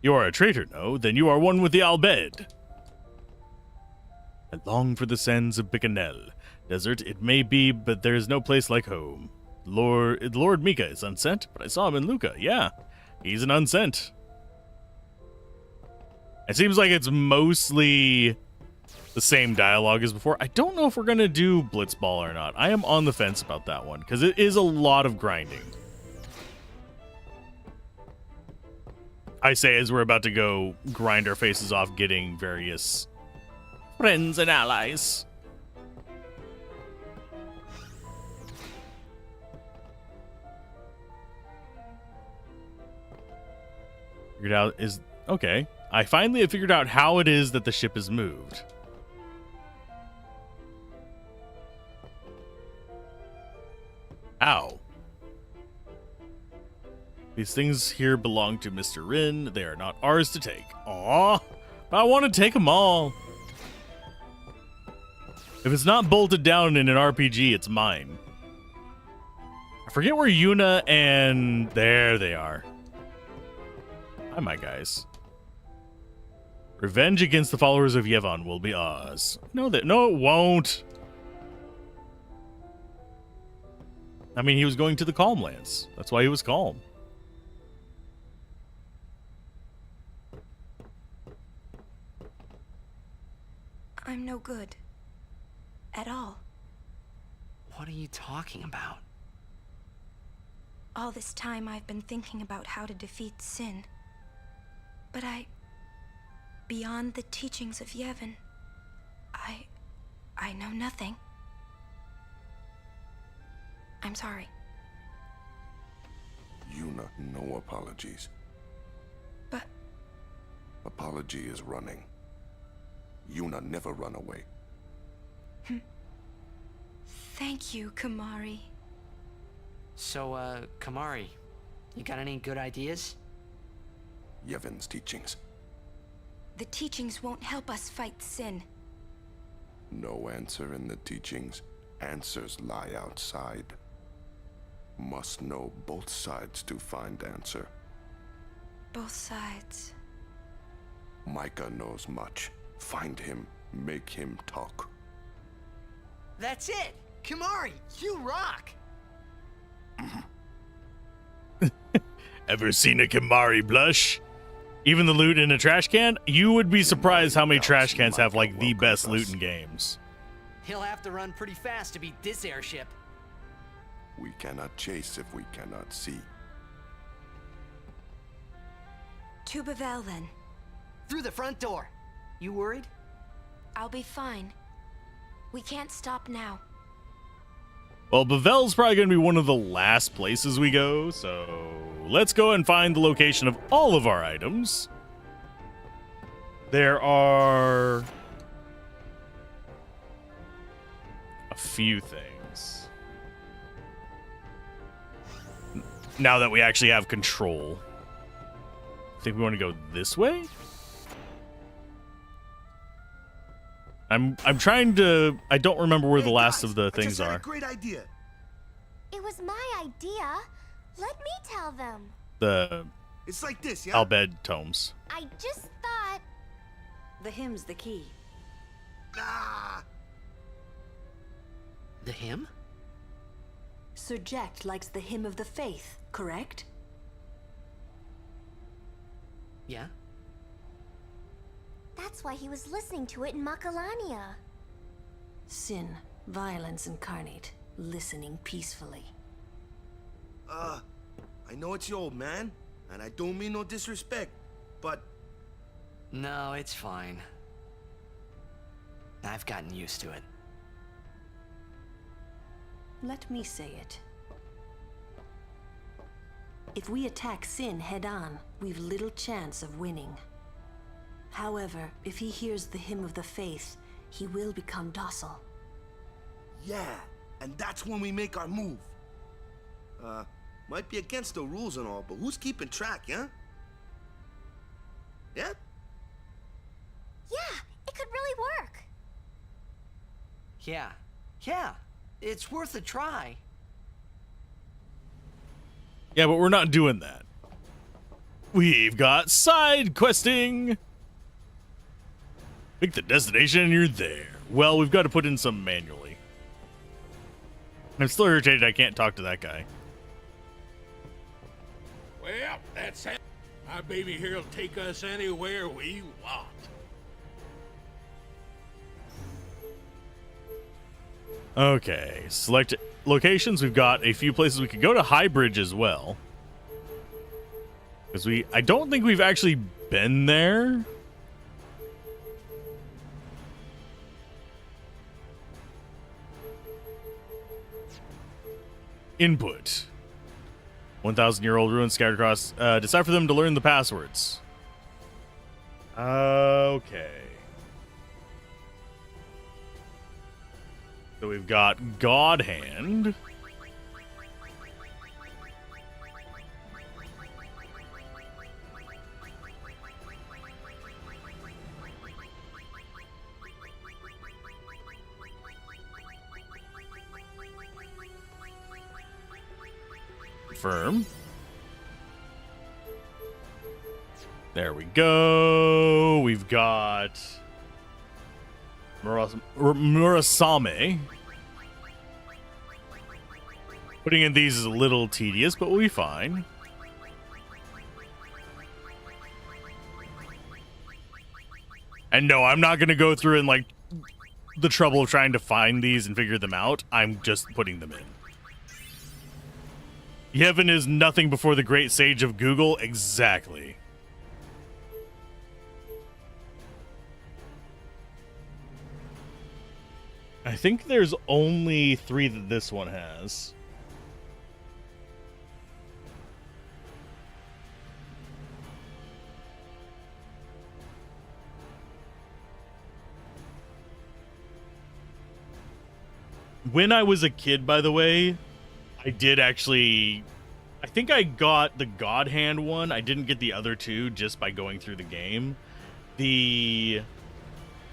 You are a traitor, no? Then you are one with the Albed. I long for the sands of Bicanel. Desert, it may be, but there is no place like home. Lord Mika is unsent, but I saw him in Luca. Yeah, he's an unsent. It seems like it's mostly the same dialogue as before. I don't know if we're going to do Blitzball or not. I am on the fence about that one because it is a lot of grinding. I say as we're about to go grind our faces off getting various friends and allies. Figured out is okay. I finally have figured out how it is that the ship is moved. Ow. These things here belong to Mr. Rin. They are not ours to take. Aw, but I want to take them all. If it's not bolted down in an RPG, it's mine. I forget where Yuna and... There they are. Hi, my guys. Revenge against the followers of Yevon will be ours. No, it won't. I mean, he was going to the Calm Lands. That's why he was calm. I'm no good. At all. What are you talking about? All this time I've been thinking about how to defeat sin. But beyond the teachings of Yevon, I know nothing. I'm sorry. Yuna, no apologies. But... Apology is running. Yuna never run away. Thank you, Kamari. So, Kamari, you got any good ideas? Yevon's teachings. The teachings won't help us fight sin. No answer in the teachings. Answers lie outside. Must know both sides to find answer. Both sides. Micah knows much. Find him, make him talk. That's it! Kamari, you rock! Ever seen a Kamari blush? Even the loot in a trash can? You would be surprised how many trash cans have like the best loot in games. He'll have to run pretty fast to beat this airship. We cannot chase if we cannot see. To Bavel, then. Through the front door. You worried? I'll be fine. We can't stop now. Well, Bavel's probably going to be one of the last places we go, so let's go and find the location of all of our items. There are a few things. Now that we actually have control. I think we want to go this way? I'm trying to... I don't remember where the last of the things are. Great idea. It was my idea. Let me tell them. It's like this, yeah? Albed tomes. I just thought... The hymn's the key. Ah! The hymn? Sir Jack likes the hymn of the faith, correct? Yeah? That's why he was listening to it in Makalania. Sin, violence incarnate, listening peacefully. I know it's your old man, and I don't mean no disrespect, but... No, it's fine. I've gotten used to it. Let me say it. If we attack Sin head-on, we've little chance of winning. However, if he hears the hymn of the faith, he will become docile. Yeah, and that's when we make our move. Might be against the rules and all, but who's keeping track, yeah? Yeah? Yeah, it could really work. Yeah, it's worth a try. Yeah, but we're not doing that. We've got side questing. Pick the destination and you're there. Well, we've got to put in some manually. I'm still irritated I can't talk to that guy. Well, that's it. My baby here will take us anywhere we want. Okay, select locations. We've got a few places we could go to High Bridge as well. Because I don't think we've actually been there. Input. 1,000-year-old ruins scattered across. Decipher them to learn the passwords. Okay. So we've got God Hand. Confirm. There we go. We've got Murasame. Putting in these is a little tedious, but we'll be fine. And no, I'm not going to go through and like the trouble of trying to find these and figure them out. I'm just putting them in. Yevon is nothing before the great sage of Google. Exactly. I think there's only 3 that this one has. When I was a kid, by the way, I did actually... I think I got the God Hand one. I didn't get the other 2 just by going through the game. The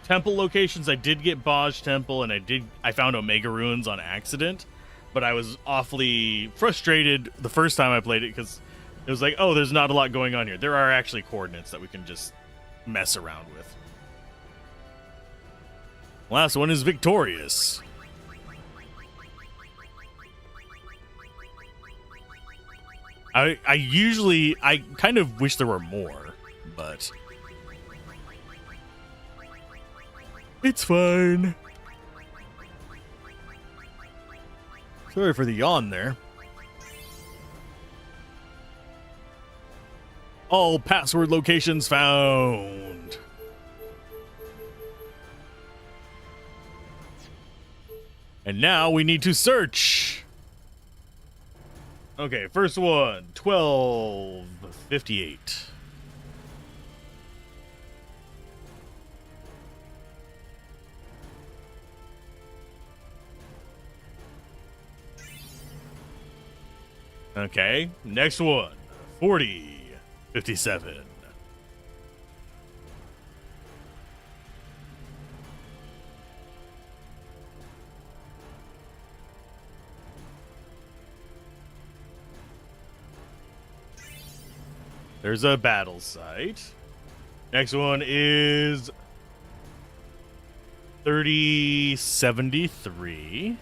temple locations, I did get Baj Temple, and I found Omega Ruins on accident. But I was awfully frustrated the first time I played it because it was like, oh, there's not a lot going on here. There are actually coordinates that we can just mess around with. Last one is Victorious. I kind of wish there were more, but it's fine. Sorry for the yawn there. All password locations found. And now we need to search. Okay, first one, 1258. Okay, next one, 4057. There's a battle site. Next one is 3073.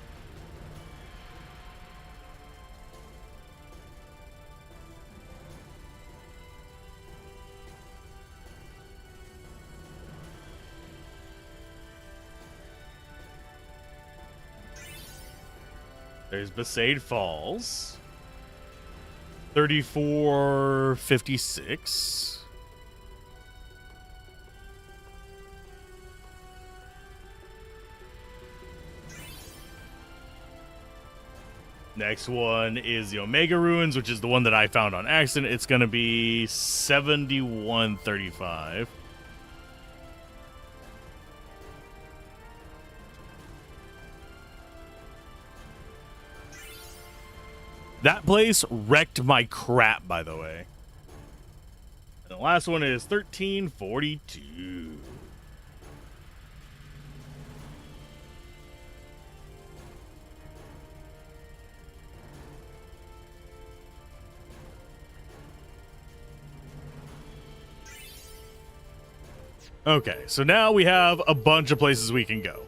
There's Besaid Falls. 3456. Next one is the Omega Ruins, which is the one that I found on accident. It's going to be 7135. That place wrecked my crap, by the way. And the last one is 1342. Okay, so now we have a bunch of places we can go.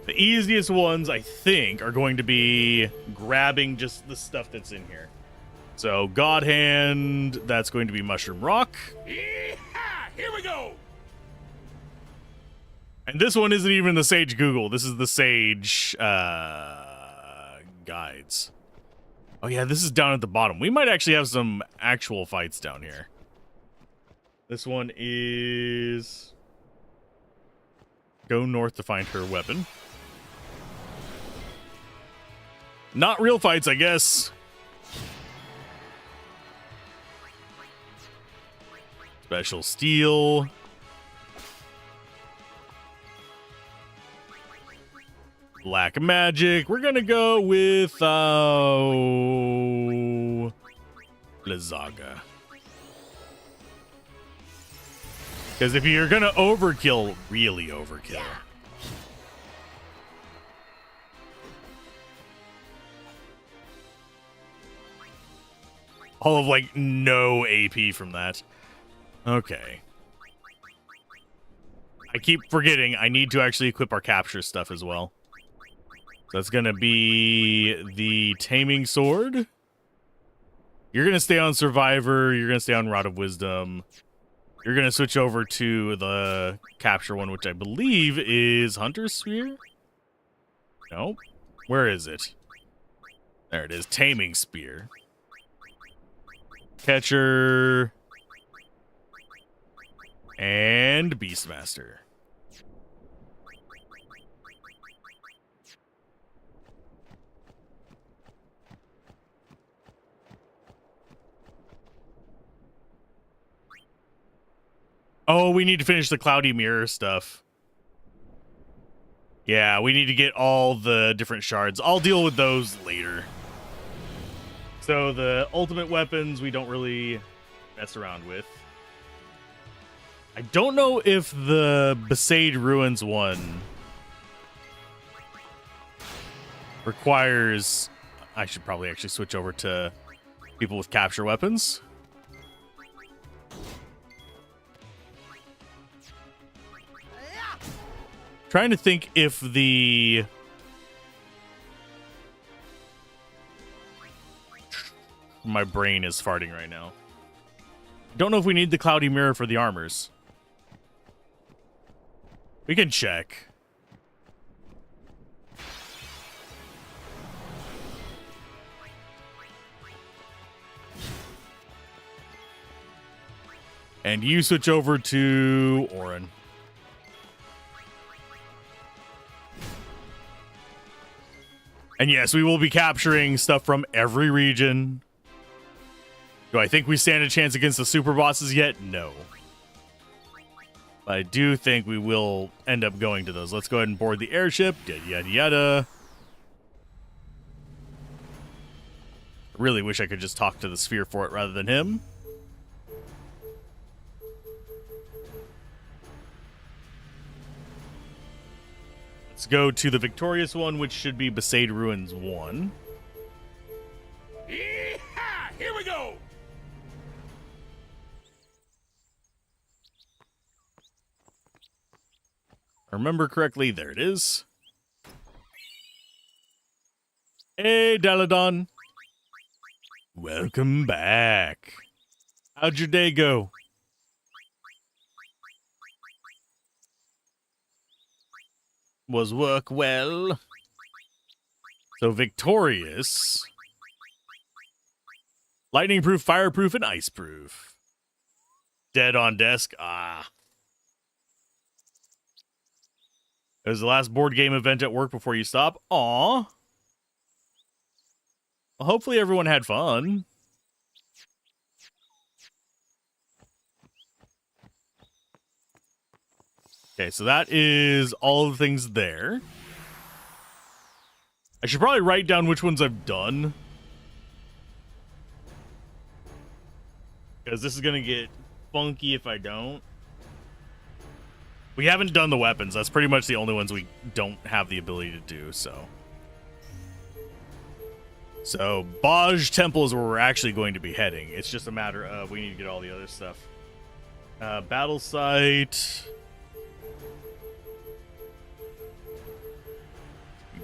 The easiest ones, I think, are going to be grabbing just the stuff that's in here. So, God Hand, that's going to be Mushroom Rock. Yeehaw! Here we go! And this one isn't even the Sage Google. This is the Sage guides. Oh yeah, this is down at the bottom. We might actually have some actual fights down here. This one is... Go north to find her weapon. Not real fights, I guess. Special steel. Black magic. We're gonna go with Blizzaga. Because if you're gonna overkill, really overkill. All of like no AP from that. Okay. I keep forgetting I need to actually equip our capture stuff as well. So that's gonna be the Taming Sword. You're gonna stay on Survivor. You're gonna stay on Rod of Wisdom. You're gonna switch over to the capture one, which I believe is Hunter's Spear. Nope. Where is it? There it is. Taming Spear. Catcher. And Beastmaster. Oh, we need to finish the Cloudy Mirror stuff. Yeah, we need to get all the different shards. I'll deal with those later. So the ultimate weapons we don't really mess around with. I don't know if the Besaid Ruins one requires... I should probably actually switch over to people with capture weapons. Trying to think if the... My brain is farting right now. Don't know if we need the Cloudy Mirror for the armors. We can check. And you switch over to Orin. And yes, we will be capturing stuff from every region. Do I think we stand a chance against the super bosses yet? No. But I do think we will end up going to those. Let's go ahead and board the airship. Yada, yada, yada. I really wish I could just talk to the sphere for it rather than him. Let's go to the victorious one, which should be Besaid Ruins 1. Yeehaw! Here we go! If I remember correctly, there it is. Hey, Daladon. Welcome back. How'd your day go? Was work well? So victorious. Lightning proof, fireproof, and ice proof. Dead on desk. Ah. It was the last board game event at work before you stop. Aw. Well, hopefully everyone had fun. Okay, so that is all the things there. I should probably write down which ones I've done. Because this is going to get funky if I don't. We haven't done the weapons. That's pretty much the only ones we don't have the ability to do, so. So, Baj Temple is where we're actually going to be heading. It's just a matter of we need to get all the other stuff. Battle site.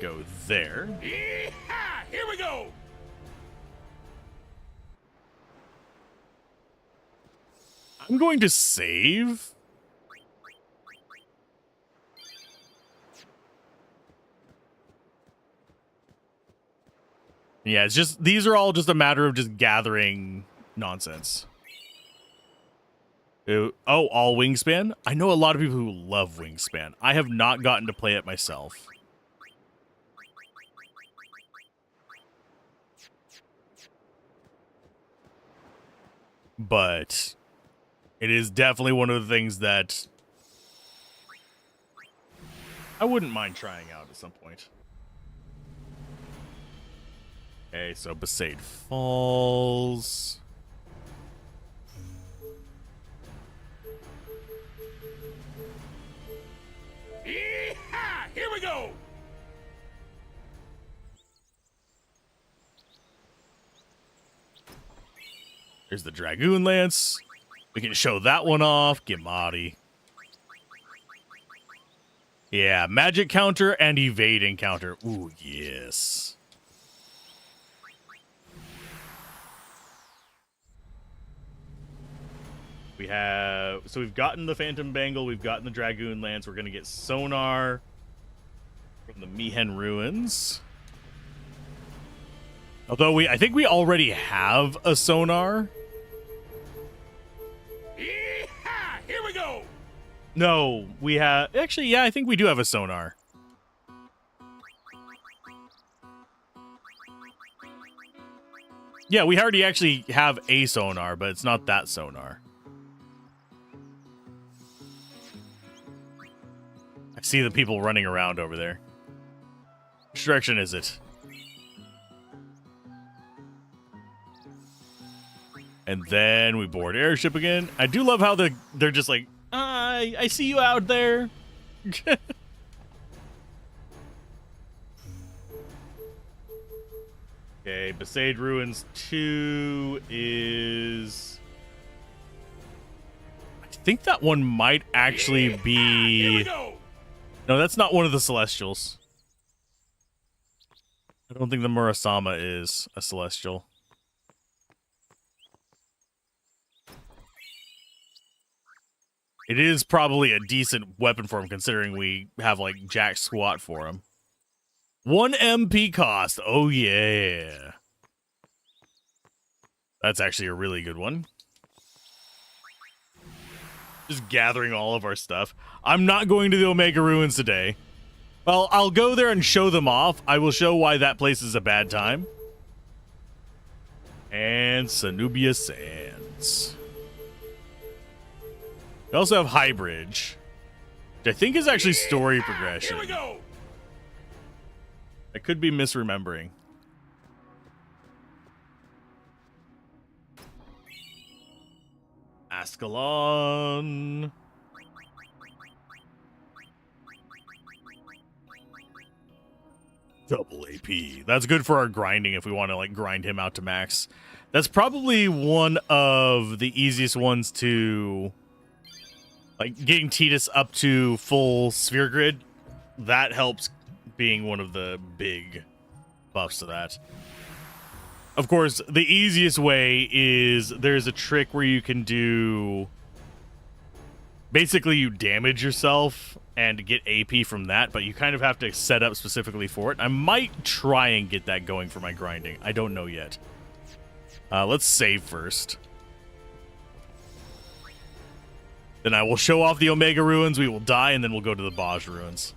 Go there. Yeehaw! Here we go! I'm going to save. Yeah, it's just, these are all just a matter of just gathering nonsense. Oh, all Wingspan? I know a lot of people who love Wingspan. I have not gotten to play it myself. But it is definitely one of the things that I wouldn't mind trying out at some point. Okay, so Besaid Falls. Yee-haw! Here we go! There's the Dragoon Lance. We can show that one off. Gimati. Yeah, magic counter and evading counter. Ooh, yes. We have, so we've gotten the Phantom Bangle, we've gotten the Dragoon Lance, we're gonna get sonar from the Mihen Ruins. Although I think we already have a sonar. Yee-haw! Here we go! No, we have, actually, yeah, I think we do have a sonar. Yeah, we already actually have a sonar, but it's not that sonar. I see the people running around over there. Which direction is it? And then we board airship again. I do love how they're just like, I see you out there. Okay, Besaid Ruins 2 is... I think that one might actually be... Here we go! No, that's not one of the Celestials. I don't think the Murasama is a Celestial. It is probably a decent weapon for him, considering we have, like, jack squat for him. 1 MP cost. Oh, yeah. That's actually a really good one. Just gathering all of our stuff. I'm not going to the Omega Ruins today. Well, I'll go there and show them off. I will show why that place is a bad time. And Sanubia Sands. We also have High Bridge, which I think is actually story progression. Here we go! I could be misremembering. Ascalon. Double AP. That's good for our grinding if we want to, like, grind him out to max. That's probably one of the easiest ones to... Like, getting Tidus up to full sphere grid, that helps being one of the big buffs to that. Of course, the easiest way is there's a trick where you can do... Basically, you damage yourself and get AP from that, but you kind of have to set up specifically for it. I might try and get that going for my grinding. I don't know yet. Let's save first. Then I will show off the Omega Ruins, we will die, and then we'll go to the Baj Ruins.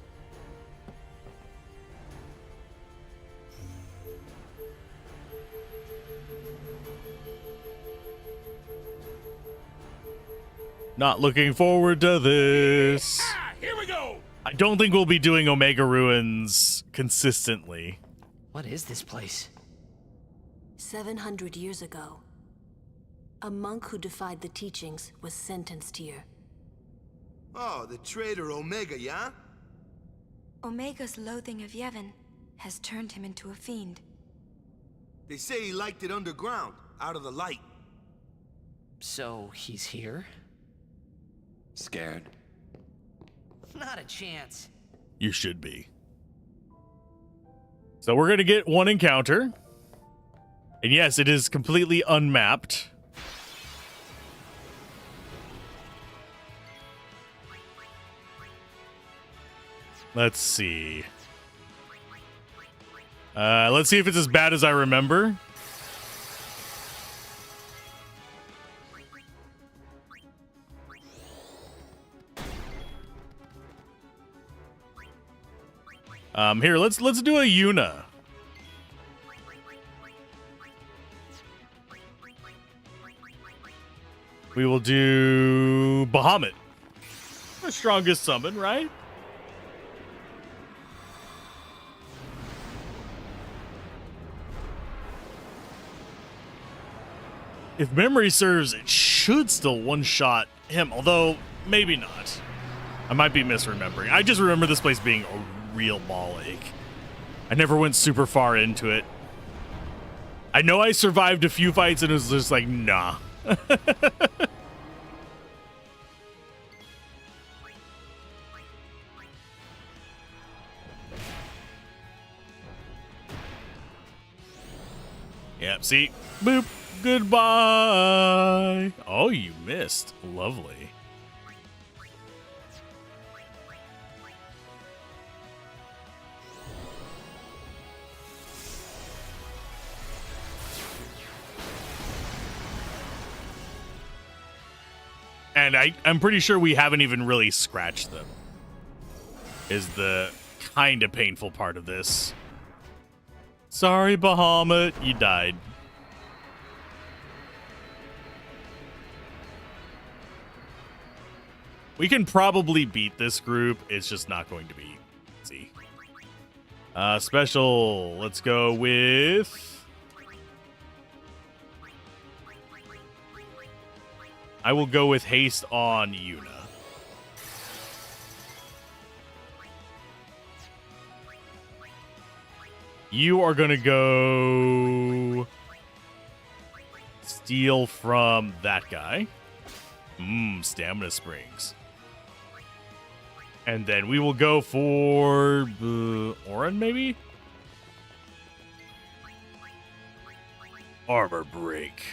Not looking forward to this. Here we go! I don't think we'll be doing Omega Ruins consistently. What is this place? 700 years ago, a monk who defied the teachings was sentenced here. Oh, the traitor Omega, yeah? Omega's loathing of Yevon has turned him into a fiend. They say he liked it underground, out of the light. So, he's here? Scared? Not a chance. You should be. So we're going to get one encounter. And yes, it is completely unmapped. Let's see. Let's see if it's as bad as I remember. Here, let's do a Yuna. We will do Bahamut. The strongest summon, right? If memory serves, it should still one-shot him, although maybe not. I might be misremembering. I just remember this place being a real ball ache. I never went super far into it. I know I survived a few fights and it was just like, nah. Yep, see? Boop. Goodbye. Oh, you missed. Lovely. And I'm pretty sure we haven't even really scratched them. Is the kind of painful part of this. Sorry, Bahamut, you died. We can probably beat this group. It's just not going to be easy. Special. Let's go with... I will go with haste on Yuna. You are going to go... steal from that guy. Stamina springs. And then we will go for Orin, maybe? Armor break.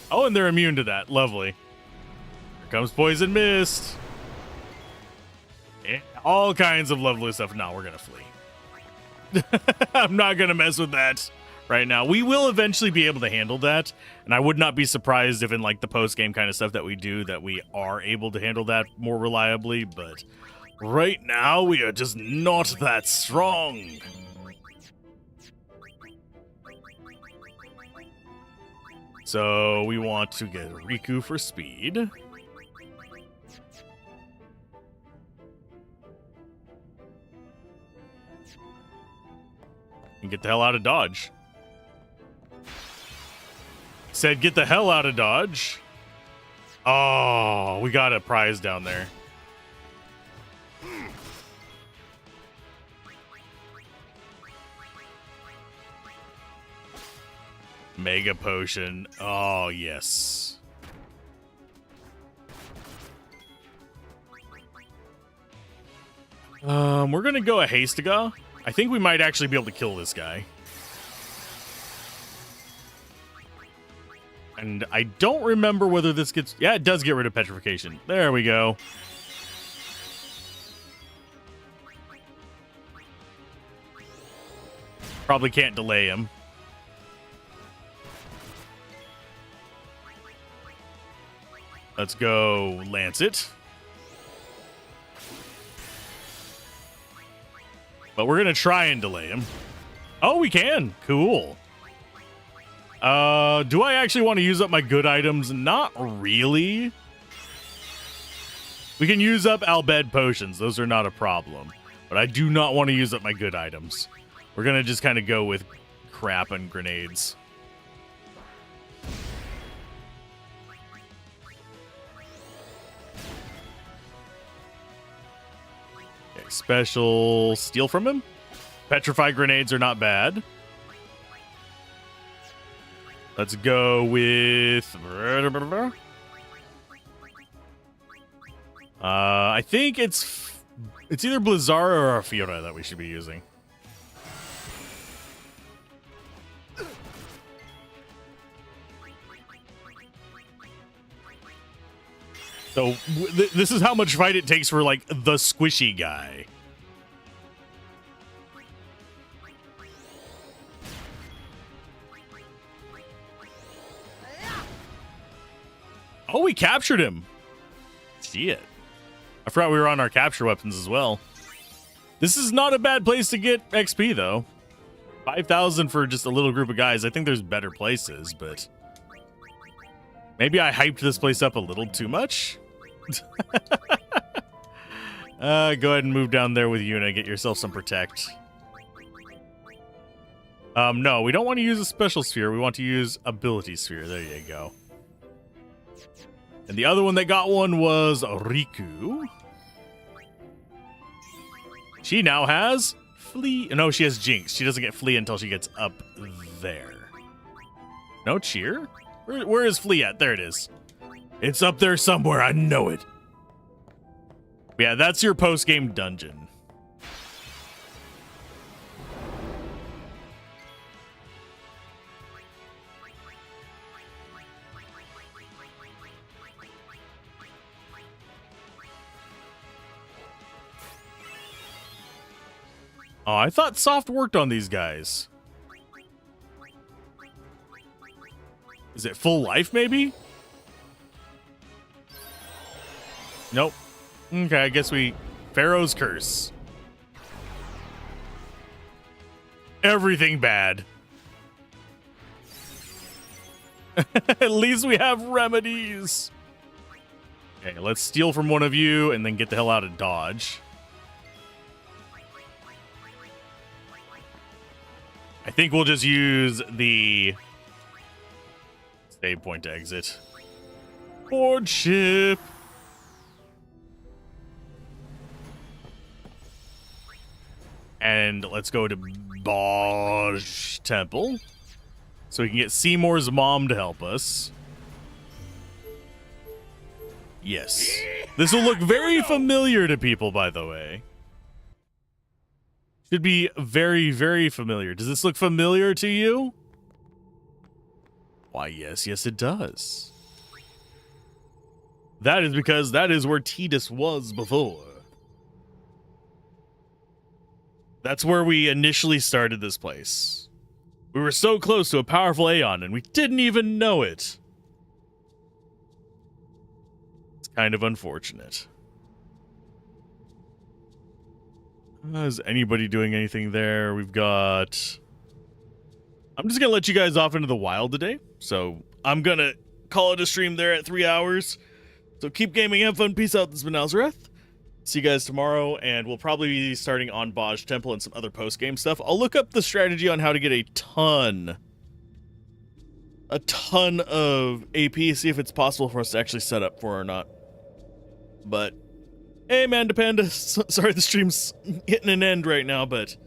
Oh, and they're immune to that. Lovely. Here comes poison mist. And all kinds of lovely stuff. No, we're going to flee. I'm not going to mess with that right now. We will eventually be able to handle that. And I would not be surprised if in like the post-game kind of stuff that we do that we are able to handle that more reliably. But right now we are just not that strong. So we want to get Riku for speed. And get the hell out of Dodge. Said get the hell out of Dodge. Oh, we got a prize down there. Mega potion. Oh, yes. We're gonna go a Hastiga. I think we might actually be able to kill this guy. And I don't remember whether this gets... Yeah, it does get rid of petrification. There we go. Probably can't delay him. Let's go lance it. But we're going to try and delay him. Oh, we can. Cool. Do I actually want to use up my good items? Not really. We can use up Albed potions. Those are not a problem. But I do not want to use up my good items. We're going to just kind of go with crap and grenades. Okay, special steal from him. Petrify grenades are not bad. Let's go with... I think it's either Blizzara or Fiora that we should be using. So this is how much fight it takes for like the squishy guy. Oh, we captured him. Shit. I forgot we were on our capture weapons as well. This is not a bad place to get XP, though. 5,000 for just a little group of guys. I think there's better places, but... maybe I hyped this place up a little too much? Go ahead and move down there with Yuna. Get yourself some protect. No, we don't want to use a special sphere. We want to use ability sphere. There you go. And the other one that got one was Riku. She now has Flee. No, she has Jinx. She doesn't get Flee until she gets up there. No cheer? Where is Flee at? There it is. It's up there somewhere. I know it. Yeah, that's your post-game dungeon. Oh, I thought Soft worked on these guys. Is it full life, maybe? Nope. Okay, I guess we... Pharaoh's Curse. Everything bad. At least we have remedies. Okay, let's steal from one of you and then get the hell out of Dodge. I think we'll just use the save point to exit. Board ship. And let's go to Baj Temple so we can get Seymour's mom to help us. Yes. This will look very familiar to people, by the way. Should be very, very familiar. Does this look familiar to you? Why, yes, it does. That is because that is where Tidus was before. That's where we initially started this place. We were so close to a powerful Aeon, and we didn't even know it. It's kind of unfortunate. Is anybody doing anything there? We've got... I'm just going to let you guys off into the wild today. So I'm going to call it a stream there at 3 hours. So keep gaming, have fun. Peace out. This has been Alzorath. See you guys tomorrow, and we'll probably be starting on Baj Temple and some other post-game stuff. I'll look up the strategy on how to get a ton of AP, see if it's possible for us to actually set up for or not. But... hey, Amanda Panda, sorry the stream's hitting an end right now, but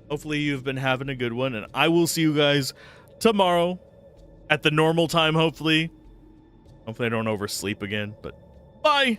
hopefully you've been having a good one, and I will see you guys tomorrow at the normal time, hopefully. Hopefully I don't oversleep again, but bye!